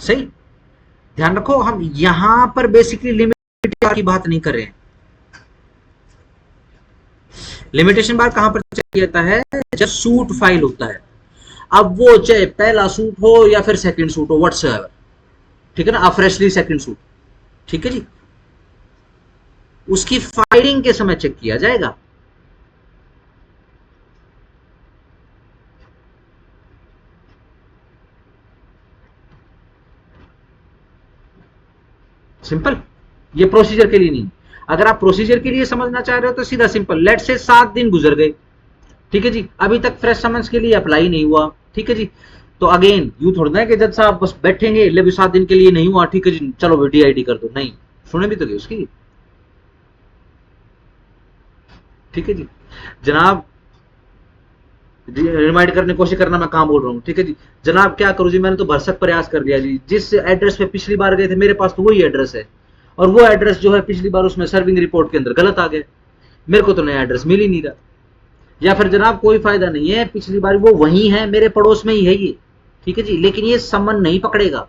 सही, ध्यान रखो हम यहां पर बेसिकली लिमिट की बात नहीं कर रहे हैं। लिमिटेशन बार कहां पर चाहिए जाता है, जब सूट फाइल होता है। अब वो चाहे पहला सूट हो या फिर सेकंड सूट हो, व्हाट्सएवर, ठीक है ना, फ्रेशली सेकंड सूट, ठीक है जी, उसकी फाइलिंग के समय चेक किया जाएगा। सिंपल, ये प्रोसीजर के लिए नहीं। अगर आप प्रोसीजर के लिए समझना चाह रहे हो तो सीधा सिंपल, लेट से 7 दिन गुजर गए, ठीक है जी, अभी तक फ्रेश समन्स के लिए अप्लाई नहीं हुआ, ठीक है जी, तो अगेन यू थोड़ा ना कि जज साहब बस बैठेंगे ले भी 7 दिन के लिए नहीं हुआ, ठीक है जी चलो भाई डीआईडी कर दो, नहीं, सुने भी तो गए उसकी, ठीक है जी जनाब, रिमाइंड करने की कोशिश करना मैं कहां बोल रहा हूँ, ठीक है जी जनाब, क्या करूं जी, मैंने तो भरसक प्रयास कर लिया जी, जिस एड्रेस पे पिछली बार गए थे मेरे पास तो वही एड्रेस है, और वो एड्रेस जो है पिछली बार उसमें सर्विंग रिपोर्ट के अंदर गलत आ गया, मेरे को तो नया एड्रेस मिल ही नहीं रहा, या फिर जनाब कोई फायदा नहीं है, पिछली बार वो वही है, मेरे पड़ोस में ही है ये, ठीक है जी, लेकिन ये समन नहीं पकड़ेगा,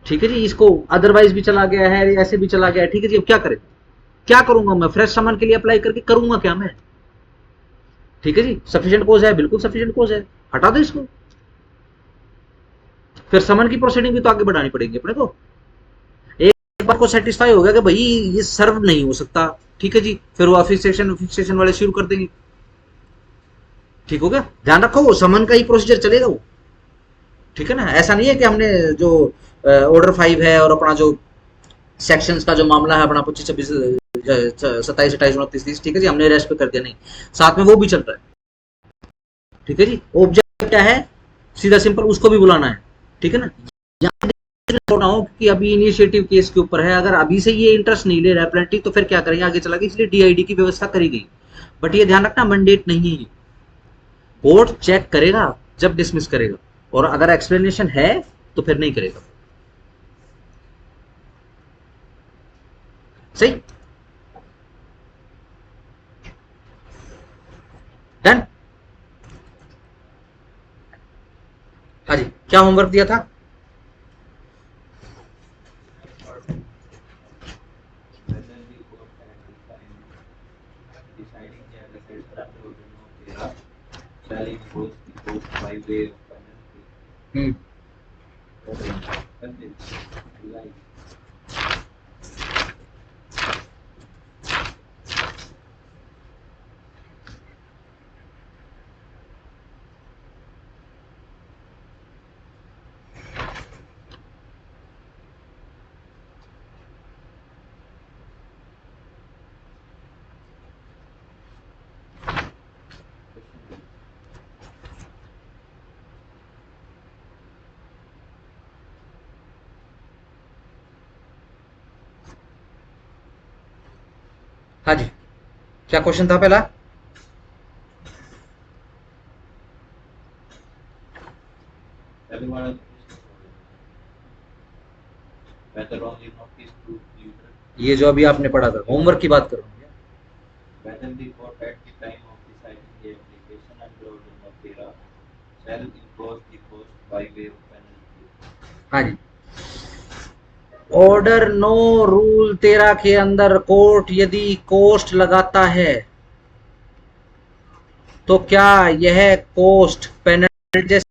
ठीक है जी, इसको अदरवाइज भी चला गया है, ऐसे भी चला गया है, ठीक है जी, अब क्या करें, क्या करूंगा मैं, फ्रेश समन के लिए अप्लाई करके करूंगा क्या मैं, ठीक है जी, सफिशिएंट कोज है, बिल्कुल सफिशिएंट कोज है, हटा दो इसको, फिर समन की प्रोसीडिंग भी तो आगे बढ़ानी पड़ेगी अपने को, एक बार को सेटिस्फाई हो गया कि भाई ये सर्व नहीं हो सकता, ठीक है जी, फिर वो फिक्सेशन वाले शुरू कर देंगे, ठीक हो गया, ध्यान रखो वो समन का ही प्रोसीजर चलेगा वो, ठीक है ना, ऐसा नहीं है कि हमने जो ऑर्डर 5 है और अपना जो सेक्शंस का जो मामला है अपना 25, 26, 27, 28, 29, 30, ठीक है जी, हमने रेस्ट पे कर दिया, नहीं, साथ में वो भी चल रहा है, ठीक है जी, ऑब्जेक्ट क्या है, सीधा सिंपल उसको भी बुलाना है, ठीक है ना, यहाँ हो कि अभी इनिशिएटिव केस के ऊपर है, अगर अभी से ये इंटरेस्ट नहीं ले रहा है प्लेंटी तो फिर क्या करेंगे आगे चला के, इसलिए डीआईडी की व्यवस्था करी गई, बट ये ध्यान रखना मैंडेट नहीं है, कोर्ट चेक करेगा जब डिसमिस करेगा, और अगर एक्सप्लेनेशन है तो फिर नहीं करेगा, सही, डन। हाँ जी, क्या होमवर्क दिया था, हम्म, हाँ जी, क्या क्वेश्चन था पहला, ये जो अभी आपने पढ़ा था होमवर्क की बात कर रहा हूँ, हाँ जी, ऑर्डर नो रूल 13 के अंदर कोर्ट यदि कोस्ट लगाता है तो क्या यह कोस्ट पेनल्टी जैसे,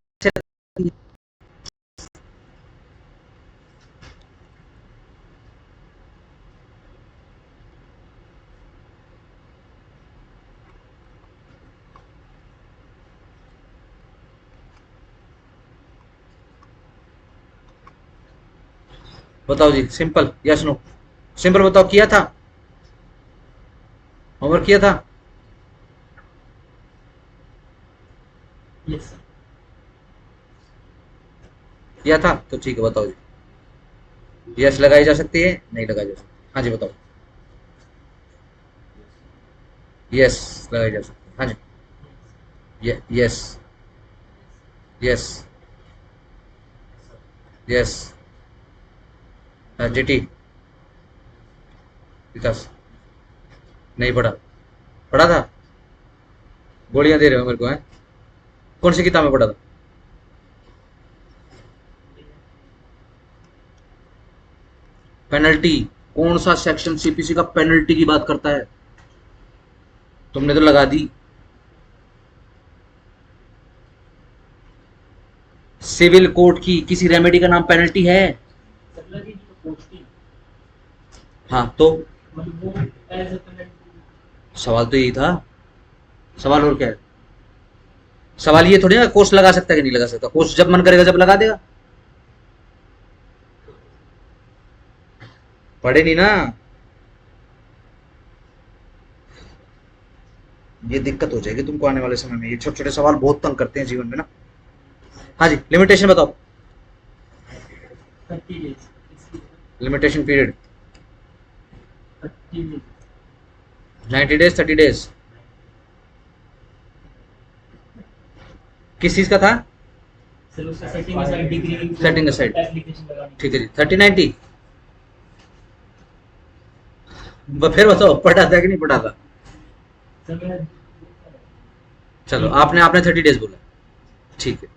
बताओ जी, सिंपल यस नो, सिंपल बताओ, किया था होमवर्क, किया था, yes. किया था तो ठीक है, बताओ जी, यस लगाई जा सकती है, नहीं लगाई जा सकती, हाँ जी बताओ, यस लगाई जा सकती है, हाँ जी, यस, यस, यस, जीटी, विकास, नहीं पढ़ा, पढ़ा था, गोलियां दे रहे हो मेरे को, है कौन सी किताब में पढ़ा था, पेनल्टी, कौन सा सेक्शन सीपीसी का पेनल्टी की बात करता है? तुमने तो लगा दी। सिविल कोर्ट की किसी रेमेडी का नाम पेनल्टी है? हाँ तो सवाल तो यही था। सवाल और क्या है? सवाल ये थोड़ी ना कोर्स लगा सकता है कि नहीं लगा सकता, कोर्स जब मन करेगा जब लगा देगा। पढ़े नहीं ना, ये दिक्कत हो जाएगी तुमको आने वाले समय में। ये छोटे छोटे सवाल बहुत तंग करते हैं जीवन में ना। हाँ जी, लिमिटेशन बताओ। 30 days। Limitation period 30 days। 90 days 30 days. किस चीज का था? सर उसका setting aside degree, setting aside, application लगानी। ठीक है जी। 30-90 फिर बताओ पढ़ा था कि नहीं पढ़ा था? सर मैं चलो आपने आपने 30 डेज बोला, ठीक है।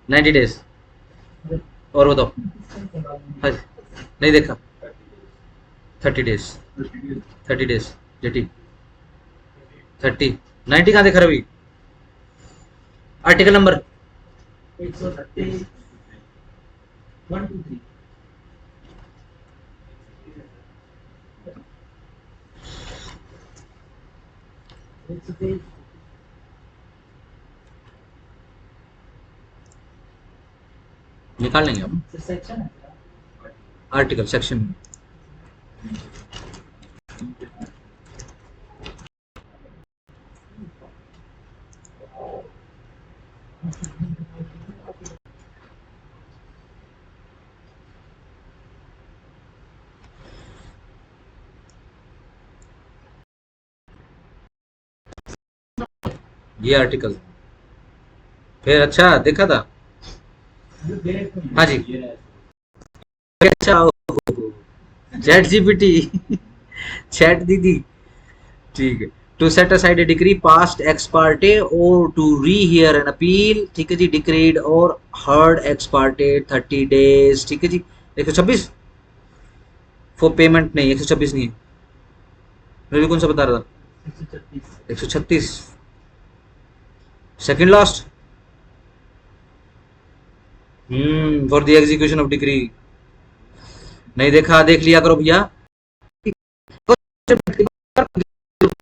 90 डेज और बताओ। हाँ जी, नहीं देखा। 30 डेज 30 डेज जेटी 30 90 कहाँ देखा रवि? Article number 130 1 2 3। निकाल लेंगे हम। सेक्शन है आर्टिकल सेक्शन ये आर्टिकल फिर अच्छा देखा था। हाँ जी, अच्छा चैट जीपीटी चैट दीदी, ठीक है। To set aside a decree passed ex parte और to rehear an appeal, ठीक है जी, डिक्रीड और हर्ड एक्स पार्टे 30 डेज, ठीक है जी। 126 फॉर पेमेंट नहीं, 126 नहीं है, मैं भी कौन सा बता रहा था? 136 second last for the execution of degree. नहीं देखा, देख लिया करो भैया।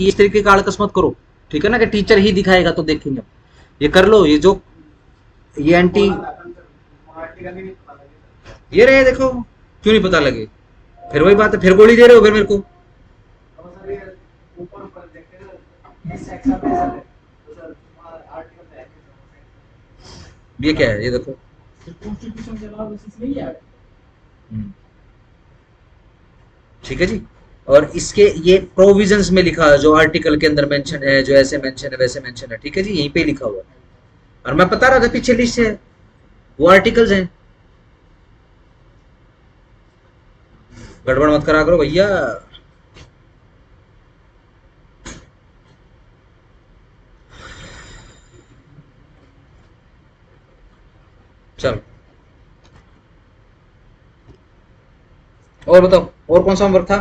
इस तरीके का अड़कस मत करो, ठीक है ना, कि टीचर ही दिखाएगा तो देखेंगे। ये कर लो, ये जो ये एंटी ये रहे देखो, क्यों नहीं पता लगे? फिर वही बात है, फिर गोली दे रहे हो फिर मेरे को। ये क्या है? ये देखो कॉन्स्टिट्यूशन के अलावा बेसिस में ही है। ठीक है जी। और इसके ये प्रोविजंस में लिखा है, जो आर्टिकल के अंदर मेंशन है, जो ऐसे मेंशन है वैसे मेंशन है, ठीक है जी, यहीं पे लिखा हुआ है। और मैं बता रहा था पीछे लिस्ट है, वो आर्टिकल्स हैं। गड़बड़ मत करा करो भैया। चलो और बताओ, और कौन सा होमवर्क था?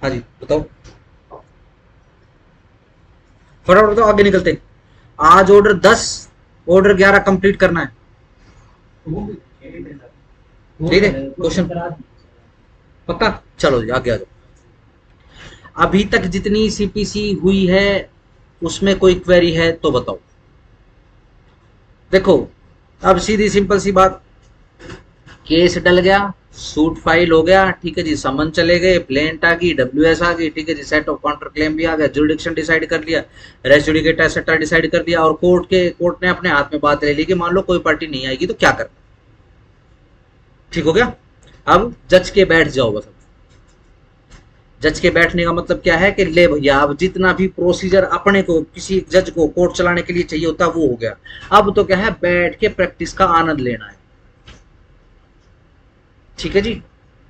हाँ जी बताओ, फटाफट बताओ, आगे निकलते। आज ऑर्डर 10, ऑर्डर 11 कंप्लीट करना है, ठीक है? क्वेश्चन पक्का? चलो जी आगे आ जाओ। अभी तक जितनी सीपीसी हुई है उसमें कोई क्वेरी है तो बताओ। देखो अब सीधी सिंपल सी बात, केस डल गया, सूट फाइल हो गया, ठीक है जी, समन चले गए, प्लेंट आ गई, डब्ल्यूएस आ गई, ठीक है जी, सेट ऑफ काउंटर क्लेम भी आ गया, जुरिडिक्शन डिसाइड कर लिया, रेस जुडिकेट एसेटा डिसाइड कर दिया, और कोर्ट ने अपने हाथ में बात ले ली कि मान लो कोई पार्टी नहीं आएगी तो क्या करना। ठीक हो गया? अब जज के बैठ जाओ बस। जज के बैठने का मतलब क्या है कि ले भैया, अब जितना भी प्रोसीजर अपने को किसी जज को कोर्ट चलाने के लिए चाहिए होता है वो हो गया। अब तो क्या है, बैठ के प्रैक्टिस का आनंद लेना है, ठीक है जी।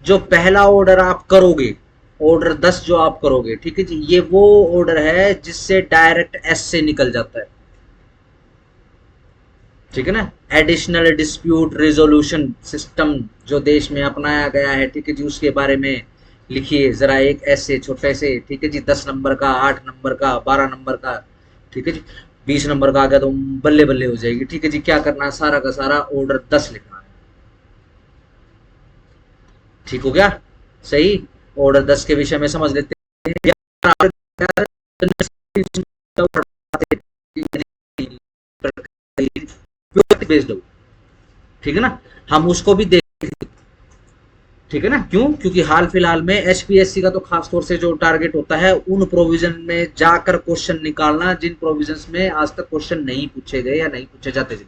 जो पहला ऑर्डर आप करोगे, ऑर्डर 10 जो आप करोगे, ठीक है जी, ये वो ऑर्डर है जिससे डायरेक्ट एस से निकल जाता है, ठीक है ना। एडिशनल डिस्प्यूट रिजोल्यूशन सिस्टम जो देश में अपनाया गया है, ठीक है जी, उसके बारे में लिखिए जरा एक ऐसे छोटे से, ठीक है जी, 10 नंबर का, 8 नंबर का, 12 नंबर का, ठीक है जी। 20 नंबर का आ गया तो बल्ले बल्ले हो जाएगी, ठीक है जी। क्या करना है, सारा का सारा ऑर्डर 10 लिखना है, ठीक हो गया, सही। ऑर्डर 10 के विषय में समझ लेते हैं। बेस्ड हो, ठीक है ना, हम उसको भी देख, ठीक है ना। क्यों? क्योंकि हाल फिलहाल में एचपीएससी का तो खास तौर से जो टारगेट होता है उन प्रोविजन में जाकर क्वेश्चन निकालना जिन प्रोविजंस में आज तक क्वेश्चन नहीं पूछे गए या नहीं पूछे जाते थे,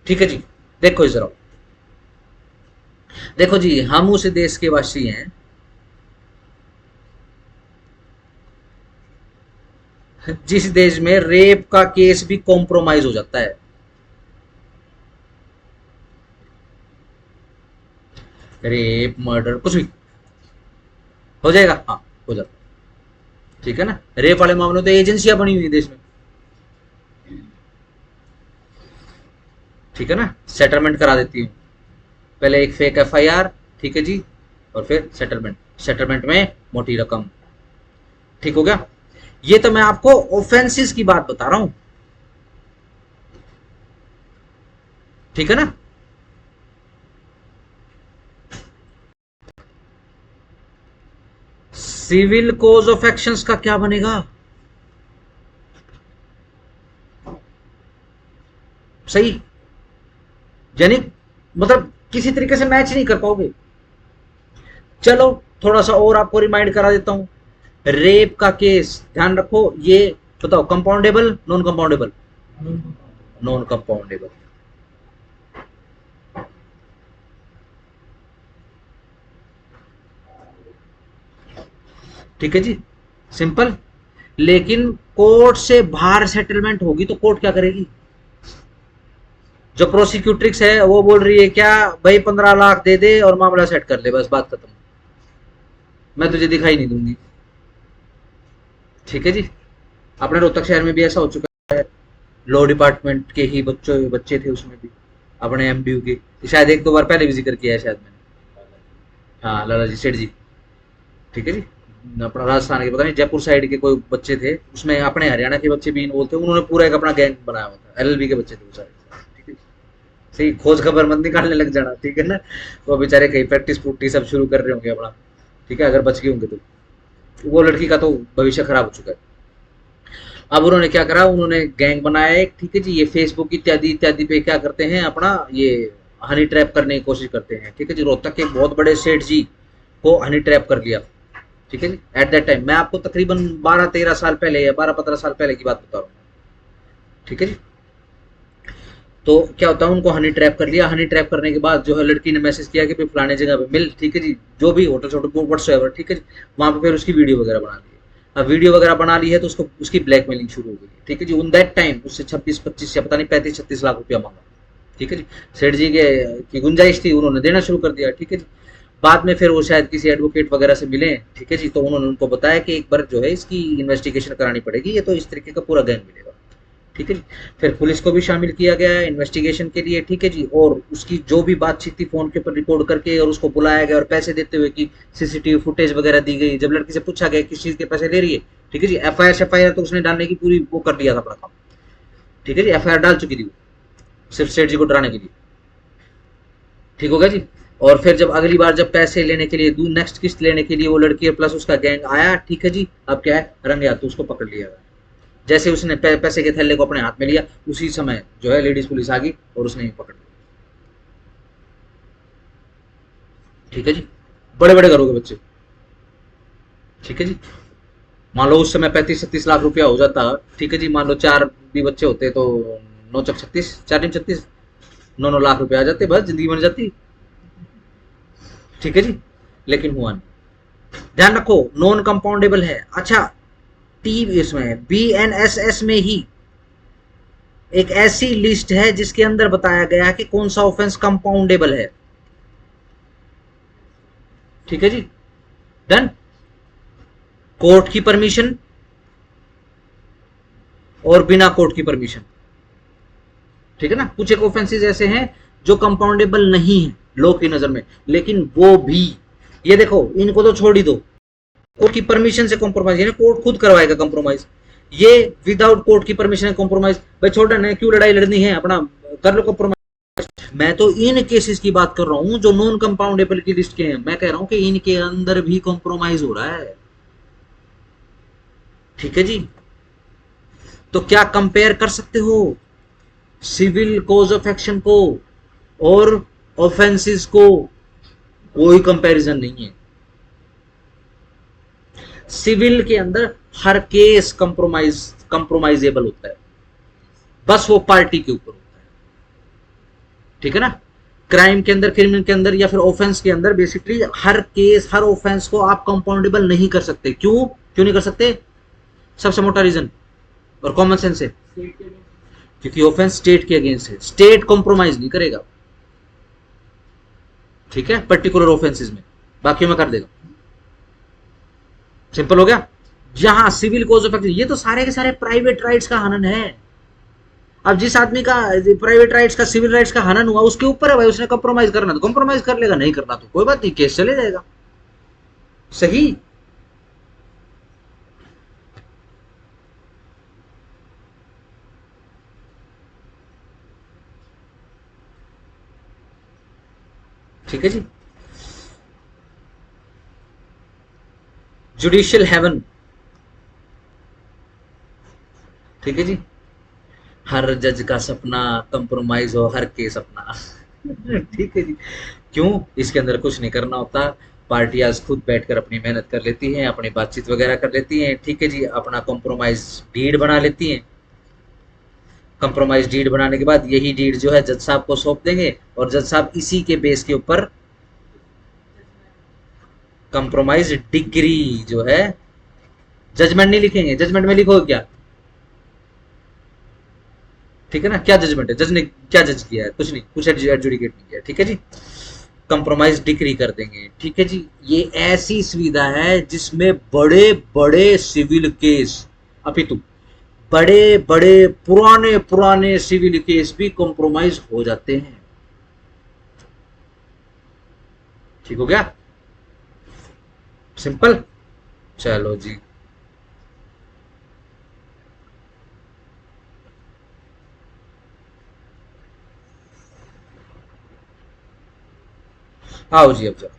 ठीक है जी। देखो जरा, देखो जी, हम उस देश के वासी हैं जिस देश में रेप का केस भी कॉम्प्रोमाइज हो जाता है। रेप, मर्डर, कुछ भी हो जाएगा, हाँ हो जाता है, ठीक है ना। रेप वाले मामलों तो एजेंसियां बनी हुई है देश में, ठीक है ना, सेटलमेंट करा देती हूँ। पहले एक फेक एफआईआर, ठीक है जी, और फिर सेटलमेंट, सेटलमेंट में मोटी रकम, ठीक हो गया। ये तो मैं आपको ऑफेंसेस की बात बता रहा हूं, ठीक है ना। सिविल कोज ऑफ एक्शंस का क्या बनेगा? सही, यानी मतलब किसी तरीके से मैच नहीं कर पाओगे। चलो थोड़ा सा और आपको रिमाइंड करा देता हूं। रेप का केस ध्यान रखो, ये बताओ compoundable non compoundable? Non compoundable, ठीक है जी, सिंपल। लेकिन कोर्ट से बाहर सेटलमेंट होगी तो कोर्ट क्या करेगी? जो प्रोसिक्यूट्रिक्स है वो बोल रही है क्या भाई 15 लाख दे दे और मामला सेट कर ले, बस बात खत्म, मैं तुझे दिखाई नहीं दूंगी, ठीक है जी। अपने रोहतक शहर में भी ऐसा हो चुका है, लॉ डिपार्टमेंट के ही बच्चे थे उसमें भी, अपने एमबीयू के, शायद एक दो बार पहले भी जिक्र किया है शायद मैंने। हाँ, लाला जी, सेठ जी, ठीक है जी। अपना राजस्थान के, पता नहीं जयपुर साइड के कोई बच्चे थे उसमें, अपने हरियाणा के बच्चे भी इन्वॉल्व थे, उन्होंने पूरा एक अपना गैंग बनाया हुआ था, एलएलबी के बच्चे थे वो सारे, ठीक है। सही, खोज खबर मत निकालने लग जाना, ठीक है ना। वो बेचारे कहीं प्रैक्टिस पुट्टी सब शुरू कर रहे होंगे अपना, ठीक है, अगर बच गए होंगे तो। वो लड़की का तो भविष्य खराब हो चुका है। अब उन्होंने क्या करा, उन्होंने गैंग बनाया एक, ठीक है जी। ये फेसबुक इत्यादि इत्यादि पे क्या करते हैं, अपना ये हनी ट्रैप करने की कोशिश करते हैं, ठीक है जी। रोहतक के बहुत बड़े सेठ जी को हनी ट्रैप कर लिया, ठीक है जी। एट दैट टाइम मैं आपको तकरीबन 12-13 साल पहले या 12-15 साल पहले की बात बता रहा हूँ, ठीक है जी। तो क्या होता है, उनको हनी ट्रैप कर लिया, हनी ट्रैप करने के बाद जो है लड़की ने मैसेज किया कि भाई फलाने जगह पे मिल, ठीक है जी, जो भी होटल छोटे व्हाट्सएवर, ठीक है जी। वहां पे फिर उसकी वीडियो वगैरह बना ली। अब वीडियो वगैरह बना ली है तो उसको उसकी ब्लैकमेलिंग शुरू हो गई, ठीक है जी। उन दैट टाइम उससे 26-25 या पता नहीं 35-36 लाख रुपया मांगा, ठीक है जी। सेठ जी के की गुंजाइश थी, उन्होंने देना शुरू कर दिया, ठीक है जी। बाद में फिर वो शायद किसी एडवोकेट वगैरह से मिले, ठीक है जी, तो उन्होंने उनको बताया कि एक बार जो है इसकी इन्वेस्टिगेशन करानी पड़ेगी, ये तो इस तरीके का पूरा गैंग मिलेगा, ठीक है जी। फिर पुलिस को भी शामिल किया गया है इन्वेस्टिगेशन के लिए, ठीक है जी। और उसकी जो भी बातचीत थी फोन के ऊपर रिकॉर्ड करके और उसको बुलाया गया और पैसे देते हुए की सीसीटीवी फुटेज वगैरह दी गई। जब लड़की से पूछा गया किस चीज के पैसे ले रही है, ठीक है जी, एफआईआर तो उसने डालने की पूरी वो कर दिया था अपना काम, ठीक है जी, एफआईआर डाल चुकी थी वो, सिर्फ सेठ जी को डराने के लिए, ठीक हो गया जी। और फिर जब अगली बार जब पैसे लेने के लिए नेक्स्ट किस्त लेने के लिए वो लड़की प्लस उसका गैंग आया, ठीक है जी, अब क्या है, रंगे हाथ उसको पकड़ लिया गया। जैसे उसने पैसे के थैले को अपने हाथ में लिया, उसी समय जो है लेडीज पुलिस आ गई और उसने ही पकड़ लिया, ठीक है जी। बड़े बड़े घरों के बच्चे, ठीक है जी। मान लो उस समय 35-36 लाख रुपया हो जाता, ठीक है जी। मान लो 4 भी बच्चे होते तो 9 चक 36, 4 × 36, 9-9 लाख रुपया आ जाते, बस जिंदगी बन जाती, ठीक है जी। लेकिन हुआ नहीं, ध्यान रखो नॉन कंपाउंडेबल है। अच्छा, टी इसमें बीएनएसएस में ही एक ऐसी लिस्ट है जिसके अंदर बताया गया है कि कौन सा ऑफेंस कंपाउंडेबल है, ठीक है जी। डन। कोर्ट की परमिशन और बिना कोर्ट की परमिशन, ठीक है ना। कुछ एक ऑफेंसेस ऐसे हैं जो कंपाउंडेबल नहीं है लॉ की नजर में, लेकिन वो भी, ये देखो इनको तो छोड़ ही दो, कोर्ट की परमिशन से कॉम्प्रोमाइज, यानी कोर्ट खुद करवाएगा कॉम्प्रोमाइज, ये विदाउट कोर्ट की परमिशन कॉम्प्रोमाइज, भाई छोटा ना, क्यों लड़ाई लड़नी है, अपना कर लो कॉम्प्रोमाइज। मैं तो इन केसेस की बात कर रहा हूं जो नॉन कंपाउंडेबल की लिस्ट के हैं, मैं कह रहा हूं कि इनके अंदर भी कॉम्प्रोमाइज हो रहा है। ठीक है जी। तो क्या कंपेयर कर सकते हो सिविल कोज ऑफ एक्शन को और ऑफेंसेस को? कोई कंपैरिजन नहीं है। सिविल के अंदर हर केस कंप्रोमाइजेबल होता है, बस वो पार्टी के ऊपर होता है। ठीक है ना। क्राइम के अंदर, क्रिमिनल के अंदर या फिर ऑफेंस के अंदर बेसिकली हर केस, हर ऑफेंस को आप कंपाउंडेबल नहीं कर सकते। क्यों क्यों नहीं कर सकते? सबसे मोटा रीजन और कॉमन सेंस है, स्टेट के लिए क्योंकि ऑफेंस स्टेट के अगेंस्ट है, स्टेट कॉम्प्रोमाइज नहीं करेगा। ठीक है, पर्टिकुलर ऑफेंसेस में, बाकी में कर देगा। सिंपल हो गया। यहां सिविल कोज ऑफ एक्शन, ये तो सारे के सारे प्राइवेट राइट्स का हनन है। अब जिस आदमी का प्राइवेट राइट्स का, सिविल राइट्स का हनन हुआ, उसके ऊपर है भाई, उसने कंप्रोमाइज करना तो कंप्रोमाइज कर लेगा, नहीं करना तो कोई बात नहीं, केस चले जाएगा। सही। ठीक है जी। Judicial haven. ठीक है जी। हर जज का सपना कंप्रोमाइज हो हर केस अपना। ठीक है जी। क्यों? इसके अंदर कुछ नहीं करना होता, पार्टियां खुद बैठकर अपनी मेहनत कर लेती हैं, अपनी बातचीत वगैरह कर लेती हैं। ठीक है जी। अपना कंप्रोमाइज डीड बना लेती हैं। कंप्रोमाइज डीड बनाने के बाद यही डीड जो है जज साहब को सौंप देंगे, और जज साहब इसी के बेस के ऊपर कंप्रोमाइज डिग्री जो है, जजमेंट नहीं लिखेंगे, जजमेंट में लिखो क्या? ठीक है ना। क्या जजमेंट है, जज ने क्या जज किया है? कुछ नहीं, कुछ एडजुडिकेट नहीं किया। ठीक है जी। कंप्रोमाइज डिग्री कर देंगे। ठीक है जी। ये ऐसी सुविधा है जिसमें बड़े बड़े सिविल केस, अपितु बड़े बड़े पुराने पुराने सिविल केस भी कंप्रोमाइज हो जाते हैं। ठीक हो गया। सिंपल। चलो जी। आओ जी, अब जाओ।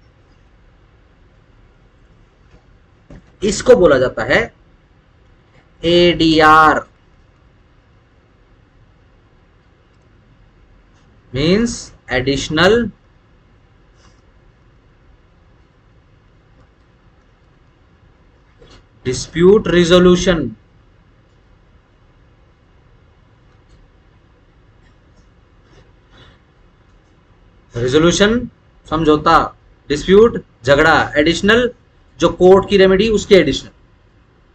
इसको बोला जाता है ADR, means additional dispute resolution. Resolution समझौता, डिस्प्यूट झगड़ा, एडिशनल जो कोर्ट की रेमेडी उसके एडिशनल,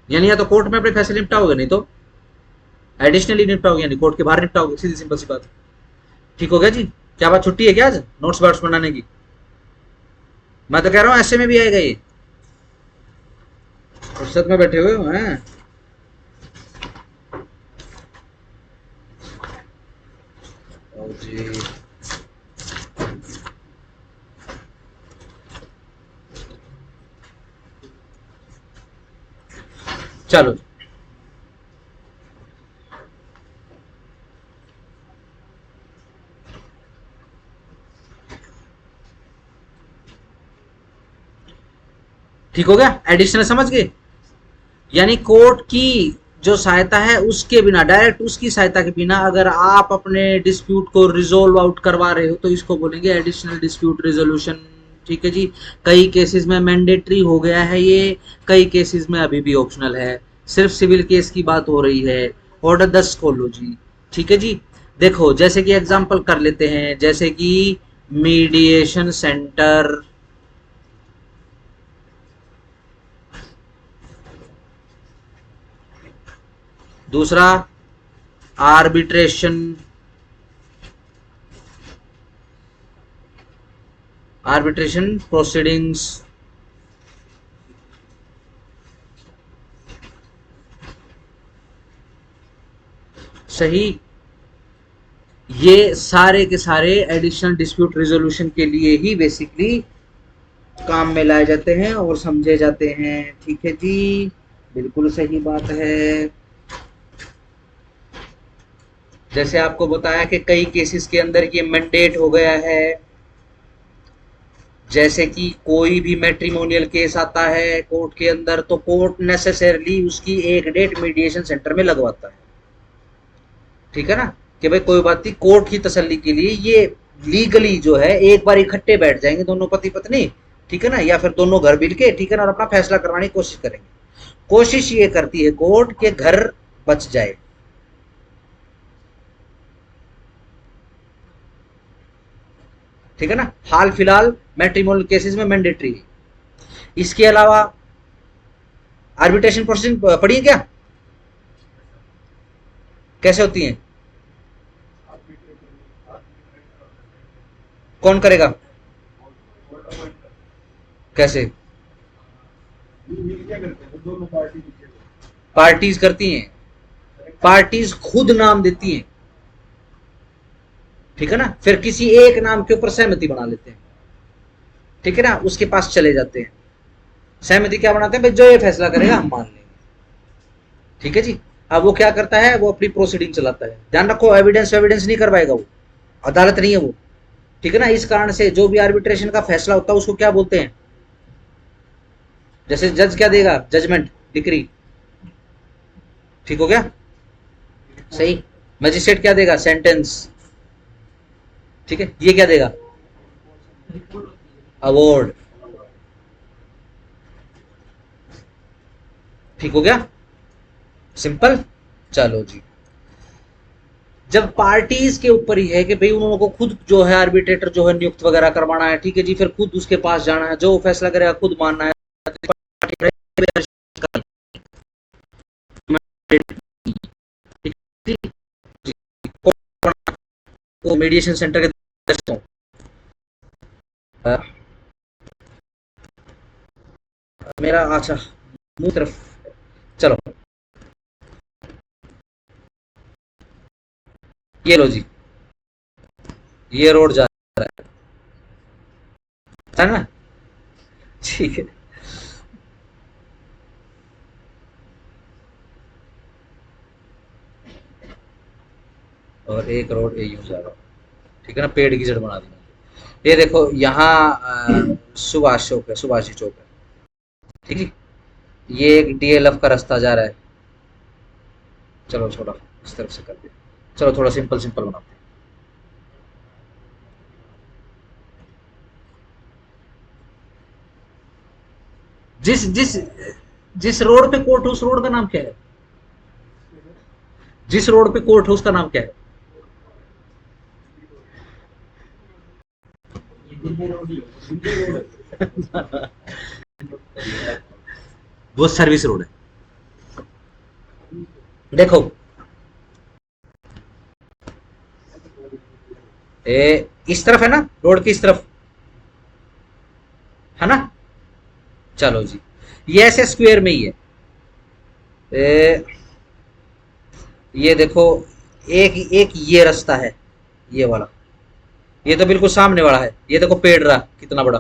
यानी या तो कोर्ट में अपने फैसले निपटाओगे, नहीं तो एडिशनली निपटाओगे, यानी कोर्ट के बाहर निपटाओगे। सीधी सिंपल सी बात। ठीक हो गया जी। क्या बात, छुट्टी है क्या आज नोट्स वाट्स बनाने की? मैं तो कह रहा हूँ ऐसे में भी आएगा ये, फुर्सत में बैठे हुए हो हैं। जी। चलो। ठीक हो गया। एडिशनल समझ गए, यानी कोर्ट की जो सहायता है उसके बिना, डायरेक्ट उसकी सहायता के बिना अगर आप अपने डिस्प्यूट को रिजोल्व आउट करवा रहे हो तो इसको बोलेंगे एडिशनल डिस्प्यूट रिजोल्यूशन। ठीक है जी। कई केसेस में मैंडेटरी हो गया है ये, कई केसेस में अभी भी ऑप्शनल है। सिर्फ सिविल केस की बात हो रही है। ऑर्डर 10 खोलो जी। ठीक है जी। देखो जैसे कि एग्जांपल कर लेते हैं, जैसे कि मीडिएशन सेंटर, दूसरा आर्बिट्रेशन, आर्बिट्रेशन प्रोसीडिंग्स, सही। ये सारे के सारे एडिशनल डिस्प्यूट रेजोल्यूशन के लिए ही बेसिकली काम में लाए जाते हैं और समझे जाते हैं। ठीक है जी, बिल्कुल सही बात है। जैसे आपको बताया कि कई केसेस के अंदर ये मैंडेट हो गया है, जैसे कि कोई भी मैट्रिमोनियल केस आता है कोर्ट के अंदर तो कोर्ट नेसेसरली उसकी एक डेट मीडिएशन सेंटर में लगवाता है। ठीक है ना, कि भाई कोई बात नहीं, कोर्ट की तसल्ली के लिए ये लीगली जो है एक बार इकट्ठे बैठ जाएंगे दोनों पति पत्नी, ठीक है ना, या फिर दोनों घर मिल के, ठीक है ना, और अपना फैसला करवाने की कोशिश करेंगे। कोशिश ये करती है कोर्ट के घर बच जाए। ठीक है ना, हाल फिलहाल मैट्रिमोनियल केसेस में मैंडेटरी है। इसके अलावा आर्बिट्रेशन प्रोसीडिंग पढ़ी है क्या, कैसे होती है, कौन करेगा, कैसे, पार्टीज करती हैं, पार्टीज खुद नाम देती हैं। ठीक है ना, फिर किसी एक नाम के ऊपर सहमति बना लेते हैं। ठीक है ना, उसके पास चले जाते हैं, सहमति क्या बनाते हैं, भाई जो ये फैसला करेगा हम मान लेंगे। ठीक है जी, अब वो क्या करता है, वो अपनी प्रोसीडिंग चलाता है। ध्यान रखो, एविडेंस नहीं करवाएगा वो, अदालत नहीं है वो। ठीक है ना, इस कारण से जो भी आर्बिट्रेशन का फैसला होता है उसको क्या बोलते हैं, जैसे जज क्या देगा, जजमेंट, डिक्री। ठीक हो गया, सही। मजिस्ट्रेट क्या देगा, सेंटेंस। ठीक है, ये क्या देगा, अवार्ड। ठीक हो गया, सिंपल। चलो जी, जब पार्टीज के ऊपर ही है कि भाई उन लोगों को खुद जो है आर्बिट्रेटर जो है नियुक्त वगैरह करवाना है, ठीक है जी, फिर खुद उसके पास जाना है, जो फैसला करेगा खुद मानना है। वो मीडिएशन सेंटर के दर्शकों, मेरा अच्छा मुंह तरफ, चलो ये लो जी, ये रोड जा रहा है ना, ठीक है। और एक रोड ये यूं जा रहा, ठीक है ना, पेड़ की जड़ बना दी मैंने। ये देखो यहाँ सुभाष चौक है, सुभाष जी चौक है। ठीक है, ये एक डीएलएफ का रास्ता जा रहा है। चलो थोड़ा इस तरफ से कर दे, चलो थोड़ा सिंपल सिंपल बनाते हैं। जिस जिस जिस रोड पे कोर्ट है उस रोड का नाम क्या है, जिस रोड पे कोर्ट है उसका नाम क्या है, वो सर्विस रोड है। देखो इस तरफ है ना, रोड की इस तरफ है ना। चलो जी, ये ऐसे स्क्वायर में ही है। ये देखो, एक एक ये रास्ता है, ये वाला, ये तो बिल्कुल सामने वाला है। ये देखो पेड़ रहा कितना बड़ा,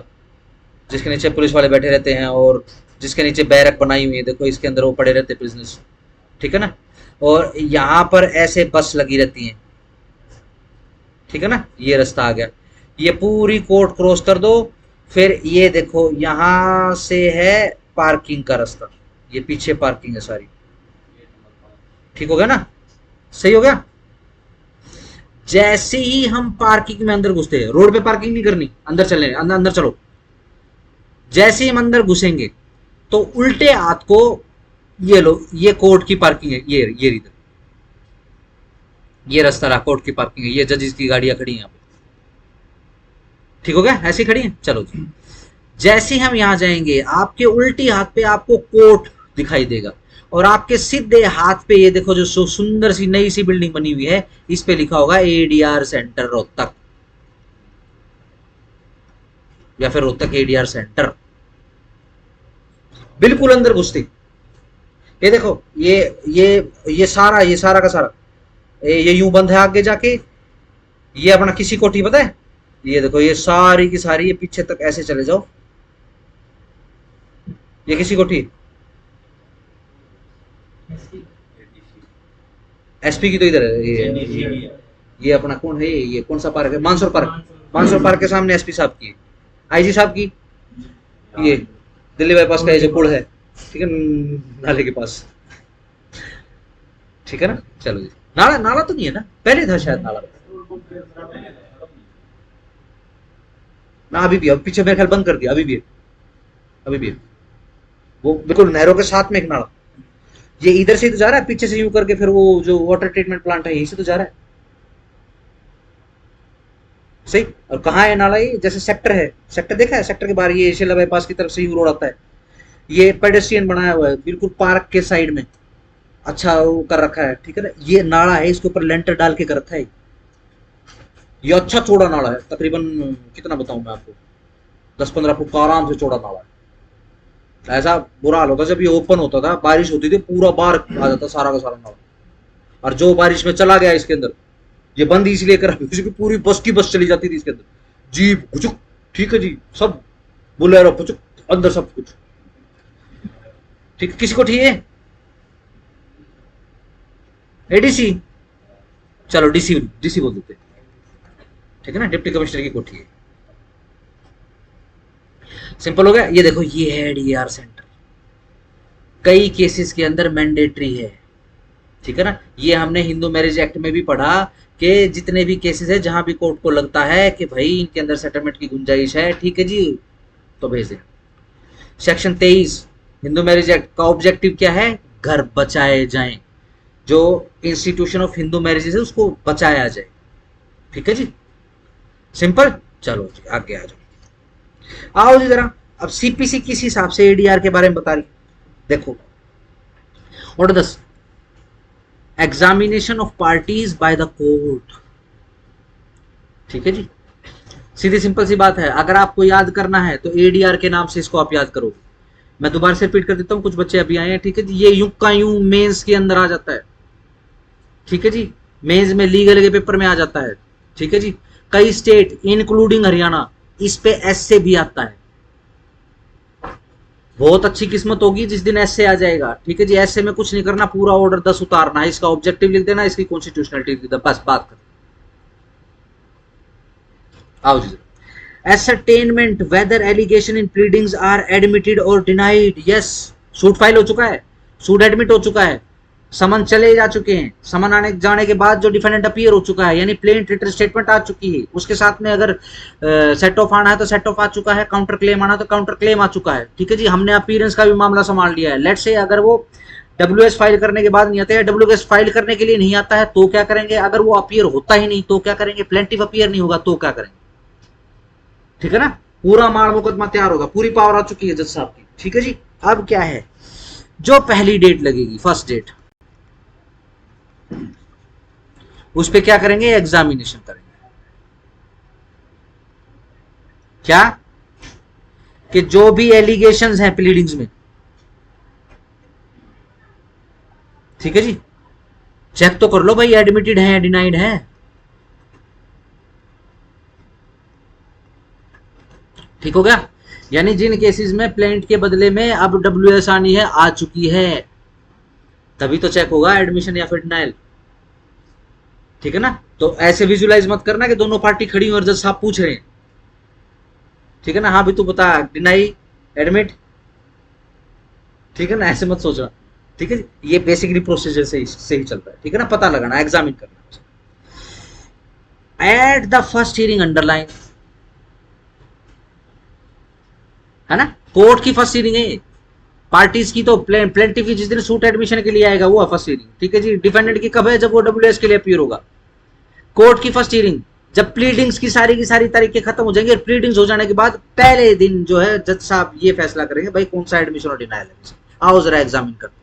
जिसके नीचे पुलिस वाले बैठे रहते हैं और जिसके नीचे बैरक बनाई हुई है, देखो इसके अंदर वो पड़े रहते बिजनेस। ठीक है ना, और यहाँ पर ऐसे बस लगी रहती हैं। ठीक है ना, ये रास्ता आ गया, ये पूरी कोर्ट क्रॉस कर दो, फिर ये देखो यहाँ से है पार्किंग का रास्ता, ये पीछे पार्किंग है सारी। ठीक हो गया ना, सही हो गया। जैसे ही हम पार्किंग में अंदर घुसते हैं, रोड पे पार्किंग नहीं करनी, अंदर चले, अंदर अंदर चलो। जैसे ही हम अंदर घुसेंगे तो उल्टे हाथ को ये लो, ये कोर्ट की पार्किंग है, ये इधर ये रास्ता रहा, कोर्ट की पार्किंग है, ये जजेस की गाड़ियां खड़ी हैं यहाँ पे। ठीक हो गया, ऐसी खड़ी हैं। चलो जी, जैसे ही हम यहाँ जाएंगे आपके उल्टी हाथ पे आपको कोर्ट दिखाई देगा, और आपके सीधे हाथ पे ये देखो जो सुंदर सी नई सी बिल्डिंग बनी हुई है, इस पे लिखा होगा एडीआर सेंटर रोहतक, या फिर रोहतक एडीआर सेंटर। बिल्कुल अंदर घुसते ये देखो, ये सारा का सारा ये यूं बंद है आगे जाके, ये अपना किसी कोठी पता है, ये देखो ये सारी की सारी ये पीछे तक ऐसे चले जाओ, ये किसी कोठी एसपी की तो इधर है ये अपना कौन है, ये कौन सा पार्क है, मानसरोवर पार्क, मानसरोवर पार्क के सामने एसपी साहब की, आईजी साहब की, ये दिल्ली बाईपास का ये जो पुल है, ठीक है, नाले के पास, ठीक है ना। चलो जी, नाला नाला तो नहीं है ना, पहले था शायद नाला ना, अभी भी, अब पीछे मेरे ख्याल बंद कर दिया, अभी भी है, अभी भी है। वो बिल्कुल नहरों के साथ में एक नाला, ये इधर से तो जा रहा है, पीछे से यूं करके फिर वो जो वाटर ट्रीटमेंट प्लांट है यहीं से तो जा रहा है, सही। और कहाँ है नाला, ये जैसे सेक्टर है, सेक्टर देखा है, सेक्टर के बाहर ये शिला बाईपास की तरफ से यूं रोड आता है, ये पेडेस्ट्रियन बनाया हुआ है बिल्कुल पार्क के साइड में, अच्छा वो कर रखा है, ठीक है ना। ये नाला है, इसके ऊपर लेंटर डाल के कर रखा है, ये अच्छा चौड़ा नाला है, तकरीबन कितना बताऊं मैं आपको, 10-15 फुट का आराम से चौड़ा नाला है। ऐसा बुरा हाल होता जब ये ओपन होता था, बारिश होती थी, पूरा बार आ जाता सारा का सारा नाला, और जो बारिश में चला गया इसके अंदर, ये बंद इसलिए करा क्योंकि पूरी बस की बस चली जाती थी इसके अंदर, जीप पुचुक, ठीक है जी, सब बुलेरो पुचुक, अंदर सब कुछ, ठीक। किसी को ठीक है, एडीसी, चलो डीसी डीसी बोल देते, ठीक है ना, डिप्टी कमिश्नर की कोठी है, सिंपल हो गया। ये देखो ये है डीआर सेंटर, कई केसेस के अंदर मैंडेटरी है, ठीक है ना। ये हमने हिंदू मैरिज एक्ट में भी पढ़ा कि जितने भी केसेस है जहां भी कोर्ट को लगता है कि भाई इनके अंदर सेटलमेंट की गुंजाइश है, ठीक है जी, तो भेज दें। सेक्शन 23 हिंदू मैरिज एक्ट का ऑब्जेक्टिव क्या है, घर बचाए जाएं, जो इंस्टीट्यूशन ऑफ हिंदू मैरिजेस है उसको बचाया जाए, ठीक है जी, सिंपल। चलो जी आगे आ जाओ, आओ जी जरा, अब सीपीसी किस हिसाब से एडीआर के बारे में बता रही, देखो order 10, examination of parties bye the court, ठीक है जी, सीधी सिंपल सी बात है। अगर आपको याद करना है तो एडीआर के नाम से इसको आप याद करोगे। मैं दोबारा से रिपीट कर देता हूं, कुछ बच्चे अभी आए हैं, ठीक है जी। ये यूं का यूं मेंस के अंदर आ जाता है, ठीक है जी, मेंस में लीगल के पेपर में आ जाता है, ठीक है जी। कई स्टेट इंक्लूडिंग हरियाणा इस पे एस से भी आता है, बहुत अच्छी किस्मत होगी जिस दिन एस से आ जाएगा, ठीक है जी। एस से में कुछ नहीं करना, पूरा ऑर्डर 10 उतारना है, इसका ऑब्जेक्टिव लिख देना, इसकी कॉन्स्टिट्यूशनलिटी लिख देना, बस बात कर। आओ जी, ascertainment whether allegation in pleadings are admitted or denied, yes, suit file हो चुका है, सूट एडमिट हो चुका है, समन चले जा चुके हैं, समन आने जाने के बाद जो डिफेंडेंट अपीयर हो चुका है, यानी प्लेन रिटन स्टेटमेंट आ चुकी है, उसके साथ में अगर सेट ऑफ आना है तो सेट ऑफ आ चुका है, काउंटर क्लेम आना है तो काउंटर क्लेम आ चुका है, ठीक है जी। हमने अपीयरेंस का भी मामला संभाल लिया है। लेट से अगर वो डब्ल्यूएस फाइल करने के बाद नहीं आता है, डब्ल्यूएस फाइल करने के लिए नहीं आता है तो क्या करेंगे, अगर वो अपीयर होता ही नहीं तो क्या करेंगे, प्लेंटिफ अपीयर नहीं होगा तो क्या करेंगे, ठीक है ना। पूरा माल मुकदमा तैयार होगा, पूरी पावर आ चुकी है जज साहब की, ठीक है जी। अब क्या है, जो पहली डेट लगेगी, फर्स्ट डेट, उस पे क्या करेंगे, एग्जामिनेशन करेंगे। क्या कि जो भी एलिगेशंस हैं प्लीडिंग्स में, ठीक है जी, चेक तो कर लो भाई एडमिटेड है डिनाइड है, ठीक हो गया। यानी जिन केसेस में प्लेंट के बदले में अब डब्ल्यूएस आनी है, आ चुकी है, तभी तो चेक होगा एडमिशन या फिर डिनाइल, ठीक है ना। तो ऐसे विजुलाइज मत करना कि दोनों पार्टी खड़ी और जज साहब पूछ रहे हैं, ठीक है ना, हाँ भी तू बता डिनाई एडमिट, ठीक है ना, ऐसे मत सोचना, ठीक है। ये बेसिकली प्रोसीजर से ही चलता है, ठीक है ना, पता लगाना, एग्जामिन करना। At the first hearing underline, है ना, कोर्ट की फर्स्ट हियरिंग है, पार्टीज की तो प्लेंटिफ की जिस दिन सूट एडमिशन के लिए आएगा वो फर्स्ट हियरिंग, ठीक है जी। डिफेंडेंट की कब है, जब वो डब्ल्यूएस के लिए अपीयर होगा। कोर्ट की फर्स्ट हियरिंग जब प्लीडिंग्स की सारी तारीखें खत्म हो जाएंगी, और प्लीडिंग्स हो जाने के बाद पहले दिन जो है जज साहब ये फैसला करेंगे भाई कौन सा एडमिशन और डिनाइल है, आओ जरा एग्जामिन करते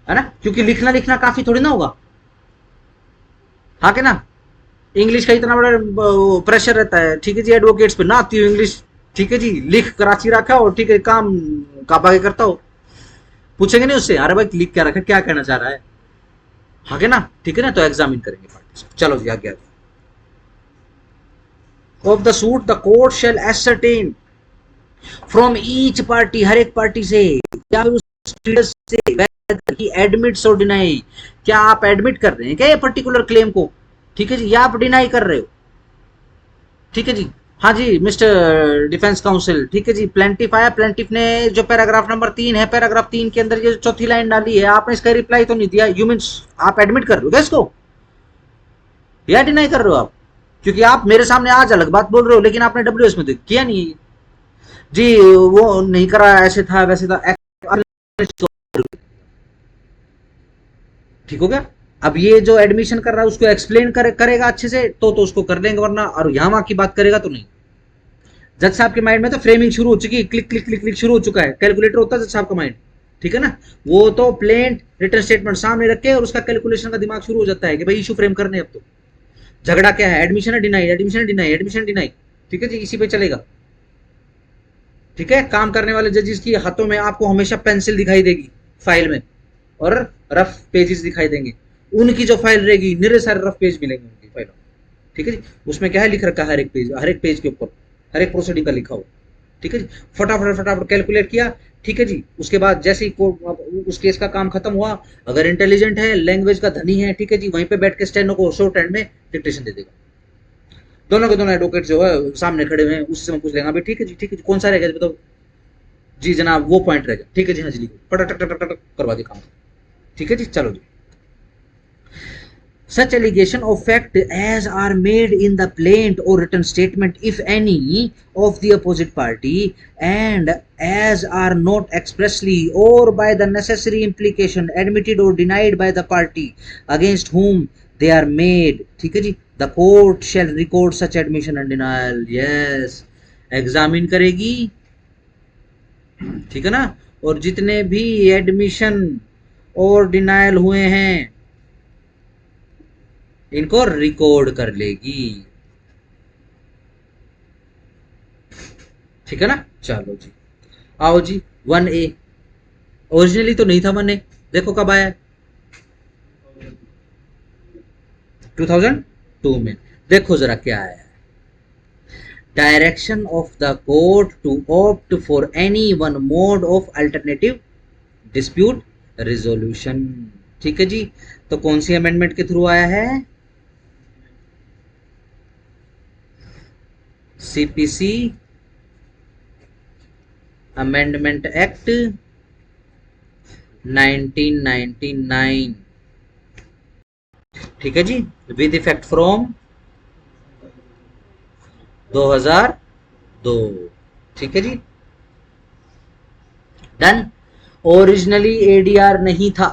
है ना, क्योंकि लिखना काफी थोड़ी ना होगा, हाँ के ना। इंग्लिश का इतना बड़ा प्रेशर रहता है, ठीक है जी, एडवोकेट्स पे ना आती हो इंग्लिश, ठीक है जी, लिख कराची रखा हो, ठीक है, काम कापा के करता हो, पूछेंगे नहीं उससे, अरे भाई लिख क्या रखा, क्या कहना चाह रहा है, हाँ के ना, ठीक है ना। तो एग्जामिन करेंगे पार्टी। चलो जी आगे आगे, of the suit the court shall ascertain from each party, हर एक पार्टी से या उस से ही एडमिट्स और डिनाई, क्या आप एडमिट कर रहे हैं क्या ये पर्टिकुलर क्लेम को, ठीक है जी, या आप डिनाई कर रहे हो, ठीक है जी। हाँ जी मिस्टर डिफेंस काउंसिल, ठीक है जी। प्लेंटिफ आया, प्लेंटिफ ने जो पैराग्राफ नंबर 3 है, पैराग्राफ 3 के अंदर ये चौथी लाइन डाली है, आपने इसका रिप्लाई तो नहीं दिया, यू मीन्स आप एडमिट कर रहे हो क्या इसको, या डिनाई कर रहे हो आप, क्योंकि आप मेरे सामने आज अलग बात बोल रहे हो लेकिन आपने डब्ल्यूएस में तो किया नहीं है जी, वो नहीं करा, ऐसे था वैसे था, ठीक हो गया। अब ये जो एडमिशन कर रहा है उसको एक्सप्लेन करेगा अच्छे से तो उसको कर लेंगे, वरना और यहाँ वहां की बात करेगा तो नहीं। जज साहब के माइंड में तो फ्रेमिंग शुरू हो चुकी है, क्लिक क्लिक क्लिक क्लिक शुरू हो चुका है, कैलकुलेटर होता है जज साहब का माइंड, ठीक है ना। वो तो प्लेन रिटर्न स्टेटमेंट सामने रख के और उसका कैलकुलेशन का दिमाग शुरू हो जाता है कि भाई इशू फ्रेम करने, अब तो झगड़ा क्या है, एडमिशन है डिनाई, एडमिशन है डिनाई, एडमिशन डिनाई, ठीक है जी, इसी पे चलेगा। ठीक है, काम करने वाले जजेस की हाथों में आपको हमेशा पेंसिल दिखाई देगी फाइल में और रफ पेजेस दिखाई देंगे, उनकी जो फाइल रहेगी निरे सारे रफ पेज मिलेंगे उनकी फाइल, ठीक है जी। उसमें क्या है लिख रखा है, हर एक पेज के ऊपर हर एक प्रोसीडिंग का लिखा हो, ठीक है जी। फटाफट फटाफट कैलकुलेट किया, ठीक है जी। उसके बाद जैसे ही उस केस का काम खत्म हुआ, अगर इंटेलिजेंट है, लैंग्वेज का धनी है, ठीक है जी, वहीं पे बैठ के स्टेनो को शॉर्ट हैंड में डिक्टेशन दे देगा। दोनों के दोनों एडवोकेट जो है सामने खड़े हुए हैं, उससे मैं पूछ लेंगे भाई ठीक है जी, ठीक है जी, कौन सा रहेगा बताओ जी जनाब, वो पॉइंट रहेगा, ठीक है जी, हाँ जी लिखो, पटक टक टक टक करवा दी काम, ठीक है जी, चलो जी। Such allegation of fact as are made in the plaint or written statement, if any, of the opposite party, and as are not expressly or by the necessary implication admitted or denied by the party against whom they are made, ठीक है जी, the court shall record such admission and denial, yes, examine करेगी, ठीक है ना, और जितने भी admission और डिनायल हुए हैं इनको रिकॉर्ड कर लेगी, ठीक है ना। चलो जी, आओ जी 1A, ओरिजिनली तो नहीं था 1A, देखो कब आया 2002 में, देखो जरा क्या आया, direction of the court to opt for any one mode of alternative dispute resolution, ठीक है जी। तो कौन सी अमेंडमेंट के थ्रू आया है, सीपीसी अमेंडमेंट एक्ट 1999, ठीक है जी, विद इफेक्ट फ्रॉम 2002, ठीक है जी, डन। ओरिजिनली एडीआर नहीं था,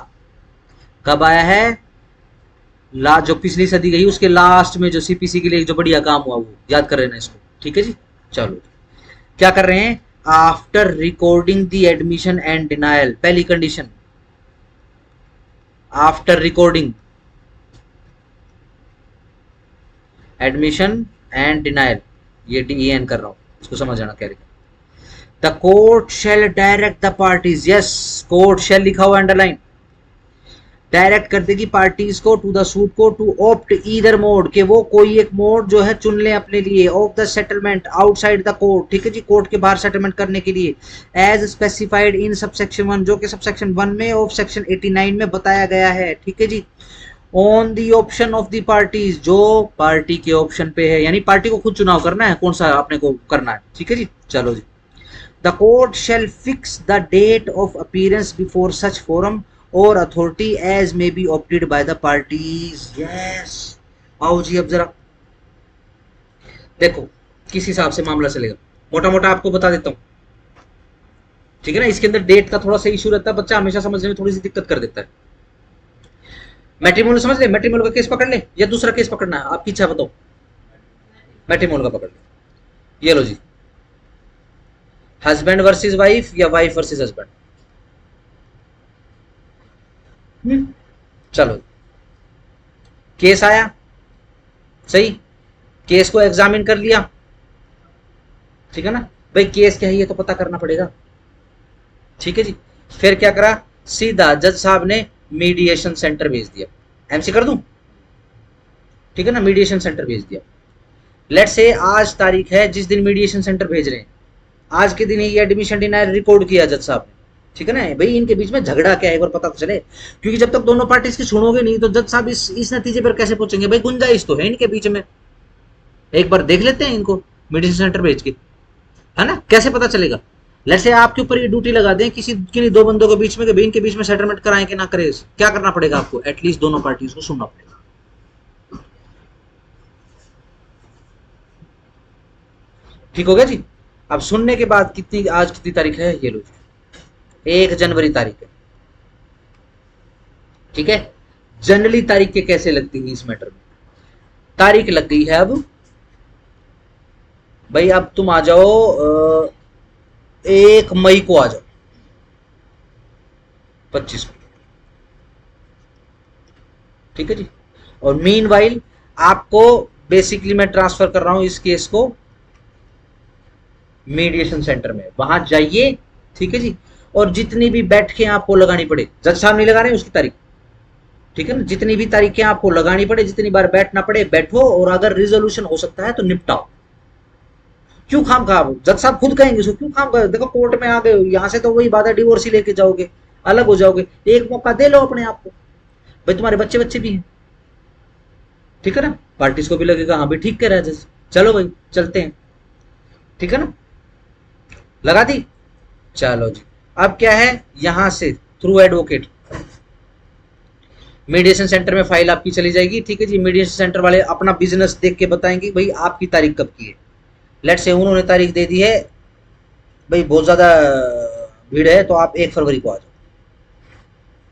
कब आया है, जो पिछली सदी गई उसके लास्ट में जो सीपीसी के लिए जो बढ़िया काम हुआ वो याद कर रहे हैं इसको, ठीक है जी। चलो क्या कर रहे हैं, after recording the admission and denial, पहली condition after recording admission and denial, ये DEN कर रहा हूं, इसको समझ जाना क्या लिखा, the court shell direct the parties, yes court shell लिखा हुआ अंडरलाइन, डायरेक्ट कर देगी पार्टीज को टू द सूट को टू ऑप्ट ईदर मोड, के वो कोई एक मोड जो है चुन ले अपने लिए, of the settlement outside the court, ठीक है जी, कोर्ट के बाहर सेटलमेंट करने के लिए, एज स्पेसिफाइड इन सबसेक्शन 1, जो कि सबसेक्शन 1 में ऑफ सेक्शन 89 में बताया गया है, ठीक है जी, on the option of the parties, जो पार्टी के ऑप्शन पे है, यानी पार्टी को खुद चुनाव करना है कौन सा अपने को करना है, ठीक है जी। चलो जी, the court shall fix the date of appearance before such forum और authority as may be opted by the parties, yes. आओ जी, अब जरा देखो किस हिसाब से मामला चलेगा, मोटा मोटा आपको बता देता हूं, ठीक है ना। इसके अंदर डेट का थोड़ा सा इशू रहता है, बच्चा हमेशा समझने में थोड़ी सी दिक्कत कर देता है। मैट्रिमोनियल समझ ले, मैट्रिमोनियल का केस पकड़ ले या दूसरा केस पकड़ना है, आपकी इच्छा बताओ, मैट्रिमोनियल का पकड़ ले, ये लो जी, हस्बैंड वर्सेस वाइफ या वाइफ वर्सेस हस्बैंड, चलो केस आया, सही, केस को एग्जामिन कर लिया, ठीक है ना भाई, केस क्या है ये तो पता करना पड़ेगा, ठीक है जी। फिर क्या करा, सीधा जज साहब ने मीडिएशन सेंटर भेज दिया, एमसी कर दूं, ठीक है ना, मीडिएशन सेंटर भेज दिया। लेट से आज तारीख है जिस दिन मीडिएशन सेंटर भेज रहे हैं, आज के दिन ही ये एडमिशन डिनायर रिकॉर्ड किया जज साहब ने, ठीक है ना भाई। इनके बीच में झगड़ा क्या है एक बार पता तो चले, क्योंकि जब तक दोनों पार्टीज की सुनोगे नहीं तो जज साहब इस नतीजे पर कैसे पहुंचेंगे भाई। गुंजाइश तो है इनके बीच में, एक बार देख लेते हैं इनको मीडिएशन सेंटर भेज के, है ना, कैसे पता चलेगा। जैसे आपके ऊपर ये ड्यूटी लगा दें किसी दो बंदों के बीच में, कि इनके बीच में सेटलमेंट कराएं कि ना करें, क्या करना पड़ेगा आपको, एटलीस्ट दोनों पार्टीज को सुनना पड़ेगा। ठीक हो गया जी। अब सुनने के बाद आज कितनी तारीख है, ये लो 1 जनवरी तारीख है, ठीक है। जनरली तारीख के कैसे लगती है इस मैटर में, तारीख लग गई है अब भाई, अब तुम आ जाओ 1 मई को आ जाओ 25 को, ठीक है जी। और मीनवाइल आपको बेसिकली मैं ट्रांसफर कर रहा हूं इस केस को मीडिएशन सेंटर में, वहां जाइए, ठीक है जी। और जितनी भी बैठकें आपको लगानी पड़े, जज साहब नहीं लगा रहे उसकी तारीख, ठीक है ना, जितनी भी तारीखें आपको लगानी पड़े, जितनी बार बैठना पड़े बैठो, और अगर रिजोल्यूशन हो सकता है तो निपटाओ। क्यों खाम खा, जज साहब खुद कहेंगे उसको, क्यों खाम खा, देखो कोर्ट में आ गए, यहां से तो वही बात है, डिवोर्स ही लेके जाओगे, अलग हो जाओगे, एक मौका दे लो अपने आप को भाई, तुम्हारे बच्चे बच्चे भी हैं, ठीक है ना, पार्टीज को भी लगेगा हाँ भाई ठीक कह रहा है जज, चलो भाई चलते हैं, ठीक है ना, लगा दी। चलो जी, अब क्या है, यहां से थ्रू एडवोकेट मीडिएशन सेंटर में फाइल आपकी चली जाएगी, ठीक है जी। मीडिएशन सेंटर वाले अपना बिजनेस देख के बताएंगे भाई आपकी तारीख कब की है। लेट से उन्होंने तारीख दे दी है भाई, बहुत ज्यादा भीड़ है तो आप 1 फरवरी को आ जाओ,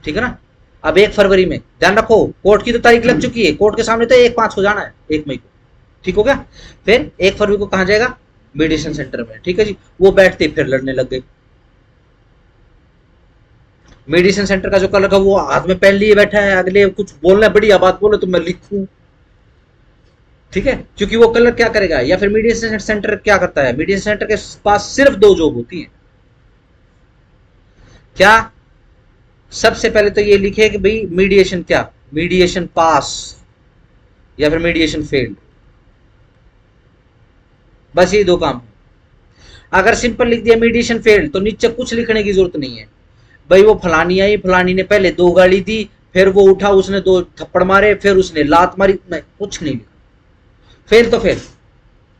ठीक है ना। अब 1 फरवरी में ध्यान रखो, कोर्ट की तो तारीख लग चुकी है, कोर्ट के सामने तो 1/5 को जाना है, 1 मई को, ठीक हो गया। फिर 1 फरवरी को कहां जाएगा, मीडिएशन सेंटर में, ठीक है जी। वो बैठते फिर लड़ने लग गए। मेडिसिन सेंटर का जो कलर का वो हाथ में पेन लिए बैठा है, अगले कुछ बोलना बढ़िया बात बोले तो मैं लिखूं, ठीक है, क्योंकि वो कलर क्या करेगा, या फिर मीडिएशन सेंटर क्या करता है, मीडिएशन सेंटर के पास सिर्फ 2 जॉब होती है। क्या, सबसे पहले तो ये लिखे कि भाई मीडिएशन क्या, मीडिएशन पास या फिर मीडिएशन फेल्ड, बस ये 2 काम है। अगर सिंपल लिख दिया मीडिएशन फेल्ड तो नीचे कुछ लिखने की जरूरत नहीं है भाई, वो फलानी आई, फलानी ने पहले 2 गाली दी, फिर वो उठा उसने 2 थप्पड़ मारे, फिर उसने लात मारी, नहीं कुछ नहीं लिखा, फेल तो फेल,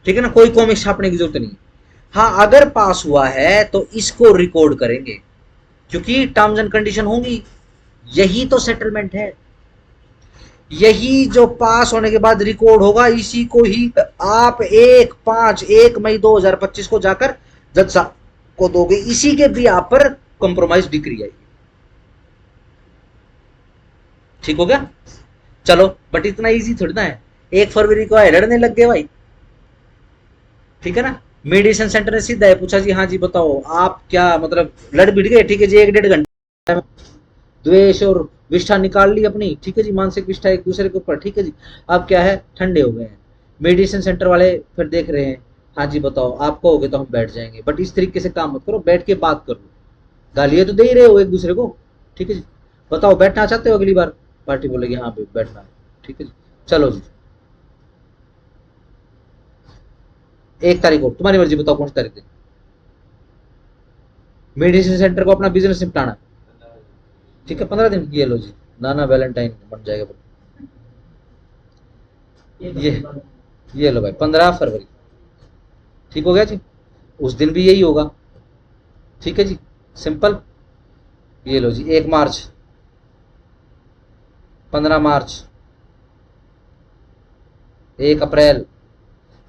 ठीक है ना, कोई कॉमिक्स छापने की जरूरत नहीं। हाँ अगर पास हुआ है तो इसको रिकॉर्ड करेंगे, क्योंकि टर्म्स एंड कंडीशन होंगी, यही तो सेटलमेंट है, यही जो पास होने के बाद रिकॉर्ड होगा, इसी को ही आप 1 मई 2025 को जाकर जज साहब को दोगे, इसी के भी आप पर कंप्रोमाइज डिक्री आएगी, ठीक हो गया। चलो बट इतना इजी थोड़ी ना है, 1 फरवरी को आए लड़ने लग गए भाई, ठीक है ना। मेडिसिन सेंटर ने सीधा है पूछा जी, हाँ जी बताओ आप क्या मतलब, लड़ भिड़ गए, ठीक है जी, 1-1.5 घंटे द्वेष और विष्ठा निकाल ली अपनी, ठीक है जी, मानसिक विष्ठा एक दूसरे के ऊपर, ठीक है जी। अब क्या है, ठंडे हो गए हैं, मेडिसिन सेंटर वाले फिर देख रहे हैं, हाँ जी बताओ आप कहोगे तो हम बैठ जाएंगे, बट इस तरीके से काम मत करो, बैठ के बात करो, गालियां तो दे ही रहे हो एक दूसरे को, ठीक है जी, बताओ बैठना चाहते हो अगली बार, पार्टी बोलेगी हाँ भाई बैठना है, ठीक है जी। चलो जी 1 तारीख को तुम्हारी मर्जी, बताओ कौन सी तारीख है, मेडिसिन सेंटर को अपना बिजनेस निपटाना, ठीक है 15 दिन, ये लो जी, नाना वैलेंटाइन बन जाएगा, ये लो भाई 15 फरवरी, ठीक हो गया जी। उस दिन भी यही होगा, ठीक है जी, सिंपल। ये लो जी 1 मार्च, 15 मार्च, 1 अप्रैल,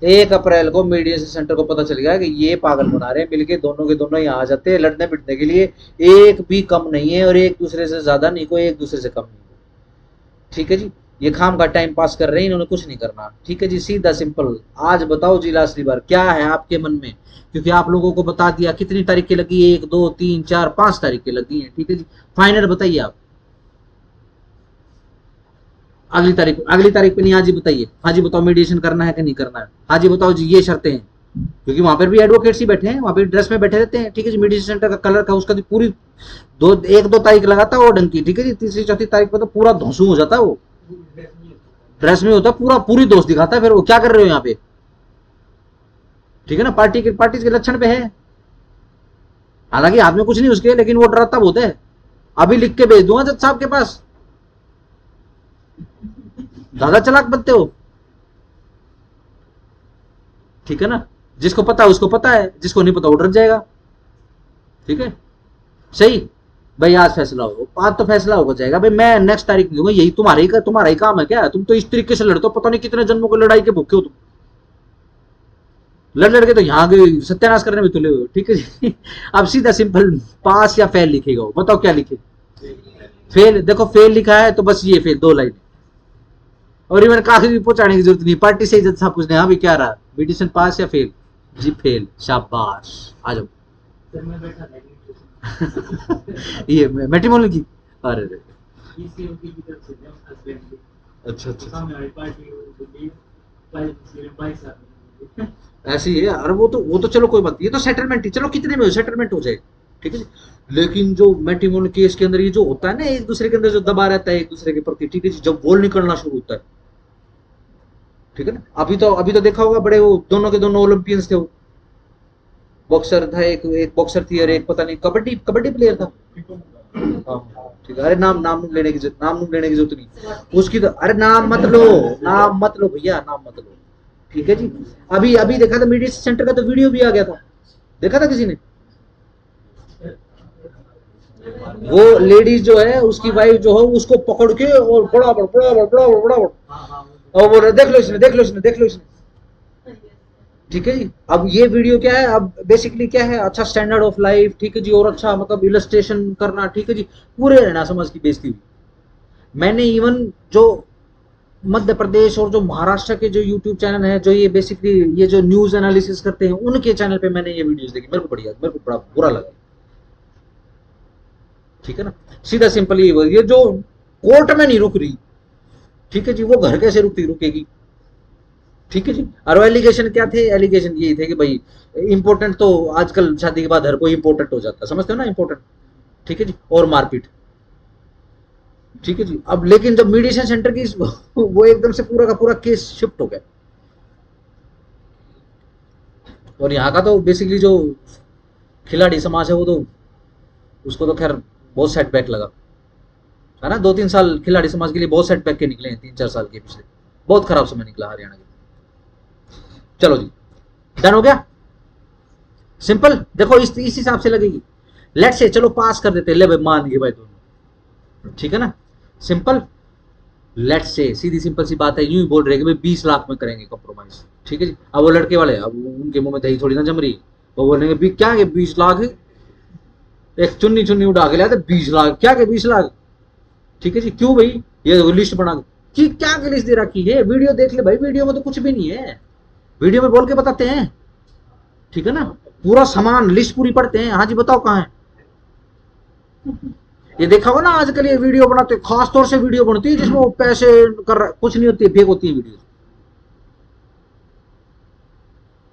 1 अप्रैल को मीडिएशन सेंटर को पता चल गया कि ये पागल बना रहे हैं मिलके, दोनों के दोनों यहाँ आ जाते हैं लड़ने पिटने के लिए, एक भी कम नहीं है और एक दूसरे से ज्यादा नहीं, कोई एक दूसरे से कम नहीं, ठीक है जी। ये खाम का टाइम पास कर रहे हैं, इन्होंने कुछ नहीं करना, ठीक है जी, सीधा सिंपल। आज बताओ जी लास्टली बार क्या है आपके मन में, क्योंकि आप लोगों को बता दिया कितनी तारीखें लगी, 1 2 3 4 5 तारीखें लगी हैं, ठीक है जी। फाइनल बताइए आप, अगली तारीख पे नहीं, आज ही बताइए, हाँ जी बताओ मीडिएशन करना है कि नहीं करना है, हाँ जी बताओ जी ये शर्तें हैं, क्योंकि वहां पर भी एडवोकेट्स ही बैठे हैं, वहां पर ड्रेस में बैठे रहते हैं, ठीक है जी। मीडिएशन सेंटर का कलर का उसका पूरी 1-2 तारीख लगाता है वो डंकी, ठीक है जी, 3री-4थी तारीख पर तो पूरा धौंसू हो जाता है, वो ड्रेस में होता है पूरा, पूरी दोस्त दिखाता है, फिर वो क्या कर रहे हो यहाँ पे, ठीक है ना, पार्टी के लक्षण पे है। हालांकि हाथ में कुछ नहीं उसके, लेकिन वो डराता बहुत है। अभी लिख के भेज दूंगा जज साहब के पास। ज्यादा चालाक बनते हो, ठीक है ना। जिसको पता है उसको पता है, जिसको नहीं पता वो डर जाएगा, ठीक है। सही भाई, आज फैसला हो, आज तो फैसला हो जाएगा भाई। मैं नेक्स्ट तारीख नहीं दूंगा, यही तुम्हारा ही काम है क्या? तुम तो इस तरीके से लड़ते हो, पता नहीं कितने जन्मों को लड़ाई के भूखे हो तुम। लड़ लड़के तो यहाँ के सत्यानाश करने में तुले हो, ठीक है जी। अब सीधा सिंपल पास या फेल लिखेगा, बताओ क्या लिखे? फेल। देखो फेल लिखा है तो बस ये फेल, 2 लाइन। और इवन काफी भी पहुंचाने की जरूरत नहीं, पार्टी से इज्जत साहब पूछने, हाँ भी क्या रहा मेडिसिन, पास या फेल? जी फेल, शाबाश, आ जाओ। सर मैं बैठा था nutrition। ये मैट्रिमोनियल की, अरे रे, ECOT की तरफ से जब हस्बैंड की अच्छा अच्छा, सामने वाली पार्टी होगी, भाई साहब ऐसी है यार। वो तो चलो कोई बात नहीं, ये तो सेटलमेंट ही, चलो कितने में सेटलमेंट हो जाए, ठीक है जी। लेकिन जो मैट्रिमोनियल केस के अंदर ये जो होता है ना, एक दूसरे के अंदर जो दबा रहता है एक दूसरे के प्रति, ठीक है जी, जब बोल निकलना शुरू होता है, ठीक है ना। अभी तो देखा होगा, बड़े वो दोनों के दोनों ओलंपियंस थे, वो बॉक्सर था, एक बॉक्सर थी और एक पता नहीं कबड्डी प्लेयर था। हाँ, ठीक है। अरे नाम लेने की जरूरत नहीं उसकी, तो अरे नाम मत लो भैया, नाम मत लो, ठीक है जी। अभी देखा था मीडिया सेंटर का तो वीडियो भी आ गया था, देखा था किसी ने? वो लेडीज जो है, उसकी वाइफ जो है, उसको पकड़ के और बड़ा और बोल रहे, देख लो इसने, ठीक है जी। अब ये वीडियो क्या है, अब बेसिकली क्या है, अच्छा स्टैंडर्ड ऑफ लाइफ, ठीक है जी, और अच्छा मतलब इलस्ट्रेशन करना, ठीक है जी, पूरे रहना समाज की बेइज्जती हुई। मैंने इवन जो मध्य प्रदेश और जो महाराष्ट्र के जो यूट्यूब चैनल है, जो ये बेसिकली ये जो न्यूज एनालिसिस करते हैं, उनके चैनल पे मैंने ये वीडियोस देखी, मेरे को बड़ा बुरा लगा, ठीक है ना। सीधा सिंपल ये जो कोर्ट में नहीं रुक रही, ठीक है जी, वो घर कैसे रुकेगी, ठीक है जी। और एलिगेशन क्या थे? एलिगेशन यही थे कि भाई इंपॉर्टेंट तो आजकल शादी के बाद हर कोई इंपॉर्टेंट हो जाता है, समझते हो ना, इंपॉर्टेंट, ठीक है जी, और मारपीट, ठीक है जी। अब लेकिन जब मीडिएशन सेंटर की वो एकदम से पूरा का पूरा केस शिफ्ट हो गया, और यहाँ का तो बेसिकली जो खिलाड़ी समाज है, वो तो उसको तो खैर बहुत सेटबैक लगा है ना। 2-3 साल खिलाड़ी समाज के लिए बहुत सेटबैक के निकले हैं, 3-4 साल के पिछले, बहुत खराब समय निकला हरियाणा के। चलो जी, डन हो गया, सिंपल। देखो इस हिसाब से लगेगी। लेट से चलो पास कर देते, ले भाई मान गए भाई दोनों, ठीक है ना, सिंपल। लेट से सीधी सिंपल सी बात है, यूं ही बोल रहे कि भाई 20 लाख में करेंगे कॉम्प्रोमाइज, ठीक है जी। अब वो लड़के वाले, अब उनके मुंह में दही थोड़ी ना जम रही, वो बोलेंगे क्या है 20 लाख, एक चुन्नी उठा के लाया 20 लाख, क्या के 20 लाख, ठीक है जी। क्यों भाई? ये लिस्ट बना कि क्या की लिस्ट दे रखी है, वीडियो देख ले भाई, वीडियो में तो कुछ भी नहीं है, वीडियो में बोल के बताते हैं, ठीक है ना। पूरा सामान लिस्ट पूरी पढ़ते हैं, हाँ जी बताओ कहाँ है। ये देखा हो ना आजकल ये वीडियो बनाते, खास तौर से वीडियो बनती है जिसमें वो पैसे कर कुछ नहीं होती है, फेक होती है वीडियो,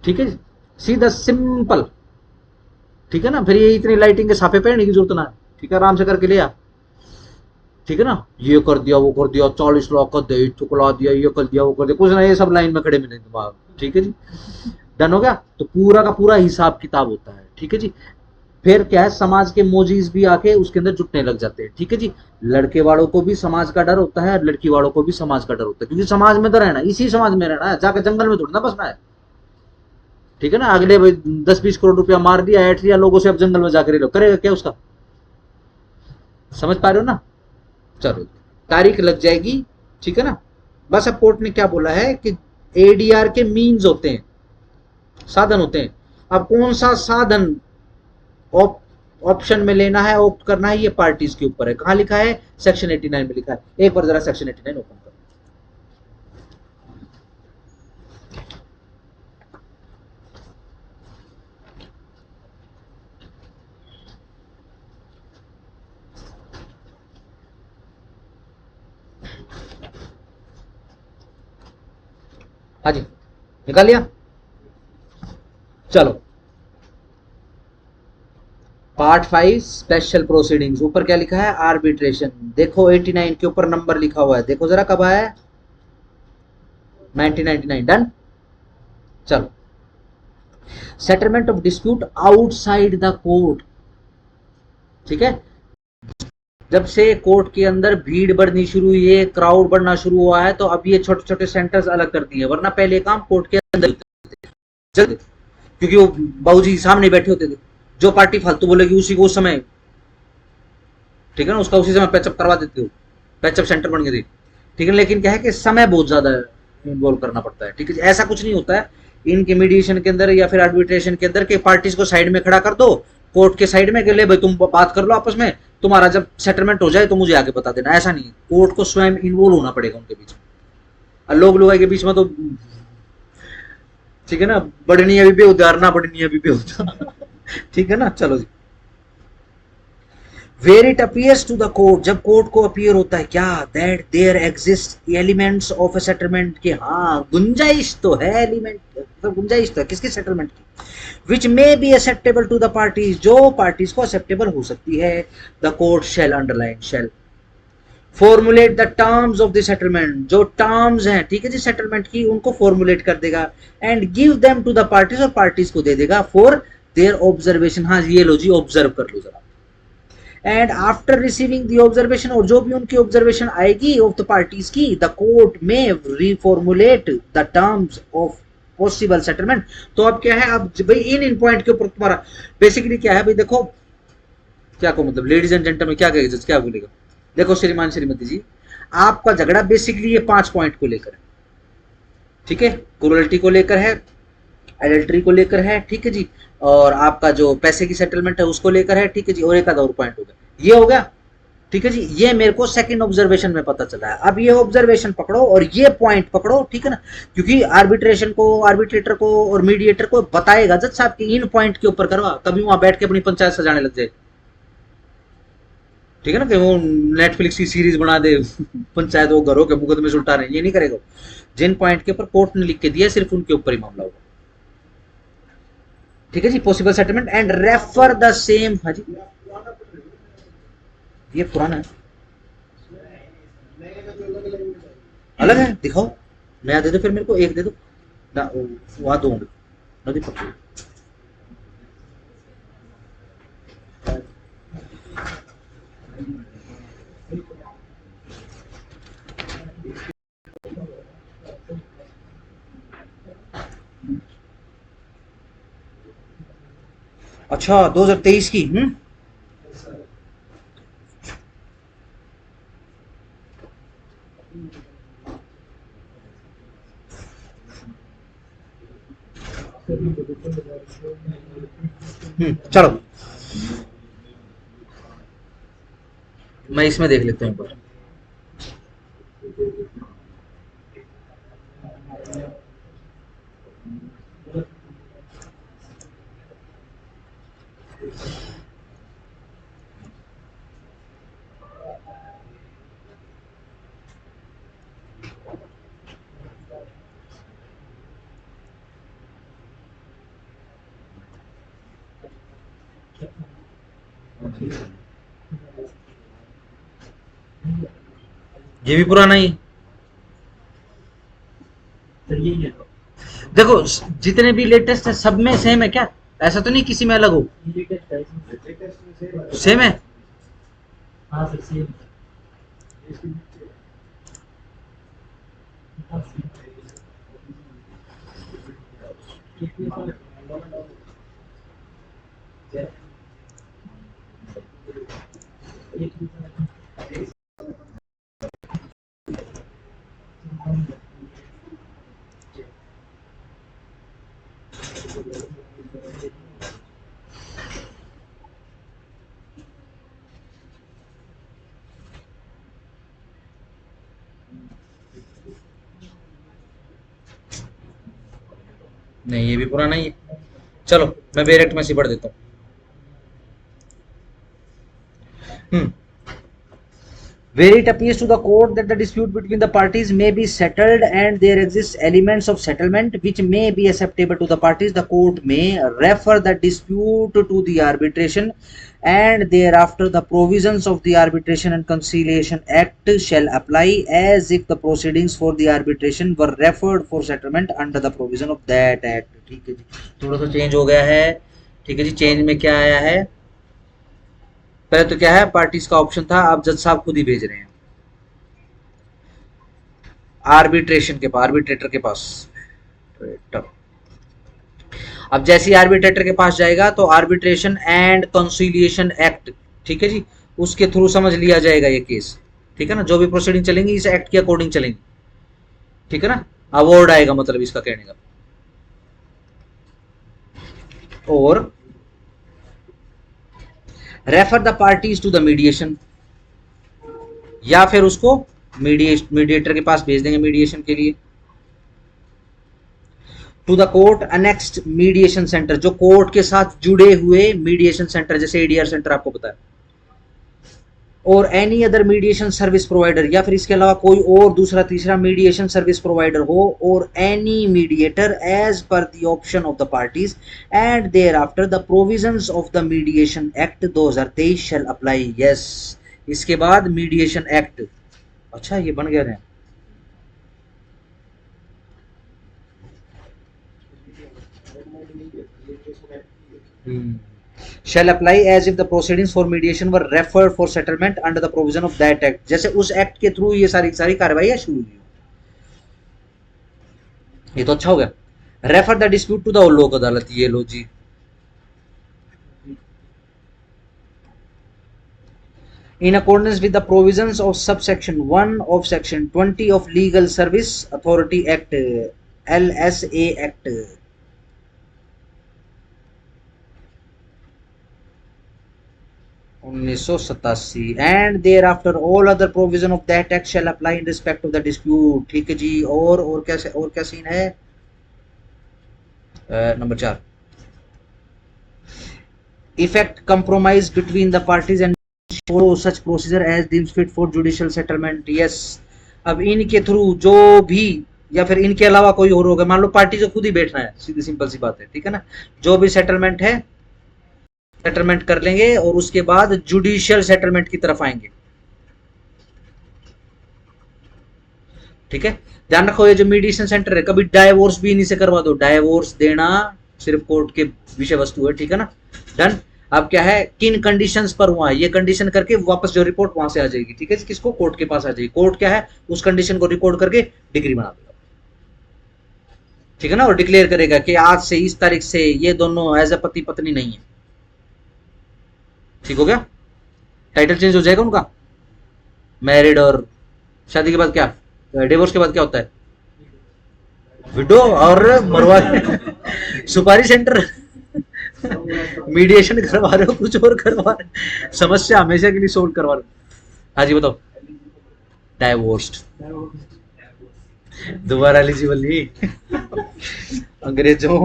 ठीक है जी, सीधा सिंपल, ठीक है ना। फिर ये इतनी लाइटिंग के साफे पहनने की जरूरत ना है, ठीक है, आराम से करके लिया, ठीक है ना। ये कर दिया, वो कर दिया, 40 लाख का दही चुकला दिया, ये कर दिया, वो कर दिया, कुछ ना, ये सब लाइन में खड़े मिले दिमाग, ठीक है जी, डन हो गया। तो पूरा का पूरा हिसाब किताब होता है, ठीक है जी। फिर क्या है, समाज के मोजीज भी आके उसके अंदर जुटने लग जाते हैं, ठीक है जी। लड़के वालों को भी समाज का डर होता है, लड़की वालों को भी समाज का डर होता है, क्योंकि समाज में तो रहना, इसी समाज में रहना है, जाकर जंगल में थोड़ा ना बसना है, ठीक है ना। अगले 10-20 करोड़ रुपया मार दिया, ऐठ लिया लोगों से, अब जंगल में जाकर लो, करेगा क्या उसका? समझ पा रहे हो ना। चलो तारीख लग जाएगी, ठीक है ना। बस अब कोर्ट ने क्या बोला है कि एडीआर के मीन्स होते हैं, साधन होते हैं। अब कौन सा साधन ऑप्शन में लेना है, ऑप्ट करना है, ये पार्टीज के ऊपर है। कहां लिखा है? सेक्शन 89 में लिखा है। एक बार जरा सेक्शन 89 ओपन करो। हाँ जी, निकाल लिया। चलो पार्ट 5 स्पेशल प्रोसीडिंग्स, ऊपर क्या लिखा है? आर्बिट्रेशन। देखो 89 के ऊपर नंबर लिखा हुआ है, देखो जरा कब आया है? 1999। डन। चलो settlement of dispute outside the court, ठीक है, जब से कोर्ट के अंदर भीड़ बढ़नी शुरू हुई है, क्राउड बढ़ना शुरू हुआ है, तो अब ये छोटे छोटे सेंटर्स अलग कर दिए, वरना पहले काम कोर्ट के अंदर चलते, क्योंकि वो बाबूजी सामने बैठे होते थे, जो पार्टी फालतू बोलेगी उसी को उस समय, ठीक है ना, उसका उसी समय पैचअप करवा देते हो, पैचअप सेंटर बन गए थे, ठीक है। लेकिन क्या है कि समय बहुत ज्यादा इन्वॉल्व करना पड़ता है, ठीक है। ऐसा कुछ नहीं होता है इनके मीडिएशन के अंदर या फिर आर्बिट्रेशन के अंदर के पार्टीज को साइड में खड़ा कर दो, कोर्ट के साइड में, कि ले भाई तुम बात कर लो आपस में, तुम्हारा जब सेटलमेंट हो जाए तो मुझे आगे बता देना, ऐसा नहीं, कोर्ट को स्वयं इन्वॉल्व होना पड़ेगा उनके बीच में। लोग के बीच में तो ठीक है ना, बढ़नी अभी बेउदार ना बढ़नी अभी बेउदार ठीक है ना, चलो जी। Where it appears to the court, जब कोर्ट को अपीयर होता है क्या, that there exist elements of a settlement, के हाँ गुंजाइश तो है, एलिमेंट मतलब गुंजाइश तो है किसकी, सेटलमेंट की, which may be acceptable to the parties, जो पार्टीज को एक्सेप्टेबल हो सकती है, the court shall, underline shall, formulate the terms of the settlement, जो टर्म्स हैं, ठीक है जी, सेटलमेंट की, उनको फॉर्मुलेट कर देगा, and give them to the parties, और पार्टीज को दे देगा, फॉर देयर ऑब्जर्वेशन, हाँ ये लो जी ऑब्जर्व कर लो जरा, and after receiving the observation, और जो भी उनकी ऑब्जर्वेशन आएगी ऑफ द पार्टीज की, the court may reformulate the terms of possible settlement. तो अब क्या है, अब भाई इन पॉइंट के ऊपर तुम्हारा बेसिकली क्या है भाई, देखो क्या को मतलब लेडीज एंड जेंटलमैन क्या कहेगा जज, क्या बोलेगा, देखो श्रीमान श्रीमती जी, आपका झगड़ा बेसिकली ये 5 पॉइंट को लेकर है, ठीक है, क्रूरल्टी को लेकर है, एडल्ट्री को लेकर है, ठीक है जी, और आपका जो पैसे की सेटलमेंट है उसको लेकर है, ठीक है जी, और एक आधा और पॉइंट हो गया, ये हो गया, ठीक है जी। ये मेरे को सेकंड ऑब्जर्वेशन में पता चला है, अब ये ऑब्जर्वेशन पकड़ो और ये पॉइंट पकड़ो, ठीक है ना, क्योंकि आर्बिट्रेशन को, आर्बिट्रेटर को और मीडिएटर को बताएगा जज साहब की इन पॉइंट के ऊपर करवा, कभी वहां बैठ के अपनी पंचायत सजाने लग जाए, ठीक है ना, कि वो नेटफ्लिक्स की सीरीज बना दे पंचायत वो घरों के मुकदमे से उल्टा रहे, ये नहीं करेगा, जिन पॉइंट के ऊपर कोर्ट ने लिख के दिया सिर्फ उनके ऊपर ही मामला होगा, ठीक है जी। Possible settlement and refer the same, हाँ जी ये पुराना है, अलग है, दिखाओ नया दे दो, फिर मेरे को एक दे दो ना, वहां दो होंगे नदी पकड़ी, अच्छा 2023 की, चलो मैं इसमें देख लेता हूँ एक बार, ये भी पुराना ही, देखो जितने भी लेटेस्ट है सब में सेम है क्या, ऐसा तो नहीं किसी में अलग हो, सेम है, हाँ सर सेम, नहीं ये भी पुराना ही है, चलो मैं डायरेक्ट में से पढ़ देता हूँ। where it appears to the court that the dispute between the parties may be settled and there exists elements of settlement which may be acceptable to the parties, the court may refer the dispute to the arbitration and thereafter the provisions of the Arbitration and Conciliation Act shall apply as if the proceedings for the arbitration were referred for settlement under the provision of that act. ठीक है जी, थोड़ा सा change हो गया है। ठीक है जी, change में क्या आया है, पहले तो क्या है, पार्टीज का ऑप्शन था, अब जज साहब खुद ही भेज रहे हैं आर्बिट्रेशन के पास, आर्बिट्रेटर के पास। अब जैसे ही आर्बिट्रेटर के पास जाएगा तो आर्बिट्रेशन एंड कंसिलिएशन एक्ट, ठीक है जी, उसके थ्रू समझ लिया जाएगा ये केस। ठीक है ना, जो भी प्रोसीडिंग चलेंगी इस एक्ट के अकॉर्डिंग चलेंगी। ठीक है ना, अवॉर्ड आएगा मतलब इसका कहने का। और refer the parties to the mediation, या फिर उसको मीडिएटर के पास भेज देंगे मीडिएशन के लिए। To the court annexed mediation centre, जो कोर्ट के साथ जुड़े हुए मीडिएशन सेंटर, जैसे एडीआर सेंटर आपको पता है, और any other mediation service provider, या फिर इसके अलावा कोई और दूसरा तीसरा मीडिएशन सर्विस प्रोवाइडर हो, और any mediator as per the option of the parties and thereafter the provisions of the Mediation Act 2023 shall apply. Yes, इसके बाद मीडिएशन एक्ट, अच्छा ये बन गया है। shall apply as if the proceedings for mediation were referred for settlement under the provision of that act, जैसे उस act के थ्रू ये सारी कार्रवाई शुरू हुई। ये तो अच्छा हो गया। Refer the dispute to the Lok Adalat, ये लो जी, in accordance with the provisions of subsection 1 of section 20 of Legal Service Authority Act, LSA Act, and thereafter all other provision of that act shall apply in respect of the dispute। ठीक है जी, और क्या scene है, number 4, effect compromise between the parties and follow such procedure as deems fit for judicial settlement। yes, अब इनके through जो भी, या फिर इनके अलावा कोई और होगा, मान लो पार्टी जो खुद ही बैठना है, सीधी सिंपल सी बात है। ठीक है ना, जो भी सेटलमेंट है सेटलमेंट कर लेंगे और उसके बाद जुडिशियल सेटलमेंट की तरफ आएंगे। ठीक है, ध्यान रखो, ये जो मीडिएशन सेंटर है, कभी डाइवोर्स भी इन्हीं से करवा दो, डाइवोर्स देना सिर्फ कोर्ट के विषय वस्तु है। ठीक है ना, डन। अब क्या है, किन कंडीशंस पर हुआ है, ये कंडीशन करके वापस जो रिपोर्ट वहां से आ जाएगी। ठीक है, किसको, कोर्ट के पास आ जाएगी। कोर्ट क्या है, उस कंडीशन को रिकॉर्ड करके डिग्री बना देगा। ठीक है ना, और डिक्लेयर करेगा कि आज से इस तारीख से ये दोनों एज ए पति पत्नी नहीं है। ठीक हो गया, टाइटल चेंज हो जाएगा उनका, मैरिड, और शादी के बाद क्या, डिवोर्स के बाद क्या होता है, विडो और मरवा सुपारी सेंटर। मीडिएशन करवा रहे हो, कुछ और करवा रहे हो, समस्या हमेशा के लिए सोल्व करवा रहे हो। हाँ जी बताओ, डाइवोर्स्ड, दोबारा एलिजिबल अंग्रेजों।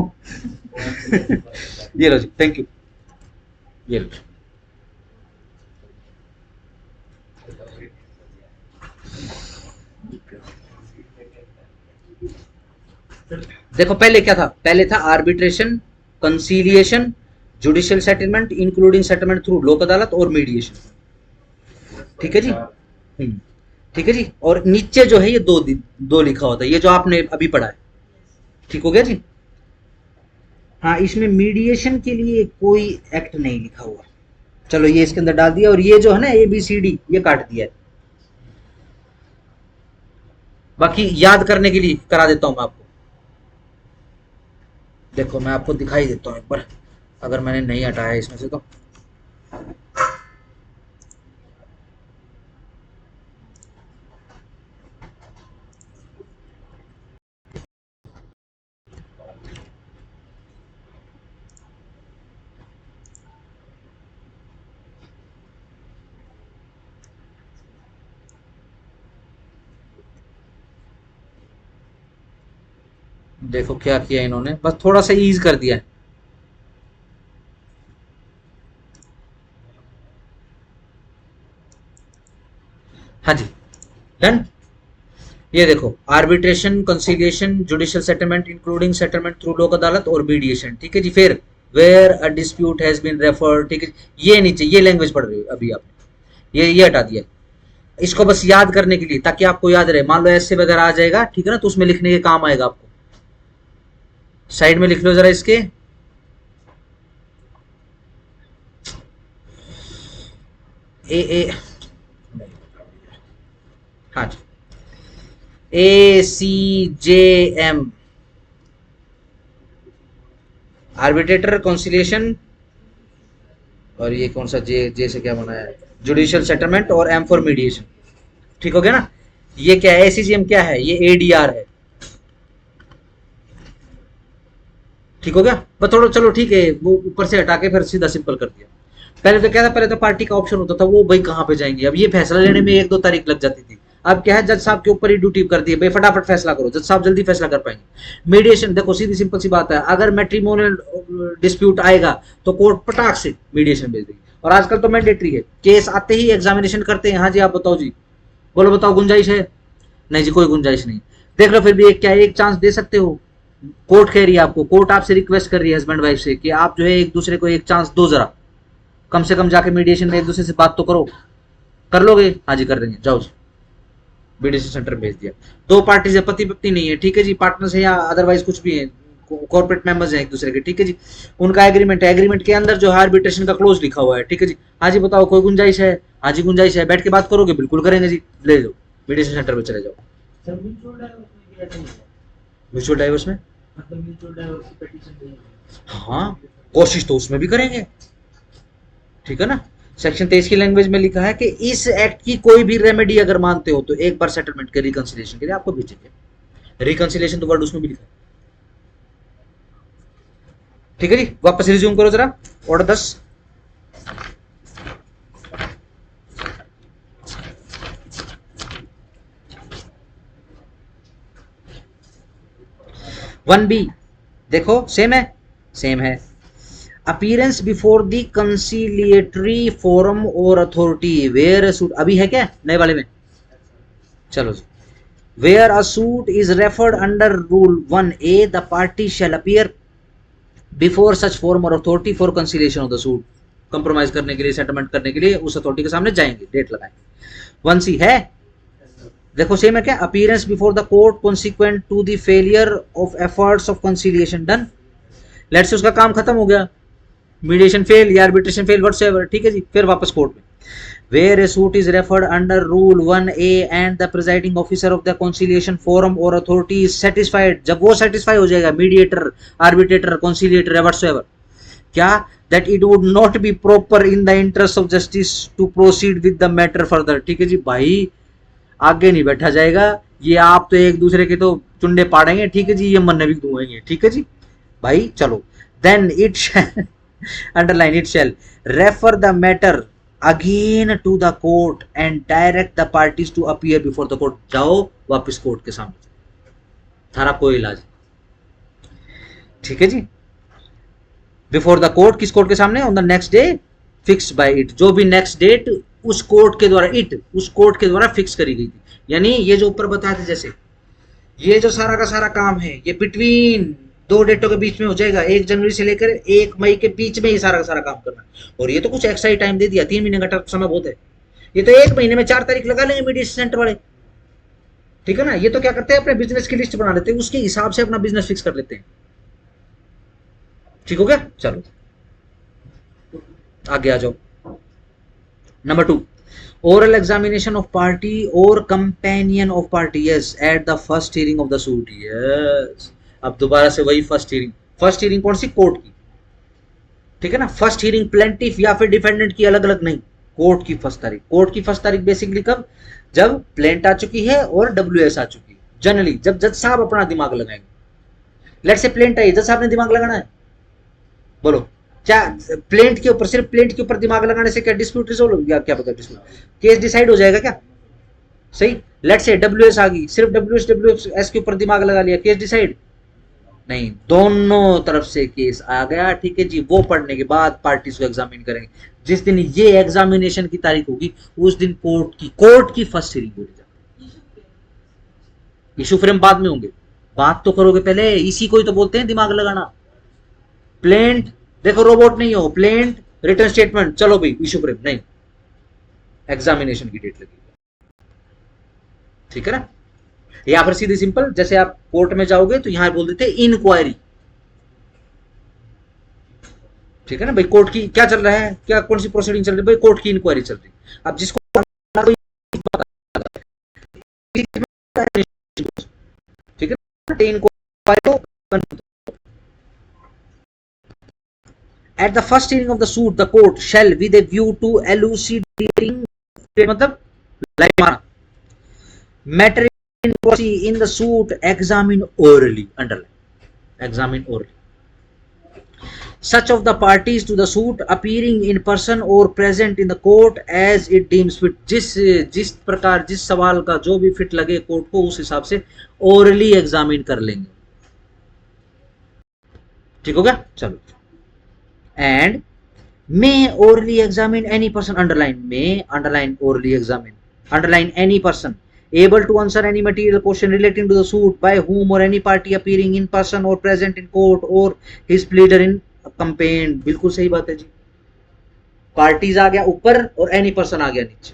ये लो जी, थैंक यू, ये लो। देखो पहले क्या था, पहले था arbitration, conciliation, judicial settlement including settlement through Lok Adalat और मीडिएशन। ठीक है जी, ठीक है जी, और नीचे जो है ये दो लिखा होता है, ये जो आपने अभी पढ़ा है। ठीक हो गया जी। हाँ, इसमें मीडिएशन के लिए कोई एक्ट नहीं लिखा हुआ, चलो ये इसके अंदर डाल दिया, और ये जो है ना ABCD ये काट दिया है। बाकी याद करने के लिए करा देता हूं मैं आपको, देखो मैं आपको दिखाई देता हूं एक बार, अगर मैंने नहीं हटाया इसमें से तो। देखो क्या किया इन्होंने, बस थोड़ा सा ईज कर दिया है। डन। ये देखो, arbitration, conciliation, judicial settlement including settlement through Lok Adalat और मीडिएशन, ठीक है जी। फिर where a dispute has been referred, ठीक है, ये नीचे ये लैंग्वेज पढ़ रही हो अभी आपने, ये हटा दिया। इसको बस याद करने के लिए, ताकि आपको याद रहे। मान लो ऐसे वगैरह आ जाएगा, ठीक है ना, तो उसमें लिखने के काम आएगा आपको। साइड में लिख लो जरा इसके। ए हाँ जी, ACJM, आर्बिट्रेटर, कॉन्सिलिएशन, और ये कौन सा जे से क्या बना है, जुडिशियल सेटलमेंट, और M फॉर मीडिएशन। ठीक हो गया ना। ये क्या है, ACJM क्या है, ये ADR है। ठीक हो गया, बस थोड़ा, चलो ठीक है, वो ऊपर से हटा के फिर सीधा सिंपल कर दिया। पहले तो क्या था, पहले तो पार्टी का ऑप्शन होता था, वो भाई कहाँ पे जाएंगे, अब ये फैसला लेने में 1-2 तारीख लग जाती थी। अब क्या है, जज साहब के ऊपर ही ड्यूटी कर दी है, भाई फटाफट फैसला करो, जज साहब जल्दी फैसला कर पाएंगे। मीडिएशन देखो, सीधी सिंपल सी बात है, अगर मैट्रिमोनियल डिस्प्यूट आएगा तो कोर्ट पटाख से मीडिएशन भेज देगी। और आजकल तो मैंडेटरी है, केस आते ही एग्जामिनेशन करते हैं। हाँ जी, आप बताओ जी, बोलो बताओ, गुंजाइश है? नहीं जी, कोई गुंजाइश नहीं। देख लो, फिर भी एक क्या एक चांस दे सकते हो। कोर्ट कह रही है आपको, कोर्ट आपसे रिक्वेस्ट कर रही है हस्बैंड वाइफ से कि आप जो है एक दूसरे को एक चांस दो, जरा कम से कम जाके मीडिएशन में एक दूसरे से बात तो करो। कर लोगे? हाँ जी कर देंगे, जाओ जी। मीडिएशन सेंटर भेज दिया। 2 पार्टीज है, पति पत्नी नहीं है, ठीक है जी, पार्टनर्स है या अदरवाइज कुछ भी है, कॉर्पोरेट मेंबर्स हैं एक दूसरे के, ठीक है जी। उनका एग्रीमेंट है, एग्रीमेंट के अंदर जो है आर्बिट्रेशन का क्लोज लिखा हुआ है, ठीक है जी। हाँ जी बताओ, कोई गुंजाइश है? हाँ जी गुंजाइश है। बैठ के बात करोगे? बिल्कुल करेंगे जी, ले जाओ मीडिएशन सेंटर में चले जाओ। सर म्यूचुअल डाइवोर्स में क्या नहीं है? म्यूचुअल डाइवोर्स में मतलब म्यूचुअल डाइवोर्स की पिटीशन नहीं है। हाँ, कोशिश तो उसमें भी करेंगे, ठीक है ना। सेक्शन 23 की लैंग्वेज में लिखा है कि इस एक्ट की कोई भी रेमेडी अगर मानते हो तो एक बार सेटलमेंट के रिकंसिलिएशन के लिए आपको भेजेंगे। रिकंसिलिएशन तो वर्ड उसमें भी लिखा है, ठीक है जी। वापस रिज्यूम करो जरा, ऑर्डर 10। वन बी देखो, सेम है, सेम है। Appearance before the conciliatory forum और अथॉरिटी वेयर सूट, अभी है क्या नए वाले में? चलो जी। Where a suit is referred under rule 1A the party shall appear before such forum और authority for conciliation of the suit. Compromise करने के लिए, सेटलमेंट करने के लिए उस अथॉरिटी के सामने जाएंगे, डेट लगाएंगे। 1C है, देखो सेम है क्या, appearance before the court consequent to the failure of efforts of conciliation done. Let's say उसका काम खत्म हो गया, मीडिएशन फेल या आर्बिट्रेशन फेल व्हाटसएवर, ठीक है जी। फिर वापस कोर्ट में, where a suit is referred under rule 1A and the presiding officer of the conciliation forum और अथॉरिटी इज सेटिस्फाइड, जब वो सेटिस्फाई हो जाएगा, मीडिएटर, आर्बिट्रेटर, कंसिलिएटर या व्हाटसएवर, क्या, that it would not be proper in the interest of justice to proceed with the matter further, ठीक है जी। भाई आगे नहीं बैठा जाएगा, ये आप तो एक दूसरे के तो चुंडे पाड़ेंगे, ठीक है जी, ये मन भी धुएंगे, ठीक है जी भाई। चलो, then it shall underline, it shall refer the matter again to the court and direct the parties to appear before the court. जाओ वापस कोर्ट के सामने, थारा कोई इलाज, ठीक है जी। बिफोर द कोर्ट, किस कोर्ट के सामने? On the next day fix by it, जो भी नेक्स्ट डेट उस कोर्ट के द्वारा, उस कोर्ट के द्वारा फिक्स करी गई थी। यानी ये जो ऊपर बताया था, जैसे ये जो सारा का सारा काम है, ये बिटवीन 2 डेटों के बीच में हो जाएगा, 1 जनवरी से लेकर 1 मई के बीच में ये सारा का सारा काम करना। और ये तो कुछ एक्स्ट्रा टाइम दे दिया, 3 महीने का समय बहुत है। ये तो 1 महीने में 4 तारीख लगा लेंगे मीडिएशन सेंटर वाले, ठीक है ना। ये तो क्या करते हैं, अपने बिजनेस की लिस्ट बना लेते हैं, उसके हिसाब से अपना बिजनेस फिक्स कर लेते हैं, ठीक हो गया। चलो आगे आ जाओ। Number 2, oral examination of party or companion of party, yes, at the first hearing of the suit, yes। अब दोबारा से वही फर्स्ट हियरिंग कौन सी? कोर्ट की, ठीक है ना। फर्स्ट हियरिंग प्लेंटिफ या फिर डिफेंडेंट की अलग अलग नहीं, कोर्ट की फर्स्ट तारीख। कोर्ट की फर्स्ट तारीख बेसिकली कब? जब प्लेंट आ चुकी है और WS आ चुकी है। जनरली जब जज साहब अपना दिमाग लगाएंगे। लेट से प्लेंट आई, जज साहब ने दिमाग लगाना है, बोलो क्या? प्लेंट के ऊपर, सिर्फ प्लेंट के ऊपर दिमाग लगाने से क्या डिस्प्यूट रिजोल्व हो गया? क्या पता, डिस्प्यूट केस डिसाइड हो जाएगा क्या? सही। लेट से WS आ गई, सिर्फ WS के ऊपर दिमाग लगा लिया, केस डिसाइड नहीं, दोनों तरफ से केस आ गया, ठीक है जी। वो पढ़ने के बाद पार्टीज को एग्जामिन करेंगे। जिस दिन ये एग्जामिनेशन की तारीख होगी उस दिन कोर्ट की फर्स्ट हियरिंग होगी। इशू फ्रेम बाद में होंगे, बात तो करोगे पहले, इसी को ही तो बोलते हैं दिमाग लगाना। प्लेंट, देखो रोबोट नहीं हो, प्लेंट रिटर्न स्टेटमेंट, चलो भाई इशू फ्रेम नहीं, एग्जामिनेशन की डेट लगी, ठीक है ना। या फिर सीधी सिंपल, जैसे आप कोर्ट में जाओगे तो यहां बोल देते इंक्वायरी, ठीक है ना भाई, कोर्ट की क्या चल रहा है, क्या कौन सी प्रोसीडिंग चल रही है भाई, कोर्ट की इंक्वायरी चल रही है। अब जिसको ठीक है ना, inquiry at the first hearing of the suit the court shall with a view to elucidating मतलब लाइक मारा matter in the suit examine orally, underline examine orally such of the parties to the suit appearing in person or present in the court as it deems fit, जिस प्रकार जिस सवाल का जो भी fit लगे कोर्ट को उस हिसाब से orally एग्जामिन कर लेंगे, ठीक हो गया। चलो, and may orally examine any person, underline may, underline orally examine, underline any person able to answer any material question relating to the suit by whom or any party appearing in person or present in court or his pleader in complaint। बिल्कुल सही बात है जी, parties आ गया ऊपर और any person आ गया नीचे।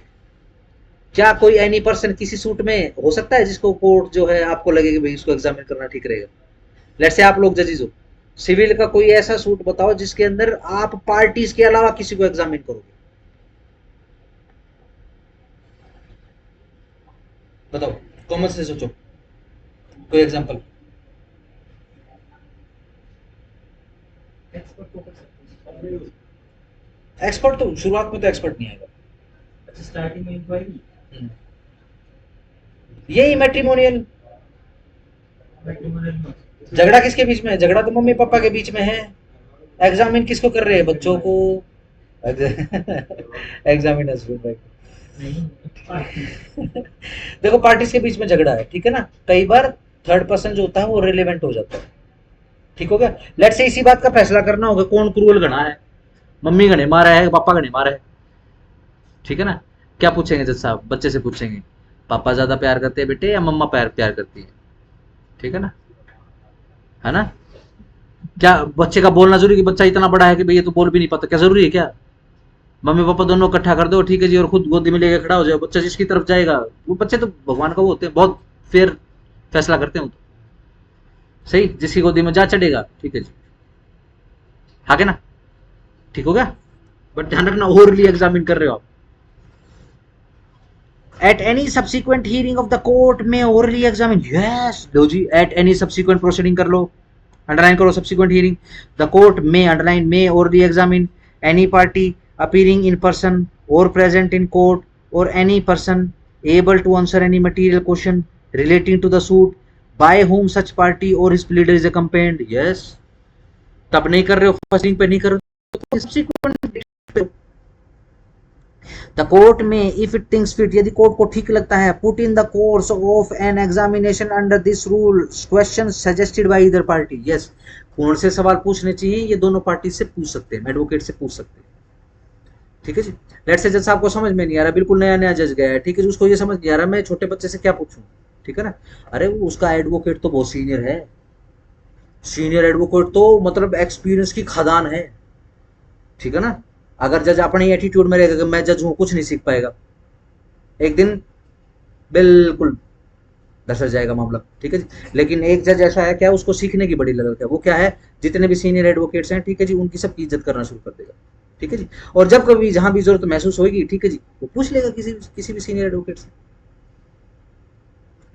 क्या कोई एनी पर्सन किसी सूट में हो सकता है जिसको कोर्ट जो है आपको लगे कि भाई इसको एग्जामिन करना ठीक रहेगा? लेट्स से आप लोग जजेस हो, सिविल का कोई ऐसा सूट बताओ जिसके अंदर आप पार्टीज के अलावा किसी को एग्जामिन करोगे, बताओ, कॉमन से सोचो कोई एग्जांपल। एक्सपर्ट को कर सकते हैं। एक्सपर्ट तो शुरुआत में तो एक्सपर्ट नहीं आएगा, अच्छा, स्टार्टिंग में इंक्वायरी, यही मैट्रिमोनियल। झगड़ा किसके बीच में है? झगड़ा तो मम्मी पापा के बीच में है। एग्जामिन किसको कर रहे हैं? बच्चों को। एग्जामिन देखो पार्टीज के बीच में झगड़ा है, ठीक है ना, कई बार थर्ड पर्सन जो होता है वो रिलेवेंट हो जाता है, ठीक हो गया। लेट से इसी बात का फैसला करना होगा कौन क्रूअल गणा है, मम्मी गणे मारा है पापा गणे मारा है, ठीक है ना। क्या पूछेंगे जज साहब? बच्चे से पूछेंगे पापा ज्यादा प्यार करते हैं बेटे या मम्मा प्यार करती है, ठीक है ना। क्या बच्चे का बोलना जरूरी कि बच्चा इतना बड़ा है कि भैया तो बोल भी नहीं पाता, क्या जरूरी है क्या? मम्मी पापा दोनों इकट्ठा कर दो, ठीक है जी, और खुद गोदी में लेके खड़ा हो जाए, बच्चा जिसकी तरफ जाएगा वो, बच्चे तो भगवान का वो होते हैं, बहुत फेयर फैसला करते हैं, तो सही जिसकी गोदी में जा चढ़ेगा, ठीक है जी, आगे ना, ठीक हो गया। बट ध्यान रखना ओरली एग्जामिन कर रहे हो आप। At any subsequent hearing of the court may orally examine, yes low ji, at any subsequent proceeding कर लो, underline करो subsequent hearing, the court may, underline may orally examine any party appearing in person or present in court or any person able to answer any material question relating to the suit by whom such party or his pleader is accompanied, yes। तब नहीं कर रहे हो, first पे नहीं कर रहे हो, subsequent The court may, if it thinks fit, यदि कोर्ट को ठीक लगता है, put in the course of an examination under this rule questions suggested by either party, yes। कौन से सवाल पूछने चाहिए? ये दोनों पार्टी से पूछ सकते हैं, एडवोकेट से पूछ सकते हैं, ठीक है जी। लेट्स से जज साहब को समझ में नहीं आ रहा, बिल्कुल नया जज गया है, ठीक है जी, उसको ये समझ नहीं आ रहा मैं छोटे बच्चे से क्या पूछूं, ठीक है ना। अरे वो उसका एडवोकेट तो बहुत सीनियर है, सीनियर एडवोकेट तो मतलब एक्सपीरियंस की खदान है, ठीक है ना। अगर जज अपने ही एटीट्यूड में रहेगा कि मैं जज हूं, कुछ नहीं सीख पाएगा, एक दिन बिल्कुल धसर जाएगा मामला, ठीक है जी। लेकिन एक जज ऐसा है क्या, उसको सीखने की बड़ी लगत है, वो क्या है, जितने भी सीनियर एडवोकेट्स हैं, ठीक है जी, उनकी सबकी इज्जत करना शुरू कर देगा, ठीक है जी। और जब कभी जहां भी जरूरत महसूस होगी, ठीक है जी, वो पूछ लेगा किसी भी सीनियर एडवोकेट से।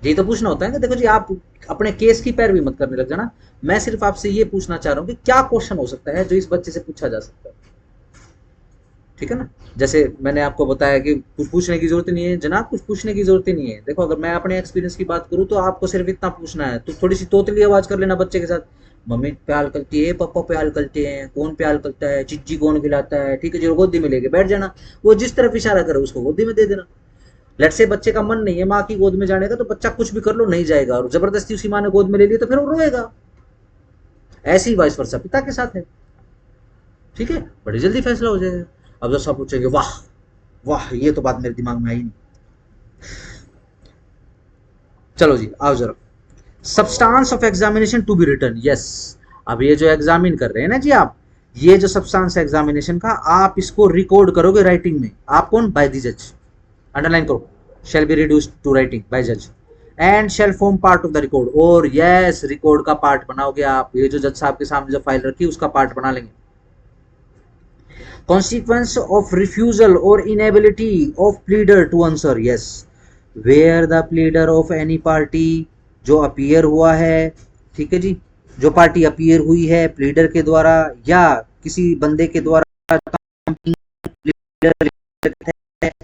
यही तो पूछना होता है ना। देखो जी, आप अपने केस की पैरवी मत करने लग जाना, मैं सिर्फ आपसे ये पूछना चाह रहा हूँ कि क्या क्वेश्चन हो सकता है जो इस बच्चे से पूछा जा सकता है, ठीक है ना। जैसे मैंने आपको बताया कि कुछ पूछने की जरूरत नहीं है जनाब, कुछ पूछने की जरूरत ही नहीं है। देखो अगर मैं अपने एक्सपीरियंस की बात करूँ तो आपको सिर्फ इतना पूछना है, तो थोड़ी सी तोतली आवाज कर लेना बच्चे के साथ, मम्मी प्याल करती है, पापा प्याल करते हैं, कौन प्याल करता है, चिज्जी कौन खिलाता है, ठीक है जो गोदी में लेके बैठ जाना, वो जिस तरफ इशारा करे उसको गोदी में दे देना। लेट से बच्चे का मन नहीं है माँ की गोद में जाने का, तो बच्चा कुछ भी कर लो नहीं जाएगा, और जबरदस्ती उसी माँ ने गोद में ले लिया तो फिर वो रोएगा। ऐसी ही वाइस वर्सा पिता के साथ है, ठीक है, बड़ी जल्दी फैसला हो जाएगा। अब जब सब पूछेंगे वाह वाह, ये तो बात मेरे दिमाग में आई नहीं। चलो जी आओ जरा, substance of examination to be written, yes. अब ये जो एग्जामिन कर रहे हैं ना जी आप, ये जो सब्सटेंस एग्जामिनेशन का, आप इसको रिकॉर्ड करोगे राइटिंग में। आप कौन? बाय द जज, अंडरलाइन करो, shall be reduced to writing by judge and shall form part of the record, और yes रिकॉर्ड का पार्ट बनाओगे आप, ये जो जज साहब के सामने जो फाइल रखी उसका पार्ट बना लेंगे। consequence of refusal or inability of pleader to answer, yes, where the pleader of any party, जो अपीयर हुआ है, ठीक है जी, जो पार्टी अपीयर हुई है प्लीडर के द्वारा या किसी बंदे के द्वारा,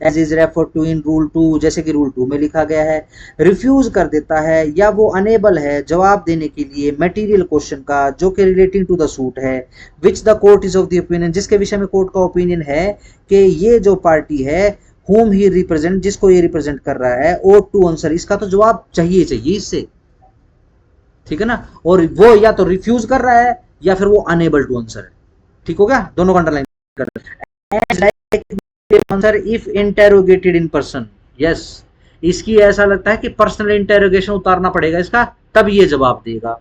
as is refer to in rule 2, जैसे कि रूल 2 में लिखा गया है, रिफ्यूज कर देता है या वो अनेबल है जवाब देने के लिए मटेरियल क्वेश्चन का जो कि रिलेटिंग टू द सूट है, which the court is of the opinion, जिसके विषय में कोर्ट का ओपिनियन है कि ये जो पार्टी है whom he represent, जिसको ये रिप्रेजेंट कर रहा है, और टू आंसर, इसका तो जवाब चाहिए चाहिए इससे, ठीक है ना, और वो या तो रिफ्यूज कर रहा है या फिर वो अनेबल टू आंसर है, ठीक हो गया, दोनों का अंडरलाइन कर answer if interrogated in person, yes, इसकी ऐसा लगता है कि पर्सनल इंटेरोगेशन उतारना पड़ेगा इसका, तब ये जवाब देगा।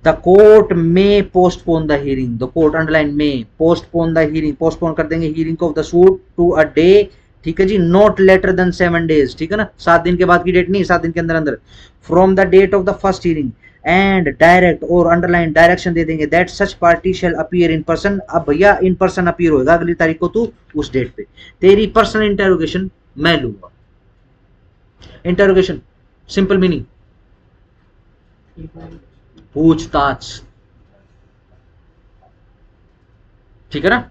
द कोर्ट में postpone the hearing, the court underline में पोस्टपोन द हियरिंग, पोस्टपोन कर देंगे hearing of the suit to a day, ठीक है जी, नॉट लेटर देन 7 days, ठीक है ना, 7 दिन के बाद की डेट नहीं, 7 दिन के अंदर अंदर, from the date of the first hearing, and direct, और अंडरलाइन डायरेक्शन दे देंगे, that such party shall appear in person, अब भैया इन पर्सन अपीयर होगा अगली तारीख को, तू उस डेट पे, तेरी पर्सनल इंटेरोगेशन मैं लूंगा। इंटेरोगेशन सिंपल मीनिंग पूछताछ, ठीक है ना।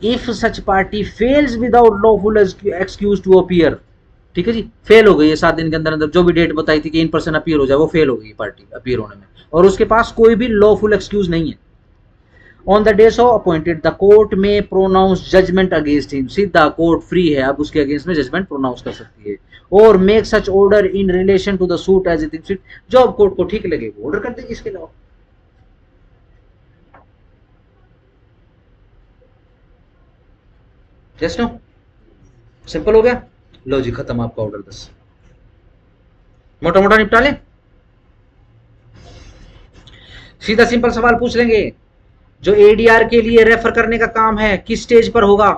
If such party fails without lawful excuse to appear, ठीक है जी, फेल हो गई है 7 दिन के अंदर अंदर, जो भी डेट बताई थी कि इन पर्सन अपीयर हो जाए, वो फेल हो गई पार्टी अपीयर होने में, और उसके पास कोई भी लॉफुल एक्सक्यूज नहीं है। On the day so appointed the court में प्रोनाउंस जजमेंट अगेंस्ट हिम, सीधा कोर्ट फ्री है, अब उसके अगेंस्ट में जजमेंट प्रोनाउंस कर सकती है, और make such order in relation to the suit as it is, जो अब कोर्ट को ठीक लगे वो ऑर्डर कर देगी, इसके अलावा जस्ट नो, सिंपल हो गया। लो जी खत्म आपका ऑर्डर 10, मोटा मोटा निपटा ले, सीधा सिंपल सवाल पूछ लेंगे, जो एडीआर के लिए रेफर करने का काम है किस स्टेज पर होगा?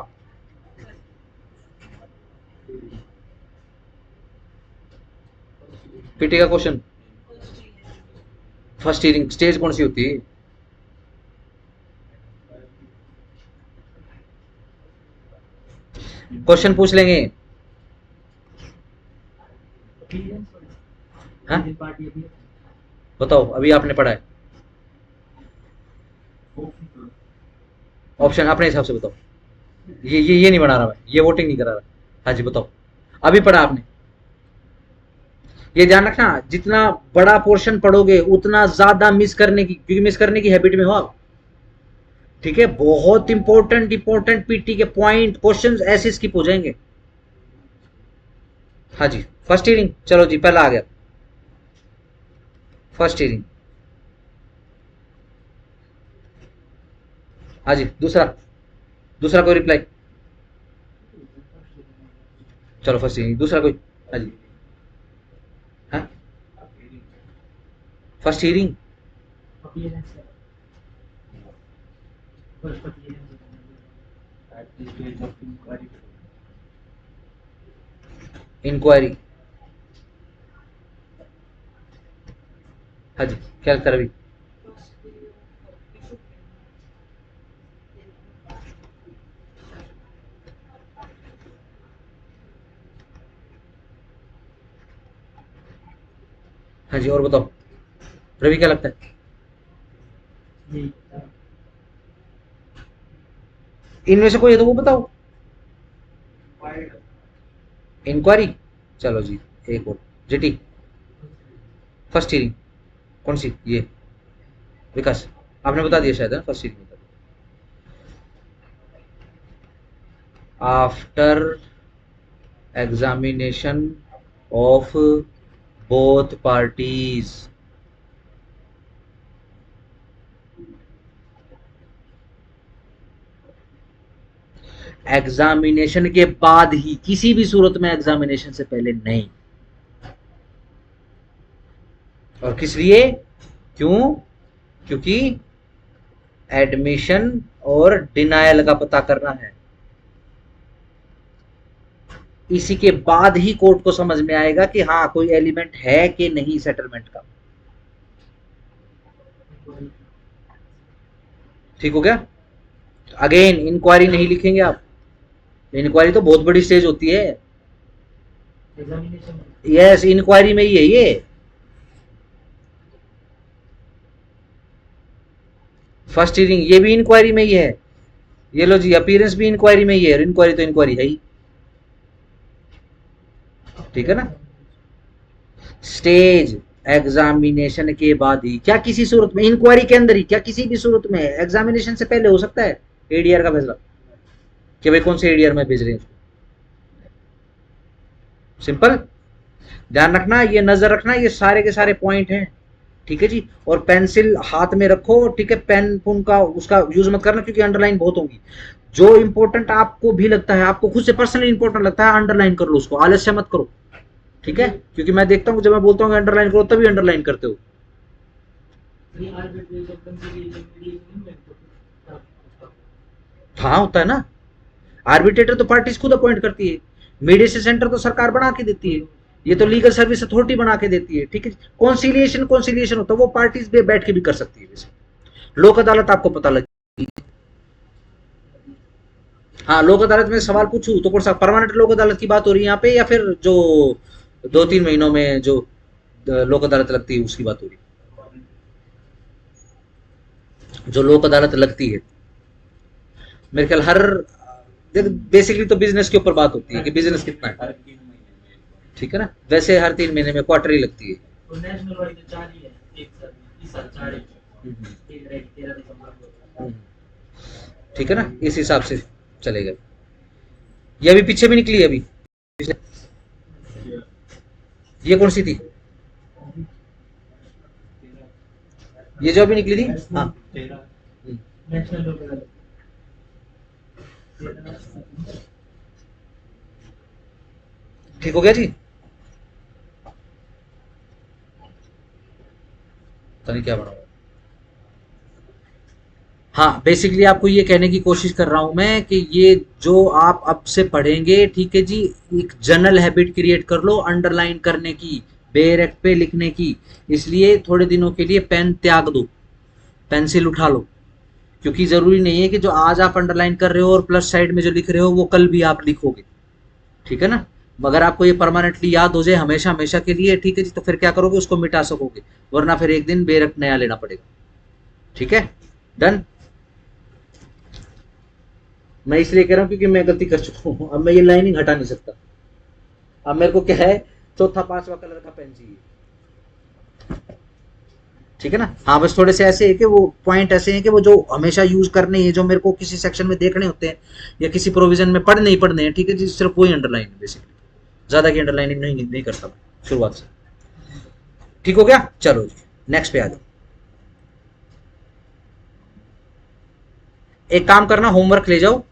पीटी का क्वेश्चन, फर्स्ट हियरिंग स्टेज कौन सी होती है? क्वेश्चन पूछ लेंगे, हाँ बताओ, अभी आपने पढ़ा है, ऑप्शन अपने हिसाब से बताओ, ये नहीं बना रहा मैं, ये वोटिंग नहीं करा रहा, हाँ जी बताओ, अभी पढ़ा आपने, ये ध्यान रखना जितना बड़ा पोर्शन पढ़ोगे उतना ज्यादा मिस करने की, क्योंकि मिस करने की हैबिट में हो आप, ठीक है, बहुत इंपॉर्टेंट इंपॉर्टेंट पीटी के पॉइंट क्वेश्चंस ऐसे स्किप हो जाएंगे। हाँ जी फर्स्ट हियरिंग, चलो जी पहला आ गया फर्स्ट हियरिंग, हाँ जी दूसरा, दूसरा कोई रिप्लाई, चलो फर्स्ट हियरिंग, दूसरा कोई, हाँ जी, हाँ फर्स्ट हियरिंग, इंक्वायरी, हाँ जी क्या लगता है रवि? हाँ जी और बताओ रवि क्या लगता है? इनमें से कोई है तो वो बताओ। इंक्वायरी, चलो जी एक और, जेटी फर्स्ट हियरिंग कौन सी, ये विकास आपने बता दिया शायद, फर्स्ट हियरिंग बता दिया, after examination of both parties, examination के बाद ही, किसी भी सूरत में एग्जामिनेशन से पहले नहीं, और किस लिए? क्यों? क्योंकि एडमिशन और डिनायल का पता करना है। इसी के बाद ही कोर्ट को समझ में आएगा कि हाँ कोई एलिमेंट है कि नहीं सेटलमेंट का। ठीक हो गया? अगेन इंक्वायरी नहीं लिखेंगे आप, इंक्वायरी तो बहुत बड़ी स्टेज होती है। एग्जामिनेशन यस, इंक्वायरी में ही है ये। फर्स्ट हियरिंग ये भी इंक्वायरी में ही है। ये लो जी, अपीयरेंस भी इंक्वायरी में ही है, इंक्वायरी तो इंक्वायरी है ही। ठीक है ना? स्टेज एग्जामिनेशन के बाद ही, क्या किसी सूरत में इंक्वायरी के अंदर ही, क्या किसी भी सूरत में एग्जामिनेशन से पहले हो सकता है एडीआर का फैसला कि भाई कौन से एडीआर में भेज रहे हैं? सिंपल। ध्यान रखना, ये नजर रखना, ये सारे के सारे पॉइंट हैं। ठीक है जी। और पेंसिल हाथ में रखो, ठीक है, पेन पुन का उसका यूज मत करना क्योंकि अंडरलाइन बहुत होंगी। जो इंपॉर्टेंट आपको भी लगता है, आपको खुद से पर्सनली इंपॉर्टेंट लगता है, अंडरलाइन कर लो उसको, आलस्य मत करो। ठीक है? क्योंकि मैं देखता हूँ जब मैं बोलता हूँ अंडरलाइन करो तभी अंडरलाइन करते हो। हाँ होता है ना, आर्बिट्रेटर तो पार्टीज खुद अपॉइंट करती है, मीडिएशन सेंटर तो सरकार बना के देती है, ये तो लीगल सर्विस अथॉरिटी बना के देती है। ठीक है? कॉन्सिलिएशन कॉन्सिलिएशन होता है, वो पार्टीज भी बैठ के भी कर सकती है। वैसे लोक अदालत आपको पता लगी। हाँ, लोक अदालत में सवाल पूछूं तो कौन सा परमानेंट लोक अदालत की बात हो रही है यहाँ पे, या फिर जो 2-3 महीनों में जो लोक अदालत लगती है उसकी बात हो रही है? जो लोक अदालत लगती है मेरे ख्याल हर, बेसिकली तो बिजनेस के ऊपर बात होती है कि बिजनेस कितना है। ठीक है ना? वैसे हर 3 महीने में क्वार्टरली लगती है। तो नेशनल वाइड तो 4 ही है, एक साल इस साल 4 है, एक रेट 13 दिसंबर को। ठीक है ना? इस हिसाब से चलेगा। ये अभी पीछे भी निकली है अभी, ये कौन सी थी? ये जो अभी निकली थी, हाँ। नेशनल लोक अदालत ठीक हो गया जी? पता नहीं क्या बना हुआ। हाँ, बेसिकली आपको ये कहने की कोशिश कर रहा हूं मैं कि ये जो आप अब से पढ़ेंगे, ठीक है जी, एक जनरल हैबिट क्रिएट कर लो अंडरलाइन करने की, बेरेक पे लिखने की। इसलिए थोड़े दिनों के लिए पेन त्याग दो, पेंसिल उठा लो, क्योंकि जरूरी नहीं है कि जो आज आप अंडरलाइन कर रहे हो और प्लस साइड में जो लिख रहे हो वो कल भी आप लिखोगे। ठीक है ना? मगर आपको ये परमानेंटली याद हो जाए हमेशा हमेशा के लिए, ठीक है जी, तो फिर क्या करोगे, उसको मिटा सकोगे, वरना फिर एक दिन बेरक नया लेना पड़ेगा। ठीक है? डन। मैं इसलिए कह रहा हूं क्योंकि मैं गलती कर चुका हूं, अब मैं ये लाइनिंग हटा नहीं सकता। अब मेरे को क्या है, चौथा पांचवा कलर का पेन चाहिए। ठीक है ना? हाँ, बस थोड़े से ऐसे है कि वो पॉइंट ऐसे हैं कि वो जो हमेशा यूज करने हैं, जो मेरे को किसी सेक्शन में देखने होते हैं या किसी प्रोविजन में पढ़ने ही पढ़ने हैं। ठीक है जी? सिर्फ वही अंडरलाइन है बेसिकली, ज्यादा की अंडरलाइनिंग नहीं करता मैं शुरुआत से। ठीक हो गया? चलो जी, नेक्स्ट पे आ जाओ। एक काम करना, होमवर्क ले जाओ।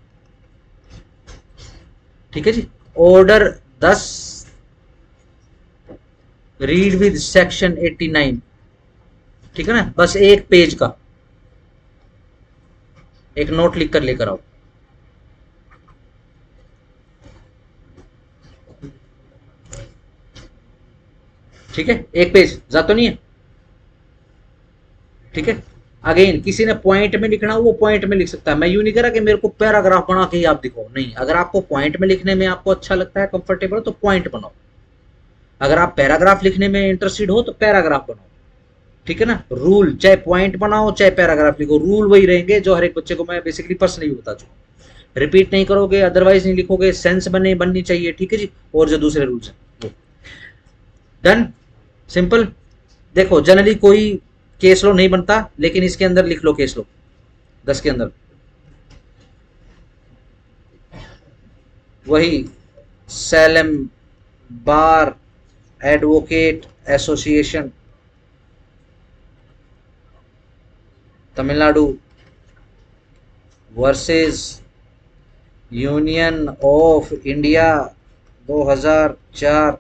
ठीक है जी? Order 10, read with section 89। ठीक है ना? बस एक पेज का एक नोट लिख कर लेकर आओ। ठीक है? एक पेज जा तो नहीं है? ठीक है? अगेन किसी ने पॉइंट में लिखना हो वो पॉइंट में लिख सकता है, मैं यूं नहीं कह रहा कि मेरे को पैराग्राफ बना के ही आप दिखाओ, नहीं। अगर आपको पॉइंट में लिखने में आपको अच्छा लगता है, कंफर्टेबल, तो पॉइंट बनाओ। अगर आप पैराग्राफ लिखने में इंटरेस्टेड हो तो पैराग्राफ बनाओ। ठीक है ना? रूल, चाहे पॉइंट बनाओ चाहे पैराग्राफ लिखो, रूल वही रहेंगे जो हर एक बच्चे को मैं बेसिकली पर्सनली बता चुका हूँ। रिपीट नहीं करोगे, अदरवाइज नहीं लिखोगे, सेंस बननी चाहिए। ठीक है जी? और जो दूसरे रूल्स हैं। Done, simple. देखो, जनरली कोई केस लो नहीं बनता, लेकिन इसके अंदर लिख लो केस लो 10 के अंदर। वही slam bar advocate association Tamil Nadu versus union of India 2004।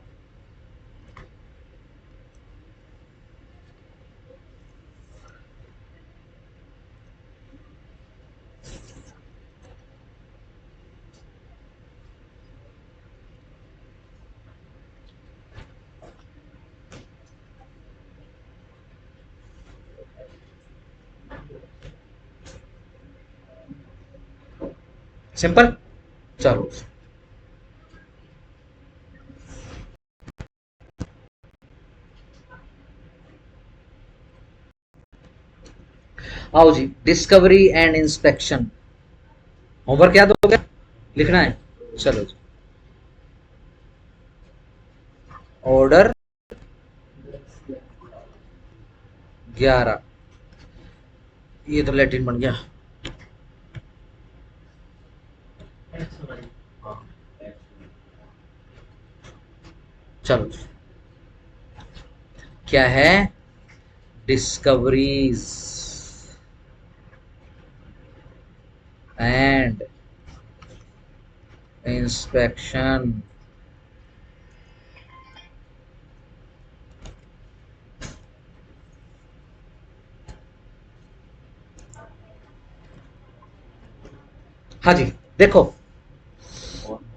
Simple. चलो आओ जी, डिस्कवरी एंड इंस्पेक्शन। होमवर्क याद हो गया, लिखना है। चलो जी, ऑर्डर 11, ये तो लैटिन बन गया। चलो क्या है, डिस्कवरीज एंड इंस्पेक्शन। हाँ जी, देखो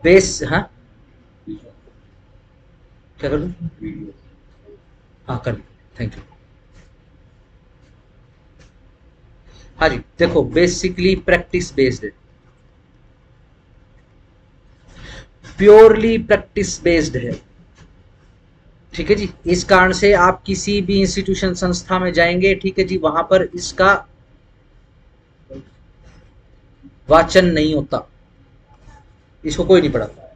बेस, हाँ क्या कर दूं, हाँ कर, थैंक यू। हाँ जी, देखो बेसिकली प्रैक्टिस बेस्ड है, प्योरली प्रैक्टिस बेस्ड है। ठीक है जी, इस कारण से आप किसी भी इंस्टीट्यूशन संस्था में जाएंगे, ठीक है जी, वहां पर इसका वाचन नहीं होता, इसको कोई नहीं पढ़ाता।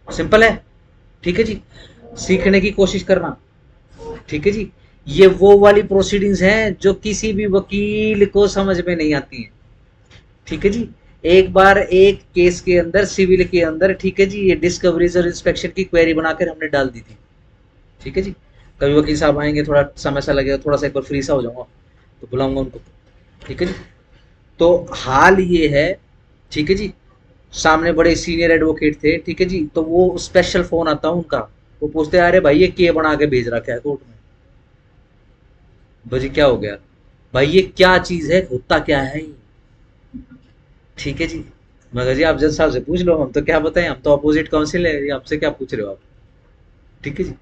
सिंपल है, ठीक है जी, सीखने की कोशिश करना। ठीक है जी, ये वो वाली प्रोसीडिंग्स हैं जो किसी भी वकील को समझ में नहीं आती हैं। ठीक है जी, एक बार एक केस के अंदर, सिविल के अंदर, ठीक है जी, ये डिस्कवरीज और इंस्पेक्शन की क्वेरी बनाकर हमने डाल दी थी। ठीक है जी, कभी वकील साहब आएंगे, थोड़ा समय सा लगेगा, थोड़ा सा एक बार फ्री सा हो जाऊंगा तो बुलाऊंगा उनको। ठीक है जी, तो हाल ये है, ठीक है जी, सामने बड़े सीनियर एडवोकेट थे, ठीक है जी, तो वो स्पेशल फोन आता उनका, वो पूछते अरे भाई ये के बना के भेज रखा है कोर्ट में। भाई क्या हो गया, भाई ये क्या चीज है, होता क्या है ये? ठीक है जी, मगर जी आप जज साहब से पूछ लो, हम तो क्या बताएं, हम तो अपोजिट काउंसिल है, ये आपसे क्या पूछ रहे हो आप। ठीक है जी,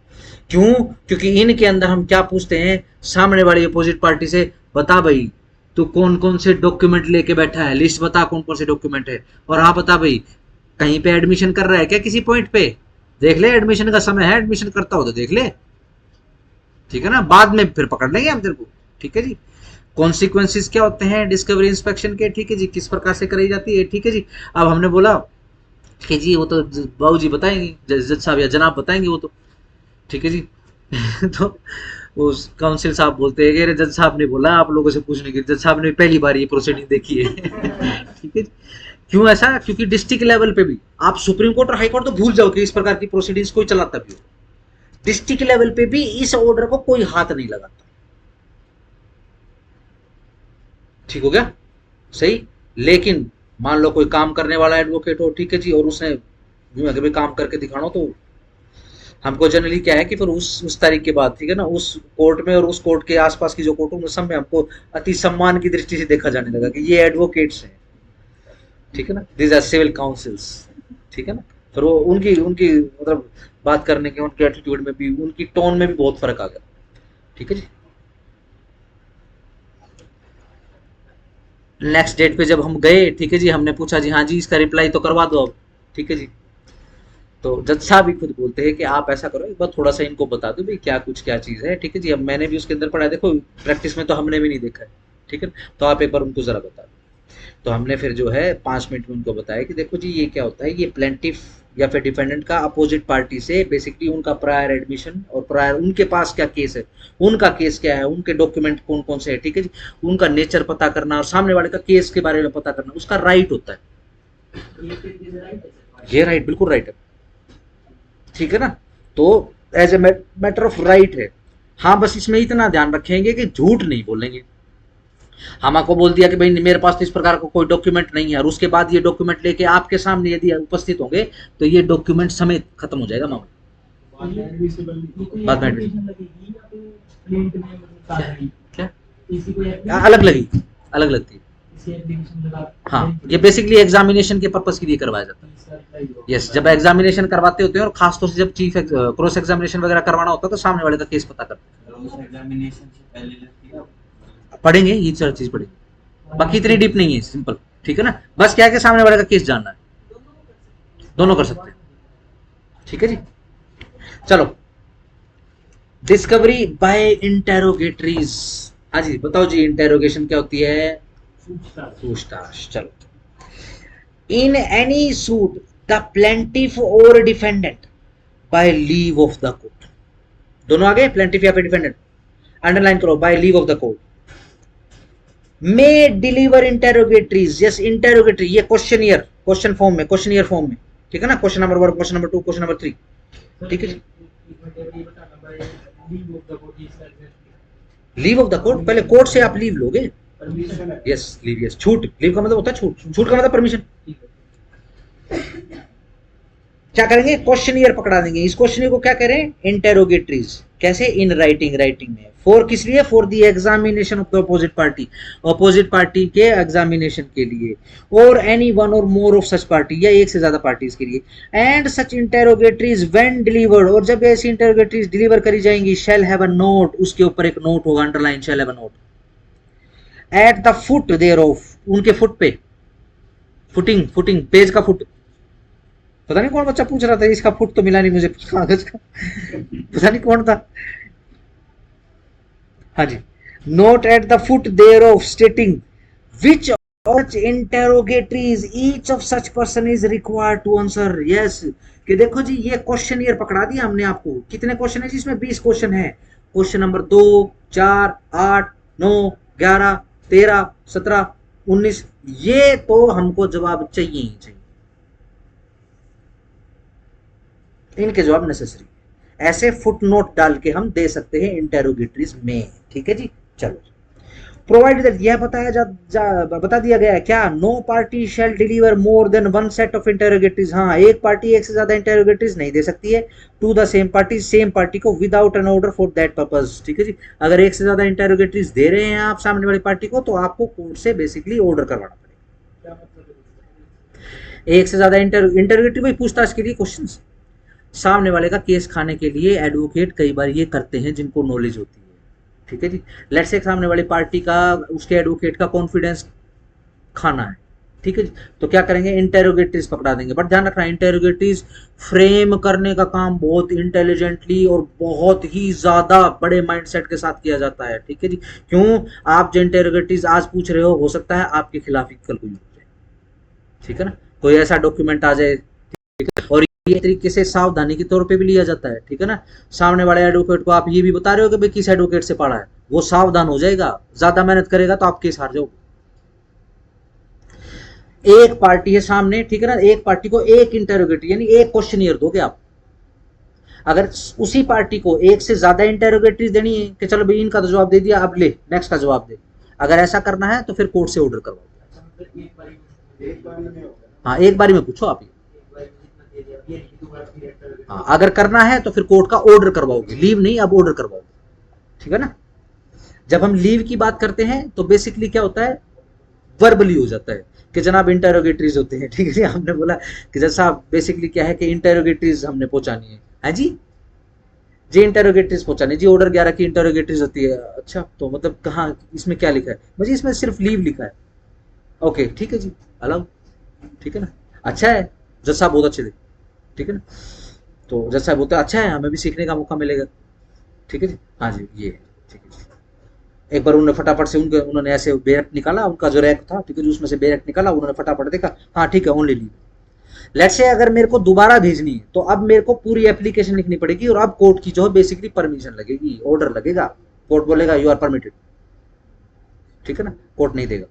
क्यों, क्योंकि इनके अंदर हम क्या पूछते हैं, सामने वाली अपोजिट पार्टी से, बता भाई तू कौन कौन से डॉक्यूमेंट लेके बैठा है, लिस्ट बता कौन कौन से डॉक्यूमेंट है, और हाँ बता भाई कहीं पे एडमिशन कर रहा है क्या, किसी पॉइंट पे देख ले, एडमिशन का समय है, एडमिशन करता हो तो देख ले। ठीक है ना, बाद में फिर पकड़ लेंगे हम तेरे को। ठीक है जी, कॉन्सिक्वेंसेस क्या होते हैं डिस्कवरी इंस्पेक्शन के, ठीक है जी, किस प्रकार से कराई जाती है। ठीक है जी, अब हमने बोला कि जी वो तो बाबू जी बताएंगे, जज साहब या जनाब बताएंगे वो तो। ठीक है जी तो उस काउंसिल साहब बोलते हैं कि अरे जज साहब ने बोला आप लोगों से पूछने की, जज साहब ने पहली बार ये प्रोसीडिंग देखी है ठीक है जी, क्यों ऐसा, क्योंकि डिस्ट्रिक्ट लेवल पे भी आप सुप्रीम कोर्ट और हाई कोर्ट तो भूल जाओ कि इस प्रकार की प्रोसीडिंग्स कोई चलाता भी हो, डिस्ट्रिक्ट लेवल पे भी इस ऑर्डर को कोई हाथ नहीं लगाता। ठीक हो गया, सही। लेकिन मान लो कोई काम करने वाला एडवोकेट हो, ठीक है जी, और उसने यूं अगर भी काम करके दिखाना, तो हमको जनरली क्या है कि फिर उस तारीख के बाद, ठीक है ना, उस कोर्ट में और उस कोर्ट के आसपास की जो कोर्ट उन सब में हमको अति सम्मान की दृष्टि से देखा जाने लगा कि ये एडवोकेट्स हैं। ठीक है ना, दीज आर सिविल काउंसिल्स। ठीक है ना, फिर वो उनकी उनकी मतलब बात करने के, उनके एटीट्यूड में भी, उनकी टोन में भी बहुत फर्क आ गया। ठीक है जी, नेक्स्ट डेट पे जब हम गए, ठीक है जी, हमने पूछा जी हाँ जी इसका रिप्लाई तो करवा दो अब। ठीक है जी, तो जज साहब भी खुद बोलते हैं कि आप ऐसा करो, एक बार थोड़ा सा इनको बता दो भाई क्या कुछ क्या चीज़ है। ठीक है जी, अब मैंने भी उसके अंदर पढ़ा है, देखो प्रैक्टिस में तो हमने भी नहीं देखा है। ठीक है, तो आप एक बार उनको ज़रा बता दो। तो हमने फिर जो है 5 मिनट में उनको बताया कि देखो जी ये क्या होता है, ये प्लेंटिफ या फिर डिफेंडेंट का अपोजिट पार्टी से बेसिकली उनका प्रायर एडमिशन और प्रायर उनके पास क्या केस है, उनका केस क्या है, उनके डॉक्यूमेंट कौन कौन से है, ठीक है जी, उनका नेचर पता करना और सामने वाले का केस के बारे में पता करना उसका राइट होता है। ये राइट बिल्कुल राइट है। ठीक है ना, तो as a matter of right है। हाँ बस इसमें इतना ध्यान रखेंगे कि झूठ नहीं बोलेंगे। हम आपको बोल दिया कि भाई मेरे पास तो इस प्रकार का कोई डॉक्यूमेंट नहीं है, और उसके बाद ये डॉक्यूमेंट लेके आपके सामने यदि उपस्थित होंगे तो ये डॉक्यूमेंट समेत खत्म हो जाएगा मामला। बाद में क्या अलग लगी, अलग लगती है। हाँ, ये बेसिकली एग्जामिनेशन के पर्पस के लिए करवाया जाता है। यस, जब एग्जामिनेशन करवाते होते हैं और खासतौर से जब चीफ क्रॉस एग्जामिनेशन वगैरह करवाना होता है तो सामने वाले का केस पता करते हैं। पढ़ेंगे ये सारी चीज पढ़ेंगे, बाकी इतनी डीप नहीं है, सिंपल। ठीक है ना, बस क्या है कि सामने वाले का केस जानना है, दोनों कर सकते हैं, ठीक है जी। चलो, डिस्कवरी बाय इंटेरोगेटरीज। हाँ जी बताओ जी, इंटेरोगेशन क्या होती है? पूछताछ। चलो, in any suit the plaintiff और defendant by leave of the court, दोनों आगे प्लेंटिफ या फिर डिफेंडेंट, अंडरलाइन करो, by leave of the court may deliver interrogatories. Yes, interrogatory, ये क्वेश्चनियर, क्वेश्चन फॉर्म में, क्वेश्चनियर फॉर्म में, ठीक है ना, question number 1, question number 2, question number 3, ठीक है जी। लीव ऑफ द कोर्ट, पहले कोर्ट से आप लीव लोगे। यस, लीव, यस, छूट, लीव का मतलब होता है छूट, छूट का मतलब परमिशन। क्या करेंगे? क्वेश्चनियर पकड़ा देंगे, इस क्वेश्चनियर को क्या करें? इंटेरोगेटरीज। कैसे? इन राइटिंग, राइटिंग में। फॉर किस लिए? For the examination of the opposite party, opposite party के एग्जामिनेशन के लिए, और एनी वन और मोर ऑफ सच पार्टी, या एक से ज्यादा पार्टीज के लिए। And such interrogatories when delivered, और जब ऐसी इंटेरोगेटरीज डिलीवर करी जाएंगी, शैल हैव अ नोट, उसके ऊपर एक नोट होगा, underline, shall have a note at the foot thereof, उनके फुट पे, फुटिंग, फुटिंग, पेज का फुट। पता नहीं कौन बच्चा पूछ रहा था, इसका फुट तो मिला नहीं मुझे कागज का, पता नहीं कौन था। हाँ जी, note at the foot thereof stating which such interrogatories each of such person is required to answer। yes, कि देखो जी, ये क्वेश्चन ईयर पकड़ा दिया हमने आपको। कितने क्वेश्चन है जी इसमें? 20 क्वेश्चन है। क्वेश्चन नंबर 2, 4, 8, 9, 11, 13, 17, 19, ये तो हमको जवाब चाहिए ही चाहिए, इनके जवाब नेसेसरी। ऐसे फुट नोट डाल के हम दे सकते हैं इंटेरोगेटरीज में, ठीक है जी। चलो, प्रोवाइड दैट, यह बता दिया गया है क्या? No party shall deliver more than one set of interrogatories. हाँ, एक पार्टी एक से ज्यादा इंटेरोगेटरीज नहीं दे सकती है to the same party, same party को, without an order for that purpose, ठीक है जी। अगर एक से ज्यादा इंटेरोगेटरीज दे रहे हैं आप सामने वाली पार्टी को, तो आपको कोर्ट से बेसिकली ऑर्डर करवाना पड़ेगा। एक से ज्यादा इंटेरोगेटरी वही पूछताछ के लिए क्वेश्चन, सामने वाले का केस खाने के लिए एडवोकेट कई बार ये करते हैं जिनको नॉलेज होती है, ठीक है जी। लेट्स से सामने वाली पार्टी का, उसके एडवोकेट का कॉन्फिडेंस खाना है, ठीक है जी, तो क्या करेंगे? इंटेरोगेटरीज पकड़ा देंगे। बट ध्यान रखना, इंटेरोगेटरीज फ्रेम करने का काम बहुत इंटेलिजेंटली और बहुत ही ज्यादा बड़े माइंडसेट के साथ किया जाता है, ठीक है जी। क्यों? आप जो इंटेरोगेटरीज आज पूछ रहे हो सकता है आपके खिलाफ ही कल कोई हो जाए, ठीक है ना, कोई ऐसा डॉक्यूमेंट आ जाए, और ये तरीके से सावधानी के तौर पे भी लिया जाता है, ठीक है ना। सामने वाले एडवोकेट को आप ये भी बता रहे हो कि भाई किस एडवोकेट से पढ़ा है, वो सावधान हो जाएगा, ज्यादा मेहनत करेगा तो आप केस हार जाओगे। एक पार्टी है सामने, ठीक है ना, एक पार्टी को एक इंटेरोगेटरी यानी एक क्वेश्चनियर दोगे आप। अगर उसी पार्टी को एक से ज्यादा इंटेरोगेटरीज देनी है कि चलो भाई इनका तो जवाब दे दिया, अब ले नेक्स्ट का जवाब दे, अगर ऐसा करना है तो फिर कोर्ट से ऑर्डर करवाओ। हाँ, एक बारी में पूछो आप ही। हाँ, अगर करना है तो फिर कोर्ट का ऑर्डर करवाओगे, लीव नहीं, अब ऑर्डर करवाओगे, ठीक है ना। जब हम लीव की बात करते हैं तो बेसिकली क्या होता है? वर्बली हो जाता है कि जनाब इंटेरोगेटरीज होते हैं, ठीक है जी। हमने बोला कि जैसा बेसिकली क्या है कि इंटेरोगेटरीज हमने पहुंचानी है, हाँ जी जी, इंटेरोगेटरीज पहुंचानी जी, ऑर्डर 11 की इंटेरोगेटरीज होती है। अच्छा, तो मतलब कहाँ, इसमें क्या लिखा है? मुझे इसमें सिर्फ लीव लिखा है। ओके, ठीक है जी, अलाउ, ठीक है ना। अच्छा है, जज साहब बहुत अच्छे थे, ठीक है ना, तो जज साहब बोलते अच्छा है, हमें भी सीखने का मौका मिलेगा, ठीक है जी। हाँ जी, ये ठीक है जी। एक बार उन्होंने फटाफट से उन्होंने ऐसे बैरक निकाला, उनका जो रैक था, ठीक है जी, उसमें से बैरक निकाला, उन्होंने फटाफट देखा, हाँ ठीक है, ओनली लीव। लेट्स से अगर मेरे को दोबारा भेजनी है तो अब मेरे को पूरी एप्लीकेशन लिखनी पड़ेगी, और अब कोर्ट की जो है बेसिकली परमिशन लगेगी, ऑर्डर लगेगा, कोर्ट बोलेगा यू आर परमिटेड, ठीक है ना, कोर्ट नहीं देगा।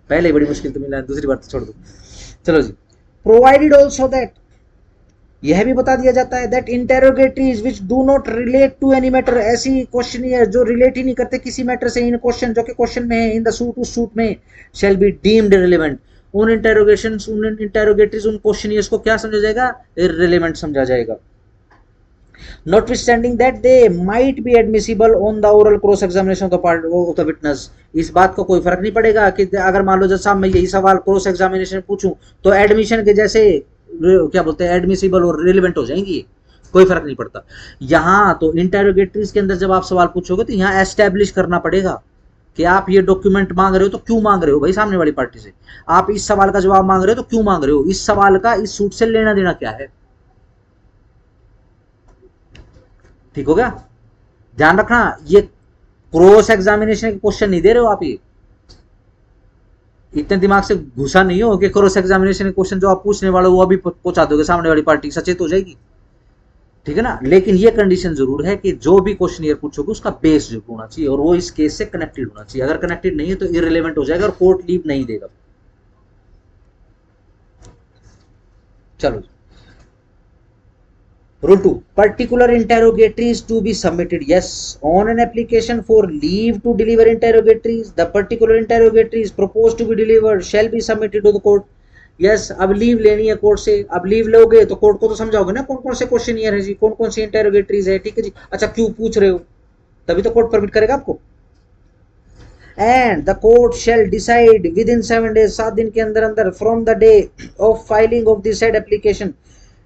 पहले बड़ी मुश्किल तो मिला, दूसरी बार तो छोड़ दो। चलो जी, प्रोवाइडेड ऑल्सो दैट, यह भी बता दिया जाता है that interrogatories which do not relate to any matter, ऐसी क्वेश्चनियर जो रिलेट ही नहीं करते किसी मैटर से, इन क्वेश्चन जो कि क्वेश्चन में है, इन द सूट, उस सूट में, शैल बी डीम्ड इररिलेवेंट। उन इंटेरोगेशंस, उन इंटेरोगेटरीज, उन क्वेश्चनियर्स को क्या समझा जाएगा? इररिलेवेंट समझा जाएगा। notwithstanding that they might be admissible on the oral cross examination of the witness। इस बात को कोई फर्क नहीं पड़ेगा कि अगर मान लो जज साहब मैं यही सवाल क्रॉस एग्जामिनेशन पूछूं तो एडमिशन के जैसे क्या बोलते हैं, एडमिसिबल और रिलेवेंट हो जाएंगी, कोई फर्क नहीं पड़ता। यहाँ तो इंटेरोगेटरीज के अंदर जब आप सवाल पूछोगे तो यहाँ एस्टेब्लिश करना पड़ेगा कि आप ये डॉक्यूमेंट मांग रहे हो तो क्यों मांग रहे हो भाई सामने वाली पार्टी से, आप इस सवाल का जवाब मांग रहे हो तो क्यों मांग रहे हो, इस सवाल का इस सूट से लेना देना क्या है। ठीक हो गया, ध्यान रखना ये क्रॉस एग्जामिनेशन के क्वेश्चन नहीं दे रहे हो आप, ये इतने दिमाग से घुसा नहीं हो कि क्रॉस एग्जामिनेशन के क्वेश्चन जो आप पूछने वाले हो वो अभी पहुंचा दोगे, सामने वाली पार्टी सचेत हो जाएगी। ठीक है ना, लेकिन ये कंडीशन जरूर है कि जो भी क्वेश्चन पूछोगे उसका बेस जरूर होना चाहिए और वो इस केस से कनेक्टेड होना चाहिए, अगर कनेक्टेड नहीं है तो इररिलेवेंट हो जाएगा और कोर्ट लीव नहीं देगा। चलो rule 2, particular interrogatories to be submitted. Yes, on an application for leave to deliver interrogatories, the particular interrogatories proposed to be delivered shall be submitted to the court. Yes, अब leave लेनी है court से, अब leave लोगे तो court को तो समझाओगे ना कौन कौन से क्वेश्चन है जी, कौन कौन सी इंटेरोगेटरीज है। ठीक है जी, अच्छा क्यों पूछ रहे हो, तभी तो कोर्ट परमिट करेगा आपको। And the court shall decide within 7 days, 7 दिन के अंदर अंदर from the day of filing of the said application.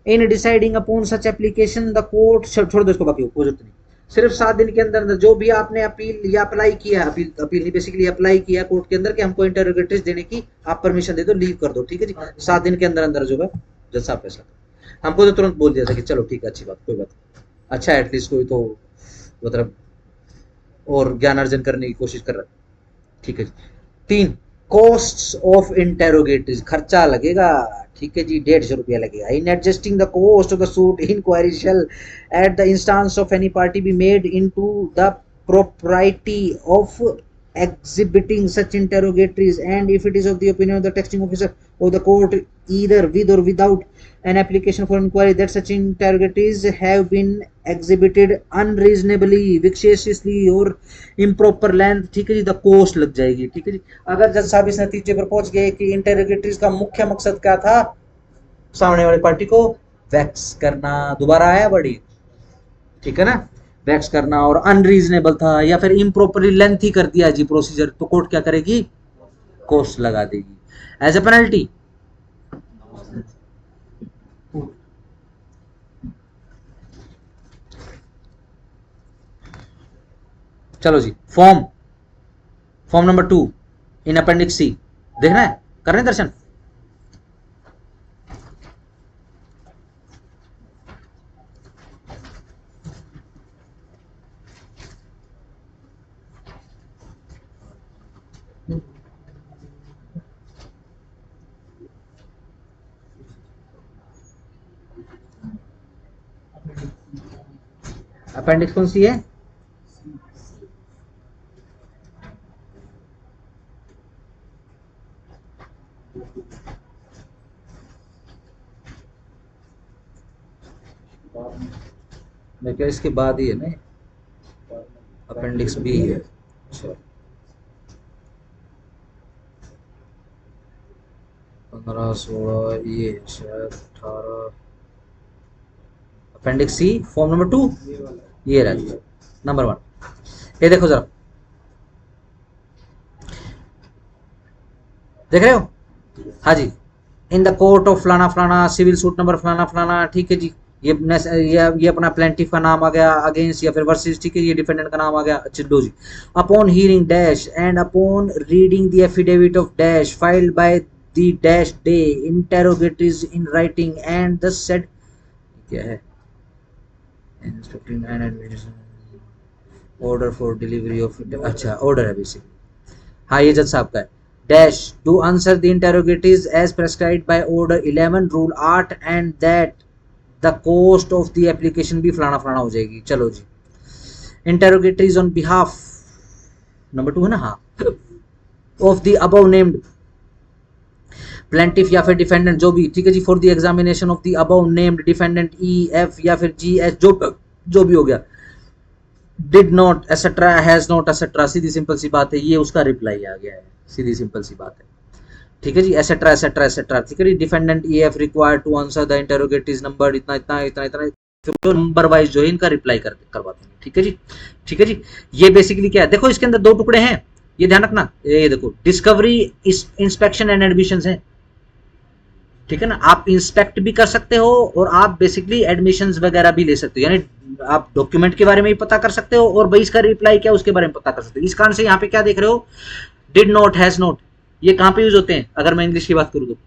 In deciding upon such application, the court छोड़ दो इसको, बाकी कोई जरूरत नहीं, सिर्फ 7 दिन के अंदर अंदर जो भी आपने अपील या अप्लाई किया, अपील नहीं बेसिकली अप्लाई किया कोर्ट के अंदर कि हमको इंटरोगेटरीज देने की आप परमिशन दे दो, लीव कर दो। ठीक है जी, 7 दिन के अंदर अंदर जो है जज साहब फैसला कर, हमको तो तुरंत बोल दिया था कि चलो ठीक है अच्छी बात, कोई बात, अच्छा एटलीस्ट कोई तो मतलब और ज्ञान अर्जन करने की कोशिश कर रहा है। ठीक है जी, 3 कॉस्ट ऑफ इंटेरोगेटरीज, खर्चा लगेगा। ठीक है जी, 150 रुपया लगेगा। In adjusting the cost of the suit inquiry shall at the instance of any party be made into the propriety of exhibiting such interrogatories, and if it is of the opinion of the texting officer of the court, either with or without an application for inquiry, that such interrogatories have been exhibited unreasonably, vexatiously or improper length, ठीक है जी, the cost लग जाएगी। ठीक है जी, अगर जज साहब इस नतीजे पर पहुंच गए कि इंटेरोगेटरीज का मुख्य मकसद क्या था, सामने वाली पार्टी को वैक्स करना, दोबारा आया बड़ी, ठीक है ना, वैक्स करना, और अनरीजनेबल था या फिर इम्प्रॉपरली लेंथी कर दिया जी प्रोसीजर, तो कोर्ट क्या करेगी, कॉस्ट लगा देगी एज ए पेनल्टी। चलो जी, form number 2 in appendix C, देखना है, कर रहे हैं दर्शन। अपेंडिक्स कौन सी है, मैं क्या इसके बाद ही है ना, अपेंडिक्स बी है। अच्छा 15, 16, ये शायद 18, अपेंडिक्स सी फॉर्म नंबर 2 ये रहती है नंबर 1। ये देखो जरा, देख रहे हो, हाँ जी, इन द कोर्ट ऑफ फलाना फलाना, सिविल सूट नंबर फलाना फलाना। ठीक है जी, ये अपना प्लेंटिफ का नाम आ गया, अगेंस्ट या फिर वर्सेस, ठीक है, ये डिफेंडेंट का नाम आ गया। अच्छा लो जी, upon hearing dash and upon reading the affidavit of dash filed by the dash day interrogatories in writing and the said, क्या है, ऑर्डर फॉर डिलीवरी ऑफ, अच्छा ऑर्डर है बेसिकली, हाँ ये जज साहब का है, dash to answer the interrogatories as prescribed by order 11 rule 8 and that the cost of the application भी फलाना फलाना हो जाएगी। चलो जी, इंटेरोगेटरीज ऑन बिहाफ नंबर 2 है ना, हाँ, of the above named plaintiff या फिर डिफेंडेंट जो भी, ठीक है जी, for the examination of the above named defendant E F या फिर जी एच, जो भी हो गया, did not etcetera, has not etcetera, सीधी सिंपल सी बात है, ये उसका रिप्लाई आ गया है, सीधी सिंपल सी बात है। ठीक है जी, एसेट्रा एसेट्रा एसेट्रा, ठीक है जी, defendant E F required to answer the interrogatories number इतना इतना इतना इतना, तो नंबर वाइज जो है इनका रिप्लाई करवाते हैं। ठीक है जी, ठीक है जी, ये बेसिकली क्या है, देखो इसके अंदर 2 टुकड़े हैं, ये ध्यान रखना, ये देखो डिस्कवरी इंस्पेक्शन एंड एडमिशन है, ठीक है ना। आप इंस्पेक्ट भी कर सकते हो और आप बेसिकली एडमिशंस वगैरह भी ले सकते हो, यानी आप डॉक्यूमेंट के बारे में भी पता कर सकते हो और भाई इसका रिप्लाई क्या उसके बारे में पता कर सकते हो। इस कारण से यहाँ पे क्या देख रहे हो, डिड नॉट, हैज नॉट, ये कहाँ पे यूज होते हैं अगर मैं इंग्लिश की बात करूँ तो।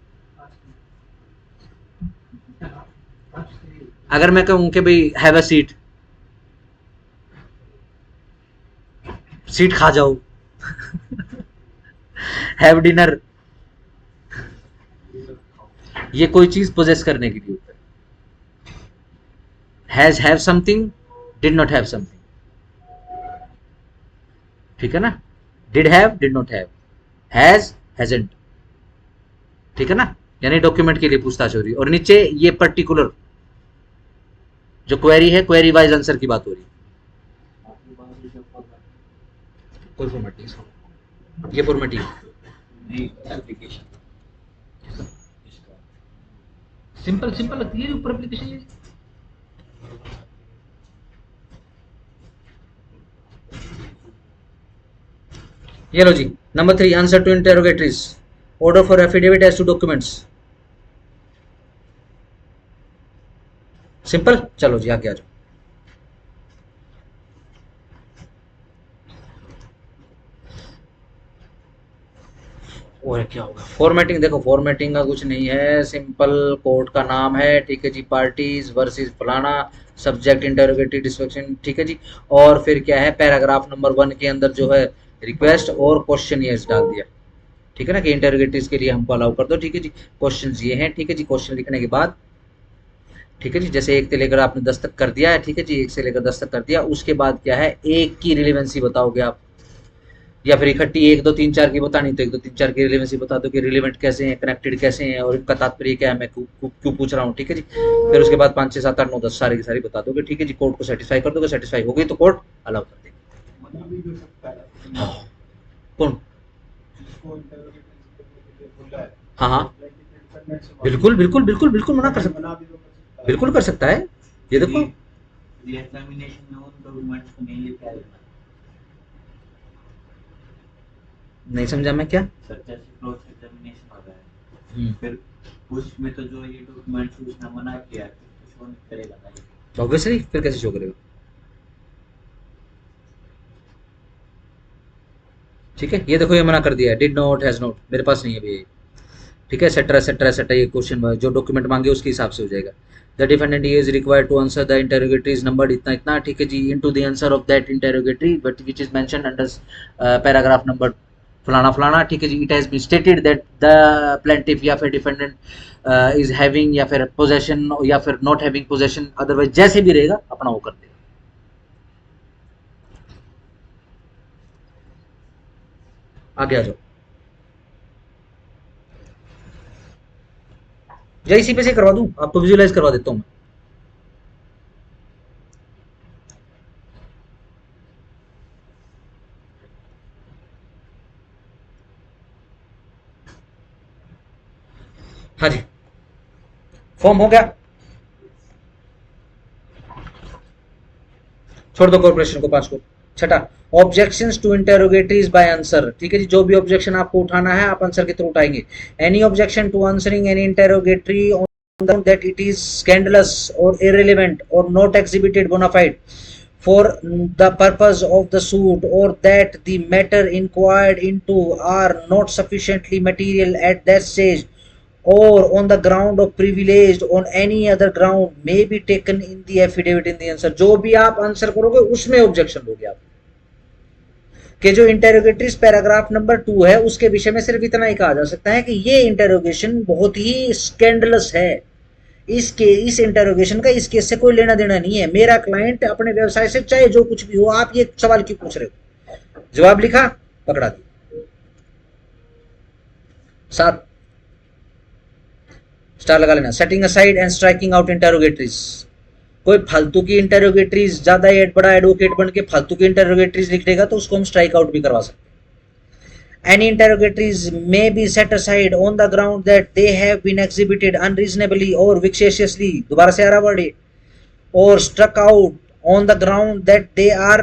अगर मैं कहूँ कि भाई हैव अ सीट, सीट खा जाओ हैव डिनर, ये कोई चीज पोजेस करने के लिए होता है। Has have something, did not have something, ठीक है ना। Did have, did not have, has, hasn't, ठीक है ना। यानी डॉक्यूमेंट के लिए पूछताछ हो रही है। और नीचे ये पर्टिकुलर जो क्वेरी है, क्वेरी वाइज आंसर की बात हो रही है। कोई फॉर्मेट नहीं, ये फॉर्मेट ही एप्लीकेशन सिंपल सिंपल लगती है ऊपर एप्लीकेशन। ये लो जी, number 3, answer to interrogatories, order for affidavit as to documents. Simple, चलो जी आगे आ जाओ। और क्या होगा, फॉर्मेटिंग देखो, फॉर्मेटिंग का कुछ नहीं है, सिंपल कोर्ट का नाम है, ठीक है जी, पार्टीज वर्सेस फलाना, सब्जेक्ट इंटरोगेटिव डिस्क्रिप्शन, ठीक है जी। और फिर क्या है, पैराग्राफ नंबर 1 के अंदर जो है रिक्वेस्ट और क्वेश्चन ये डाल दिया, ठीक है ना, कि इंटरोगेटिव्स के लिए हमको अलाउ कर दो, ठीक है जी। क्वेश्चन ये हैं, ठीक है जी। क्वेश्चन लिखने के बाद, ठीक है जी, जैसे एक से लेकर आपने 10 तक कर दिया है, ठीक है जी, 1 से लेकर 10 तक कर दिया, उसके बाद क्या है, एक की रिलेवेंसी बताओगे आप, या फिर इकट्ठी 1 2 3 4 की बतानी तो 1 2 3 4 की रिलेवेंसी बता दो कि रिलेवेंट कैसे हैं, कनेक्टेड कैसे हैं और इनका तात्पर्य क्या है, मैं क्यों पूछ रहा हूँ, ठीक है जी। फिर उसके बाद 5 6 7 8 9 10 सारी की सारी बता दोगे, ठीक है जी। कोर्ट को सेटिस्फाई कर दोगे, सेटिस्फाई हो गई तो कोर्ट अलाउ कर देगा। कौन? हाँ हाँ, बिल्कुल बिल्कुल बिल्कुल बिल्कुल मना कर सकता, बिल्कुल कर सकता है। ये देखो, नहीं समझा मैं क्या। फिर उसमें तो जो ये डॉक्यूमेंट्स उसने मना किया तो शो नहीं करेगा ना, ऑब्वियसली फिर कैसे शो करेगा, ठीक है। ये देखो, ये मना कर दिया है, डिड नॉट, हैज नॉट, मेरे पास नहीं है अभी, ठीक है। सेट्रा सेट्रा सेट्रा, ये क्वेश्चन जो डॉक्यूमेंट मांगे उसके हिसाब से हो जाएगा। The defendant is required to answer the interrogatories number इतना इतना, ठीक है जी, into the answer of that interrogatory but which is mentioned under paragraph number फलाना फलाना, ठीक है जी। It has been stated that the plaintiff या फिर डिफेंडेंट इज हैविंग या फिर पोजेशन या फिर नॉट हैविंग पोजेशन, अदरवाइज जैसे भी रहेगा अपना वो कर देगा। आगे आ जाओ, या इसी पे से करवा दूं, आपको विजुअलाइज करवा देता हूं मैं। हाँ जी, फॉर्म हो गया, छोड़ दो कॉर्पोरेशन को 5 को। छठा, objections to interrogatories by answer, ठीक है जी। जो भी ऑब्जेक्शन आपको उठाना है आप आंसर के थ्रू उठाएंगे। Any objection to answering any interrogatory on that it is scandalous or irrelevant or not exhibited bona fide for the purpose of the suit, or that the matter inquired into are not sufficiently material at that stage, or on the ground of privileged on any other ground may be taken in the affidavit in the answer। जो भी आप answer करोगे उसमें objection दोगे आप, कि जो interrogatories paragraph number 2 है उसके विषय में सिर्फ इतना ही कहा जा सकता है कि ये इंटेरोगेशन बहुत ही स्कैंडलस है, इसके इस इंटेरोगेशन का इस केस से कोई लेना देना नहीं है, मेरा क्लाइंट अपने व्यवसाय से चाहे जो कुछ भी हो, आप ये सवाल क्यों पूछ रहे हो। जवाब लिखा, पकड़ा दिया। 7, स्टार लगा लेना, setting aside and striking out interrogatories. कोई फालतू की इंटेरोगेटरीज ज्यादा बड़ा एडवोकेट बन के फालतू की इंटेरोगेटरीज लिख देगा तो उसको हम स्ट्राइक आउट भी करवा सकते हैं। Any interrogatories may be set aside on the ground that they have been exhibited unreasonably or vexatiously, दोबारा से आ रहा word, or struck out on the ground that they are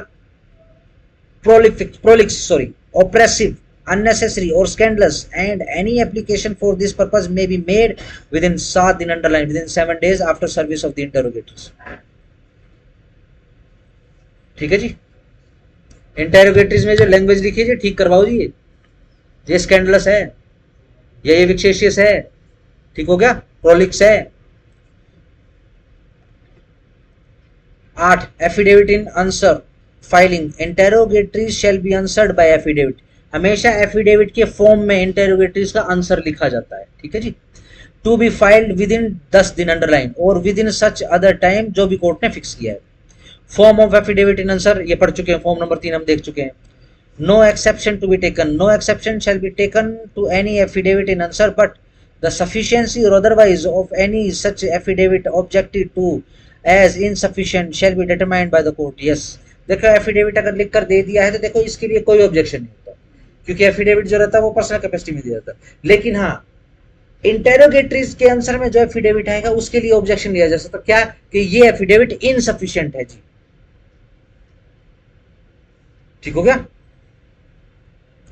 oppressive unnecessary or scandalous, and any application for this purpose may be made within 7 दिन underline within 7 days after service of the interrogatories. ठीक है जी, interrogatories में जो language लिखी है ठीक करवाओ जी, ये स्कैंडलस है या ये विक्सेशियस है, ठीक हो गया, प्रोलिक्स है। 8 affidavit in answer filing, interrogatories shall be answered by affidavit, हमेशा एफिडेविट के फॉर्म में इंटेरोगेटरीज का आंसर लिखा जाता है, ठीक है जी। To be filed within 10 दिन अंडरलाइन और within such other time जो भी कोर्ट ने फिक्स किया है। Form of affidavit in answer ये पढ़ चुके हैं, फॉर्म नंबर 3 हम देख चुके हैं। No exception to be taken, no exception shall be taken to any affidavit in answer but the sufficiency और otherwise of any such affidavit objected to as insufficient shall be determined by the court. Yes, देखो affidavit अगर लिख कर दे दिया है तो देखो इसके लिए कोई ऑब्जेक्शन नहीं होता, क्योंकि एफिडेविट जो रहता है वो पर्सनल कैपेसिटी में दिया जाता है। लेकिन हाँ, इंटेरोगेटरीज के आंसर में जो एफिडेविट आएगा उसके लिए ऑब्जेक्शन लिया जा सकता, क्या कि ये एफिडेविट इनसफिशिएंट है जी, ठीक हो गया।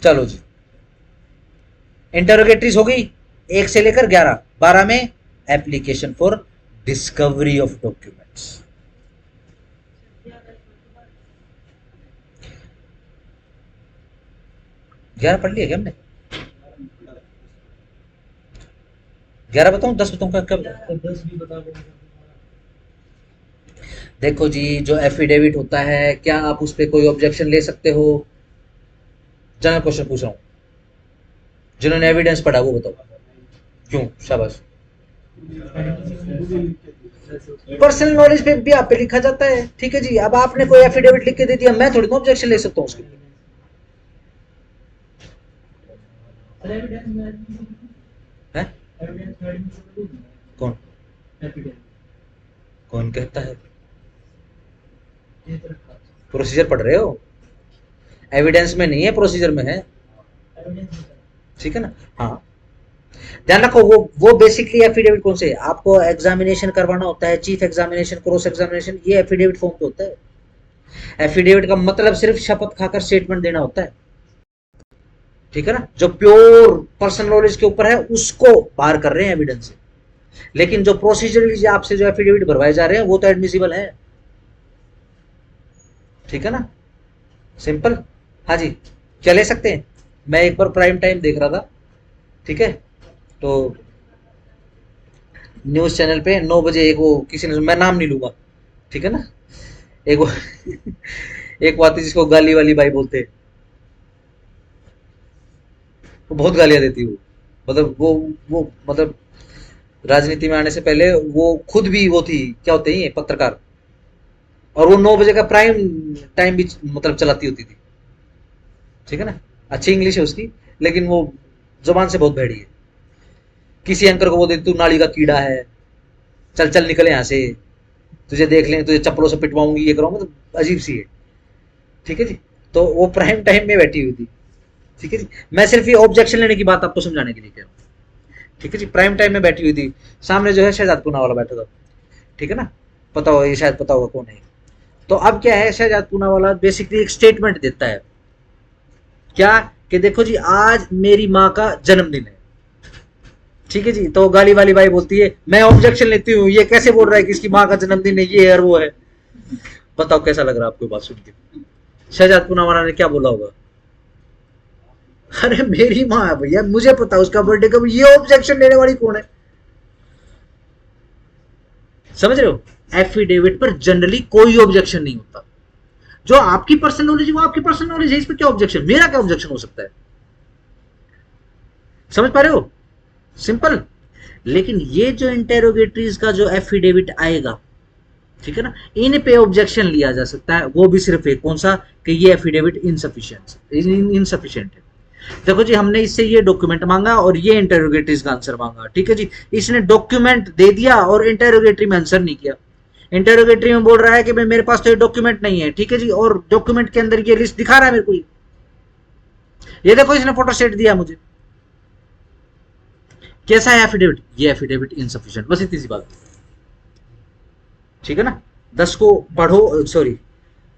चलो जी, इंटेरोगेटरीज हो गई 1 से लेकर 11, 12 में application for discovery of documents. ग्यारह पढ़ लिया क्या हमने? 11 बताऊं 10 बताऊं क्या बताऊं? 10 भी बता दो। देखो जी, जो एफिडेविट होता है क्या आप उस पर कोई ऑब्जेक्शन ले सकते हो? जनरल क्वेश्चन पूछ रहा हूं, जिन्होंने एविडेंस पढ़ा वो बताओ। क्यों? शाबाश। पर्सनल नॉलेज पे भी आप पे लिखा जाता है, ठीक है जी। अब आपने कोई एफिडेविट लिख के दे दिया, मैं थोड़ी ना ऑब्जेक्शन ले सकता हूँ उसके लिए, है? कौन कौन कहता है? प्रोसीजर पढ़ रहे हो, एविडेंस में नहीं है, प्रोसीजर में है, ठीक है ना। हाँ, ध्यान रखो, वो बेसिकली एफिडेविट कौन से, आपको एग्जामिनेशन करवाना होता है, चीफ एग्जामिनेशन, क्रॉस एग्जामिनेशन, ये एफिडेविट फॉर्म पे होता है। एफिडेविट का मतलब सिर्फ शपथ खाकर स्टेटमेंट देना होता है, ठीक है ना। जो प्योर पर्सनल नॉलेज के ऊपर है उसको बाहर कर रहे हैं एविडेंस से, लेकिन जो प्रोसीजरली आपसे जो एफिडेविट भरवाए जा रहे हैं वो तो एडमिसिबल है, ठीक है ना, सिंपल। हाँ जी, क्या ले सकते हैं? मैं एक बार प्राइम टाइम देख रहा था, ठीक है, तो न्यूज चैनल पे 9 बजे एक वो किसी ने, मैं नाम नहीं लूंगा, ठीक है ना, एक वो एक वो आती जिसको गाली वाली बाई बोलते हैं, वो बहुत गालियां देती वो, मतलब वो मतलब राजनीति में आने से पहले वो खुद भी वो थी, क्या होते हैं पत्रकार, और वो 9 बजे का प्राइम टाइम भी मतलब चलाती होती थी, ठीक है ना। अच्छी इंग्लिश है उसकी, लेकिन वो जुबान से बहुत भैड़ी है। किसी एंकर को वो देती, तू नाली का कीड़ा है, चल चल निकले यहाँ से, तुझे देख लें, तुझे चप्पलों से पिटवाऊंगी, ये कराऊंगा, मतलब अजीब सी है, ठीक है जी। तो वो प्राइम टाइम में बैठी हुई थी, ठीक है जी। मैं सिर्फ ये ऑब्जेक्शन लेने की बात आपको समझाने के लिए कह रहा हूँ, ठीक है जी। प्राइम टाइम में बैठी हुई थी, सामने जो है शहजाद पूनावाला बैठा था, ठीक है ना, पता होगा, ये शायद पता होगा कौन है। तो अब क्या है, शहजाद पूनावाला बेसिकली एक स्टेटमेंट देता है, क्या कि देखो जी आज मेरी माँ का जन्मदिन है, ठीक है जी। तो गाली वाली बाई बोलती है, मैं ऑब्जेक्शन लेती हूँ, ये कैसे बोल रहा है कि इसकी माँ का जन्मदिन है, ये है और वो है। बताओ कैसा लग रहा है आपको बात सुन के? शहजाद पूनावाला ने क्या बोला होगा? अरे मेरी माँ है भैया, मुझे पता उसका बर्थडे कब, ये ऑब्जेक्शन लेने वाली कौन है? समझ रहे हो? एफिडेविट पर जनरली कोई ऑब्जेक्शन नहीं होता। जो आपकी पर्सनल नॉलेज है वो आपकी पर्सनल नॉलेज है, इस पर क्या ऑब्जेक्शन, मेरा क्या ऑब्जेक्शन हो सकता है? समझ पा रहे हो? सिंपल। लेकिन ये जो इंटेरोगेटरीज का जो एफिडेविट आएगा, ठीक है ना, इन पे ऑब्जेक्शन लिया जा सकता है, वो भी सिर्फ एक, कौन सा, कि ये एफिडेविट इनसफिशिएंट है। देखो जी, हमने इससे ये डॉक्यूमेंट मांगा और ये इंटेरोगेटरीज का आंसर मांगा, ठीक है जी। इसने डॉक्यूमेंट दे दिया और इंटेरोगेटरी में आंसर नहीं किया। इंटेरोगेटरी में बोल रहा है कि भाई मेरे पास तो ये डॉक्यूमेंट नहीं है, ठीक है जी, और डॉक्यूमेंट के अंदर ये लिस्ट दिखा रहा है मेरे को, ये देखो इसने फोटो स्टेट दिया मुझे। कैसा है एफिडेविट? ये एफिडेविट इनसफिशिएंट, बस इतनी सी बात, ठीक है ना। 10 को पढ़ो, सॉरी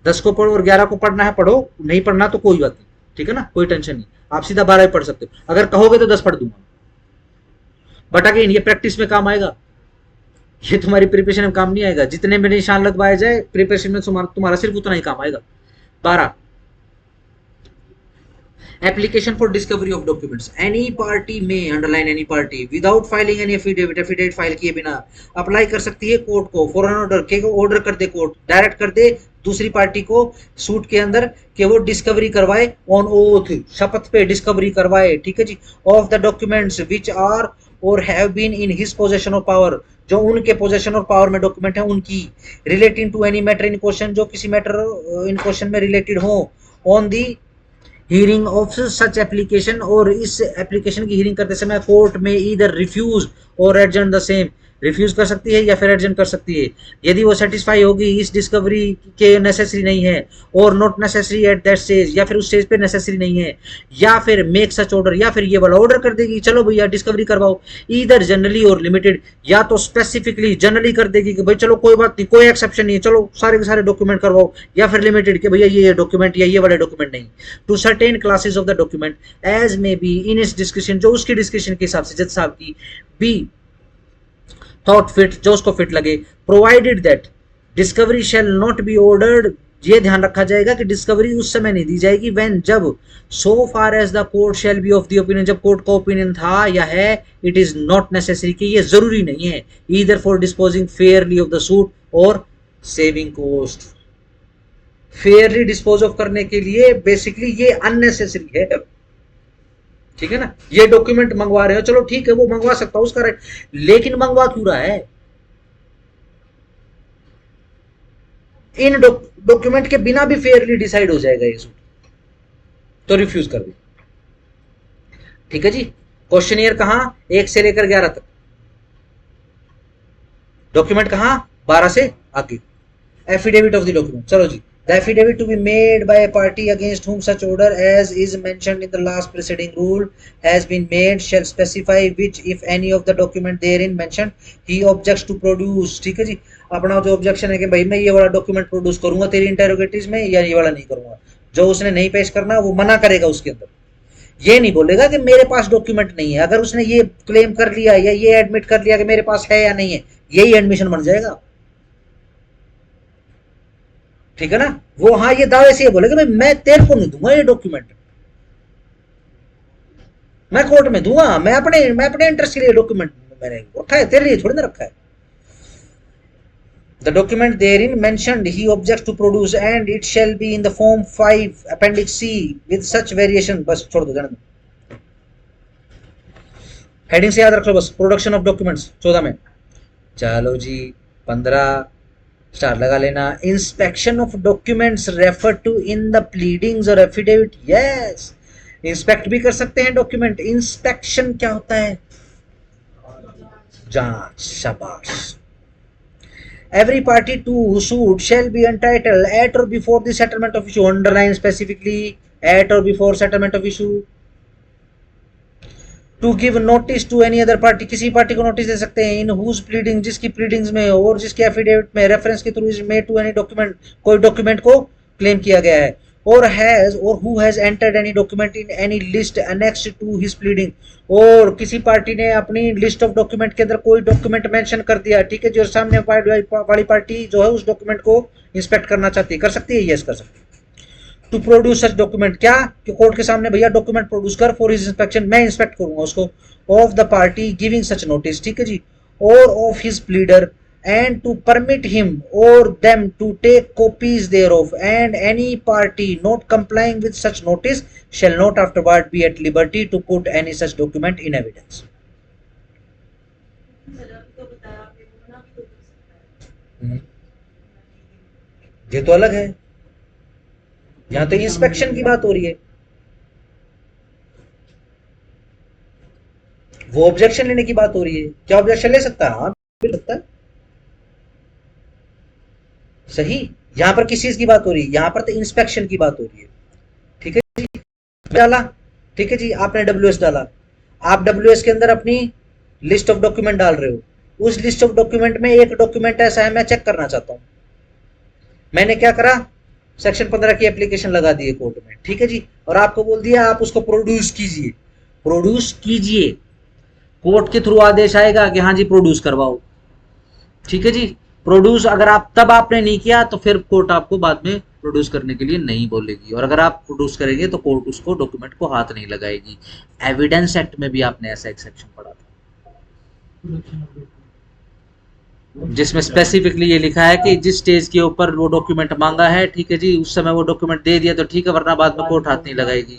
10 को पढ़ो और 11 को पढ़ना है पढ़ो, नहीं पढ़ना तो कोई बात नहीं, ठीक है ना, कोई टेंशन नहीं। आप सीधा 12 भी पढ़ सकते हो, अगर कहोगे तो 10 पढ़ दूंगा, बट अगेन ये प्रैक्टिस में काम आएगा, ये तुम्हारी प्रिपरेशन में काम नहीं आएगा। जितने में निशान लगवाए जाए प्रिपरेशन में तुम्हारा सिर्फ उतना ही काम आएगा। 12 application for discovery of documents, any party may, underline any party, without filing any affidavit, affidavit file किए बिना अप्लाई कर सकती है कोर्ट को फॉर एन ऑर्डर के ऑर्डर कर दे, कोर्ट डायरेक्ट कर दे दूसरी पार्टी को सूट के अंदर कि वो डिस्कवरी करवाए ऑन ओथ, शपथ पे डिस्कवरी करवाए, ठीक है जी, of the documents which are और have been in his possession of power, जो उनके पोजेशन और पावर में डॉक्यूमेंट है उनकी, relating to any matter in question, जो किसी मैटर इन क्वेश्चन में रिलेटेड हो, on the hearing of such application, और इस एप्लीकेशन की हियरिंग करते समय कोर्ट में ईदर रिफ्यूज और एडजन द सेम, रिफ्यूज कर सकती है या फिर एडजन कर सकती है, यदि वो सेटिस्फाई होगी इस डिस्कवरी के नेसेसरी नहीं है, और not necessary at that stage, या फिर उस स्टेज पे नेसेसरी नहीं है, या फिर मेक सच ऑर्डर, या फिर ये वाला ऑर्डर कर देगी चलो भैया डिस्कवरी करवाओ, ईदर जनरली और लिमिटेड, या तो स्पेसिफिकली जनरली कर देगी कि भाई चलो कोई बात नहीं, कोई एक्सेप्शन नहीं है, चलो सारे के सारे डॉक्यूमेंट करवाओ, या फिर लिमिटेड कि भैया ये डॉक्यूमेंट या ये वाले डॉक्यूमेंट नहीं, to certain classes of the document as may be in इस डिस्कशन, जो उसकी डिस्कशन के हिसाब से जज साहब की बी थॉट फिट, जो उसको फिट लगे, provided that discovery shall not be ordered, ये ध्यान रखा जाएगा कि डिस्कवरी उस समय नहीं दी जाएगी व्हेन, जब, so far as the court shall be of the opinion, जब कोर्ट का ओपिनियन था या है, इट इज नॉट नेसेसरी, कि ये जरूरी नहीं है, either for disposing fairly of the suit और saving cost, fairly dispose of करने के लिए बेसिकली ये अननेसेसरी है, ठीक है ना। ये डॉक्यूमेंट मंगवा रहे हो चलो ठीक है वो मंगवा सकता हूं उसका राइट, लेकिन मंगवा क्यों रहा है, इन डॉक्यूमेंट के बिना भी फेयरली डिसाइड हो जाएगा ये सूट, तो रिफ्यूज कर दे, ठीक है जी। क्वेश्चनियर कहां 1 से लेकर 11 तक, डॉक्यूमेंट कहां 12 से आगे, एफिडेविट ऑफ द डॉक्यूमेंट, चलो जी, the affidavit to be made by a party against whom such order as is mentioned in the last preceding rule has been made shall specify which if any of the document therein mentioned he objects to produce, ठीक है जी। अपना जो objection है कि भाई मैं ये वाला डॉक्यूमेंट प्रोड्यूस करूंगा तेरी इंटेरोगेटिव में या ये वाला नहीं करूंगा, जो उसने नहीं पेश करना वो मना करेगा उसके अंदर, ये नहीं बोलेगा कि मेरे पास डॉक्यूमेंट नहीं है, अगर उसने ये क्लेम कर लिया या ये एडमिट कर लिया कि मेरे पास है या नहीं है, यही एडमिशन बन जाएगा, ठीक है ना। वो हाँ ये दावे से ये बोलेगा भाई मैं तेरे को नहीं दूंगा ये डॉक्यूमेंट, मैं कोर्ट में दूंगा, मैं अपने इंटरेस्ट के लिए डॉक्यूमेंट मैंने रखा है, तेरे लिए थोड़ी ना रखा है। The document therein mentioned he objects to produce and it shall be in the form 5 appendix C with such variation, बस छोड़ दो जाने दो, हेडिंग से याद रख लो बस, प्रोडक्शन ऑफ डॉक्यूमेंट्स 14 में, चलो जी 15 स्टार लगा लेना, inspection of documents refer to in the pleadings और एफिडेविट, यस इंस्पेक्ट भी कर सकते हैं डॉक्यूमेंट, इंस्पेक्शन क्या होता है, जांच, शाबाश। Every party to suit shall be entitled at और before the settlement of issue, underline specifically at और before settlement of issue, to give notice to any other party, किसी पार्टी को नोटिस दे सकते हैं, इन हुज प्लीडिंग, जिसकी pleadings में और जिसके एफिडेविट में रेफरेंस के through is made to any document, कोई डॉक्यूमेंट को क्लेम किया गया है, और हैज और who has entered any document in any list annexed to his pleading, और किसी पार्टी ने अपनी लिस्ट ऑफ डॉक्यूमेंट के अंदर कोई डॉक्यूमेंट मेंशन कर दिया, ठीक है, जो सामने वाली पार्टी जो है उस डॉक्यूमेंट को इंस्पेक्ट करना चाहती है, कर सकती है, यस कर सकती है। टू प्रोड्यूस सच डॉक्यूमेंट, क्या कि कोर्ट के सामने भैया डॉक्यूमेंट प्रोड्यूस कर फॉर हिज इंस्पेक्शन, मैं इंस्पेक्ट करूंगा उसको, of the party giving such notice, ठीक है जी, और of his pleader, and to permit him or them to take copies thereof, and any party not complying with such notice shall not afterward be at liberty to put any such document in evidence. ये तो अलग है, यहां तो inspection की बात हो रही है, वो ऑब्जेक्शन लेने की बात हो रही है, क्या ऑब्जेक्शन ले सकता है, हाँ ले सकता है, सही, यहां पर किस चीज की बात हो रही है, यहां पर तो इंस्पेक्शन की बात हो रही है, ठीक है जी। डाला, ठीक है जी, आपने डब्ल्यूएस डाला, आप डब्ल्यूएस के अंदर अपनी लिस्ट ऑफ डॉक्यूमेंट डाल रहे हो, उस लिस्ट ऑफ डॉक्यूमेंट में एक डॉक्यूमेंट ऐसा है मैं चेक करना चाहता हूं, मैंने क्या करा, सेक्शन 15 की एप्लीकेशन लगा दी है कोर्ट में, ठीक है जी, और आपको बोल दिया आप उसको प्रोड्यूस कीजिए, प्रोड्यूस कीजिए, कोर्ट के थ्रू आदेश आएगा कि हाँ जी प्रोड्यूस करवाओ, ठीक है जी। प्रोड्यूस अगर आप तब आपने नहीं किया तो फिर कोर्ट आपको बाद में प्रोड्यूस करने के लिए नहीं बोलेगी, और अगर आप प्रोड्यूस करेंगे तो कोर्ट उसको डॉक्यूमेंट को हाथ नहीं लगाएगी। एविडेंस एक्ट में भी आपने ऐसा एक सेक्शन पढ़ा था जिसमें स्पेसिफिकली ये लिखा है कि जिस स्टेज के ऊपर वो डॉक्यूमेंट मांगा है, ठीक है जी, उस समय वो डॉक्यूमेंट दे दिया तो ठीक है, वरना बाद में कोर्ट हाथ नहीं लगाएगी।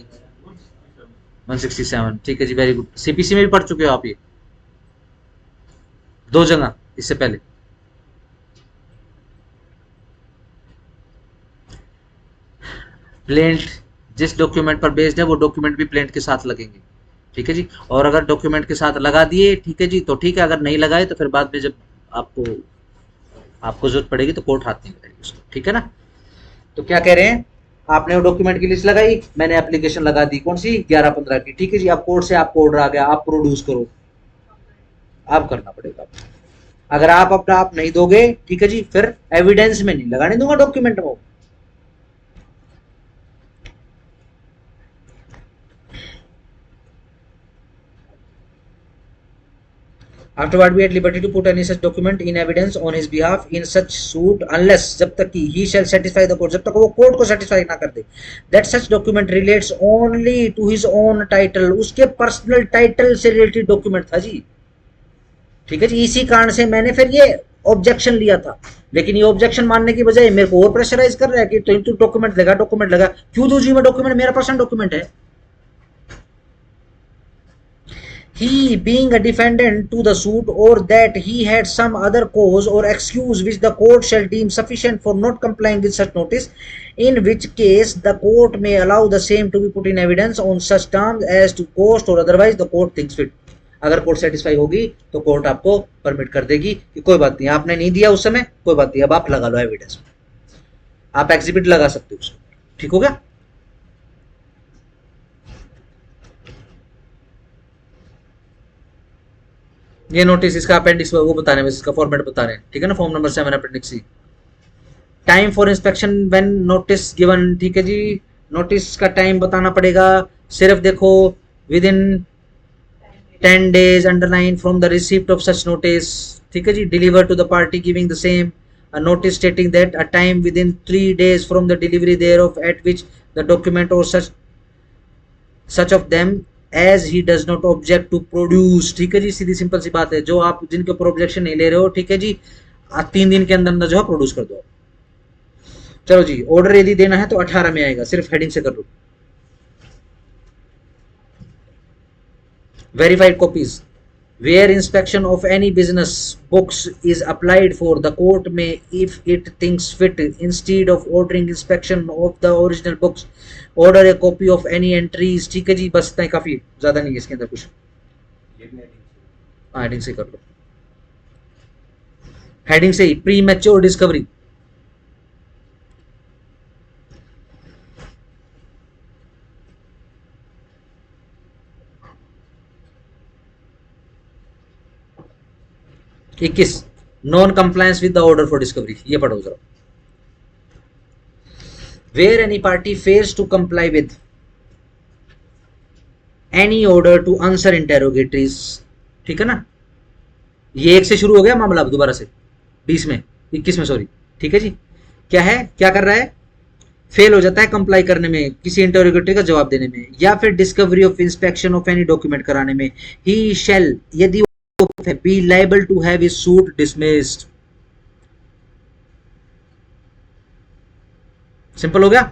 167, ठीक है जी, वेरी गुड। सीपीसी में भी पढ़ चुके हो आप ये 2 जगह इससे पहले। प्लेंट जिस डॉक्यूमेंट पर बेस्ड है वो डॉक्यूमेंट भी प्लेंट के साथ लगेंगे, ठीक है जी, और अगर डॉक्यूमेंट के साथ लगा दिए, ठीक है जी, तो ठीक है, अगर नहीं लगाए तो फिर बाद में जब आपको जरूरत पड़ेगी तो कोर्ट हाथ नहीं लगाएगी उसको, ठीक है ना। तो क्या कह रहे हैं, आपने वो डॉक्यूमेंट की लिस्ट लगाई, मैंने एप्लीकेशन लगा दी कौन सी 11-15 की, ठीक है जी, अब कोर्ट से आपको ऑर्डर आ गया आप प्रोड्यूस करो, आप करना पड़ेगा। अगर आप अपना आप नहीं दोगे, ठीक है जी, फिर एविडेंस में नहीं लगाने दूंगा डॉक्यूमेंट में। Afterward, we at liberty to put any such document in evidence on his behalf in such suit unless जब तक कि he shall satisfy the court, जब तक वो कोर्ट को satisfy ना कर दे, that such document relates only to his own title, उसके पर्सनल टाइटल से रिलेटेड डॉक्यूमेंट था जी, ठीक है जी। इसी कारण से मैंने फिर ये ऑब्जेक्शन लिया था, लेकिन ये ऑब्जेक्शन मानने की बजाय मेरे को और प्रेशराइज कर रहा है कि तू डॉक्यूमेंट लगा, डॉक्यूमेंट लगा, क्यों दूँ जी मैं डॉक्यूमेंट, मेरा पर्सनल डॉक्यूमेंट है। He being a defendant to the suit, or that he had some other cause or excuse which the court shall deem sufficient for not complying with such notice, in which case the court may allow the same to be put in evidence on such terms as to cost or otherwise the court thinks fit। अगर court satisfy होगी तो court आपको permit कर देगी कि कोई बात नहीं, आपने नहीं दिया उस समय, कोई बात नहीं, अब आप लगा लो एविडेंस, आप एग्जिबिट लगा सकते हो उसको, ठीक हो गया। ये नोटिस इसका अपेंडिक्स वो बता रहे हैं, इसका फॉर्मेट बता रहे हैं, ठीक है ना, form number 7 appendix C. Time for inspection when notice given, ठीक है जी, नोटिस का टाइम बताना पड़ेगा, सिर्फ देखो within 10 days underline from the receipt of such notice, ठीक है जी, deliver to the party giving the same a notice stating that a time within 3 days from the delivery thereof at which the document or such of them as he does not object to produce, ठीक है जी, सीधी simple सी बात है, जो आप जिनके ऊपर objection नहीं ले रहे हो, ठीक है जी, 3 दिन के अंदर अंदर जो है प्रोड्यूस कर दो। चलो जी, ऑर्डर यदि देना है तो 18 में आएगा, सिर्फ हेडिंग से कर लो। Verified copies where inspection of any business books is applied for, the court may, if it thinks fit, instead of ordering inspection of the original books, order a copy of any entries, ठीक है जी, बस इतना ही काफी, ज्यादा नहीं है इसके अंदर कुछ। हेडिंग से कर लो, हेडिंग से ही प्री मैच्योर डिस्कवरी, इक्कीस non compliance with the order for discovery, ये पढ़ो जरा। Where any party fails to comply with any order to answer interrogatories, ठीक है ना, ये 1 से शुरू हो गया मामला, अब दोबारा से 20 में 21 में सॉरी, ठीक है जी, क्या है, क्या कर रहा है, फेल हो जाता है कंप्लाई करने में, किसी इंटेरोगेटरी का जवाब देने में, या फिर discovery of inspection of any document कराने में, ही शैल, यदि be liable to have his suit dismissed। Simple हो गया,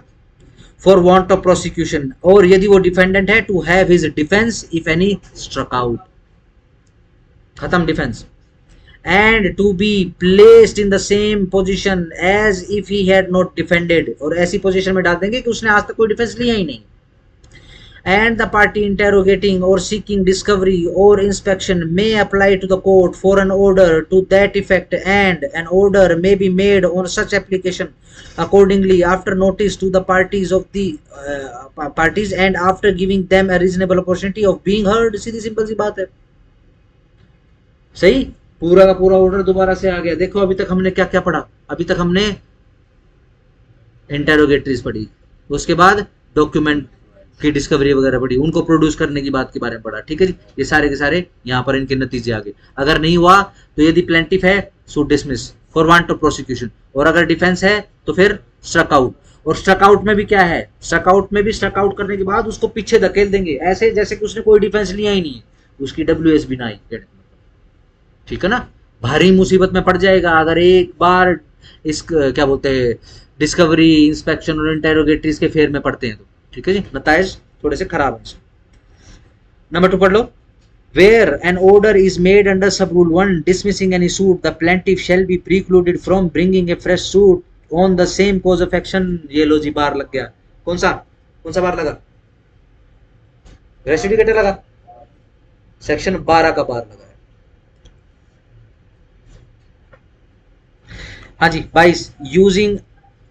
फॉर वांट ऑफ प्रोसिक्यूशन, और यदि वो डिफेंडेंट है to have his defence if any struck out, खत्म defence, and to be placed in the same position as if he had not defended, और ऐसी position में डाल देंगे कि उसने आज तक कोई डिफेंस लिया ही नहीं, and the party interrogating or seeking discovery or inspection may apply to the court for an order to that effect, and an order may be made on such application accordingly after notice to the parties of the parties and after giving them a reasonable opportunity of being heard। सीधी simple सी बात है, सही, पूरा का पूरा order दोबारा से आ गया। देखो अभी तक हमने क्या क्या पढ़ा, अभी तक हमने इंटेरोगेटरीज पढ़ी, उसके बाद डॉक्यूमेंट की डिस्कवरी वगैरह पढ़ी, उनको प्रोड्यूस करने की बात के बारे में पढ़ा। ठीक है जी, ये सारे के सारे यहाँ पर इनके नतीजे आ गए। अगर नहीं हुआ तो यदि प्लेंटिफ है suit dismiss for want of prosecution, और अगर डिफेंस है तो फिर स्ट्रक आउट। और स्ट्रक आउट में भी क्या है, स्ट्रक आउट में भी स्ट्रक आउट करने के बाद उसको पीछे धकेल देंगे, ऐसे जैसे कि उसने कोई डिफेंस लिया ही नहीं है, उसकी WS भी ना आई। ठीक है ना, भारी मुसीबत में पड़ जाएगा अगर एक बार इस क्या बोलते हैं डिस्कवरी, इंस्पेक्शन और इंटेरोगेटरीज के फेर में पड़ते हैं तो। ठीक है जी, नताइज थोड़े से खराब हैं। नंबर 2 पढ़ लो। Where an order is made under sub rule 1 dismissing any suit, the plaintiff shall be precluded from bringing a fresh suit on the same cause of action। ये लो जी, बार लग गया। कौन सा बार लगा? रेसिडिकेटर लगा, सेक्शन 12 का बार लगा है। हाँ जी 22, using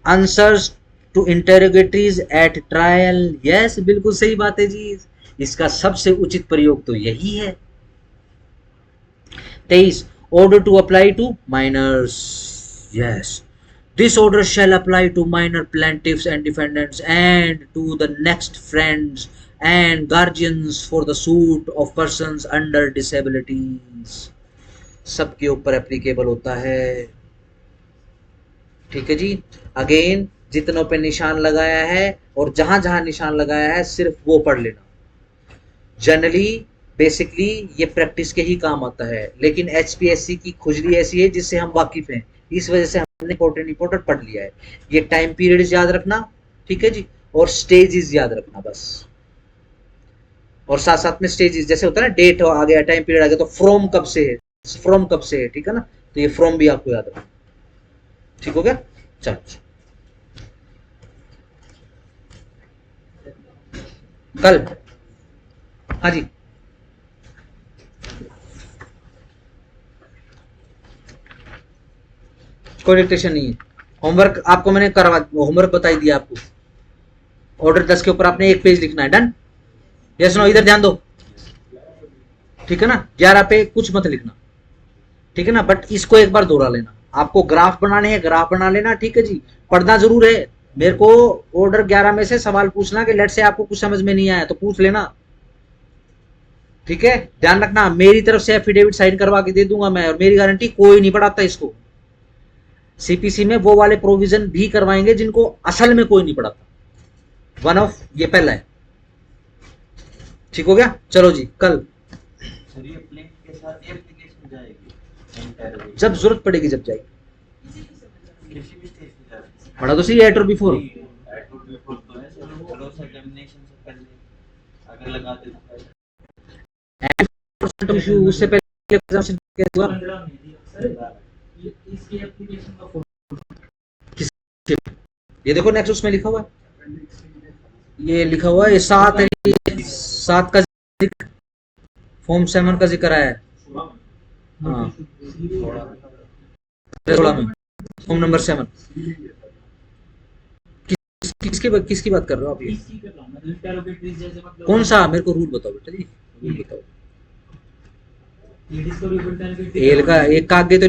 answers to interrogatories at trial. Yes, बिल्कुल सही बात है जी, इसका सबसे उचित प्रयोग तो यही है। 23, order to apply to minors. Yes, this order shall apply to minor plaintiffs and defendants and to the next friends and guardians for the suit of persons under disabilities. सबके ऊपर एप्लीकेबल होता है। ठीक है जी, अगेन जितनों पे निशान लगाया है और जहां जहां निशान लगाया है सिर्फ वो पढ़ लेना। जनरली बेसिकली ये प्रैक्टिस के ही काम आता है, लेकिन HPSC की खुजली ऐसी है जिससे हम वाकिफ हैं, इस वजह से हमने इंपॉर्टेंट पढ़ लिया है। ये टाइम पीरियड्स याद रखना, ठीक है जी, और स्टेजेस याद रखना बस। और साथ साथ में स्टेजेस जैसे होता है ना, डेट आ गया, टाइम पीरियड आ गया, तो फ्रॉम कब से है, फ्रॉम कब से है, ठीक है ना, तो ये फ्रॉम भी आपको याद रखना। ठीक हो गया, चलो कल। हाँ जी, कोई डिक्टेशन नहीं है। होमवर्क आपको मैंने करवा, होमवर्क बताई दिया आपको। ऑर्डर 10 के ऊपर आपने एक पेज लिखना है, डन? यस नो, इधर ध्यान दो, ठीक है ना। 11 पे कुछ मत लिखना, ठीक है ना, बट इसको एक बार दोहरा लेना। आपको ग्राफ बनाने हैं, ग्राफ बना लेना, ठीक है जी, पढ़ना जरूर है। मेरे को ऑर्डर 11 में से सवाल पूछना कि लेट से आपको कुछ समझ में नहीं आया तो पूछ लेना, ठीक है। ध्यान रखना, मेरी तरफ से एफिडेविट साइन करवा के दे दूंगा मैं, और मेरी गारंटी कोई नहीं पढ़ाता इसको। CPC में वो वाले प्रोविजन भी करवाएंगे जिनको असल में कोई नहीं पढ़ाता। वन ऑफ ये पहला है, ठीक हो गया। चलो जी, कल सर ये प्लेन के साथ एप्लीकेशन जाएगी, जब जरूरत पड़ेगी जब जाएगी। किसी भी स्टेज पे जाएगी। पढ़ा तो सही, एट और बिफोर। तो है सर, क्लोज एग्जामिनेशन से पहले अगर लगाते तो इशू उससे पहले एग्जामिनेशन कैसे हुआ? 15 में दिया सर, इसकी एप्लीकेशन का ये देखो नेक्स्ट में लिखा हुआ है, ये लिखा हुआ है, ये 7 का जिक्र, फॉर्म 7 का जिक्र है। हाँ 16 में फॉर्म नंबर 7। किसकी बात कर रहे हो आप? ये इसकी कर रहा हूं, मतलब इंटेरोगेटरीज जैसे, मतलब कौन सा? मेरे को रूल बताओ बेटा जी, रूल बताओ। ये डिस्कवरी इंटेरोगेटरी एक का आगे तो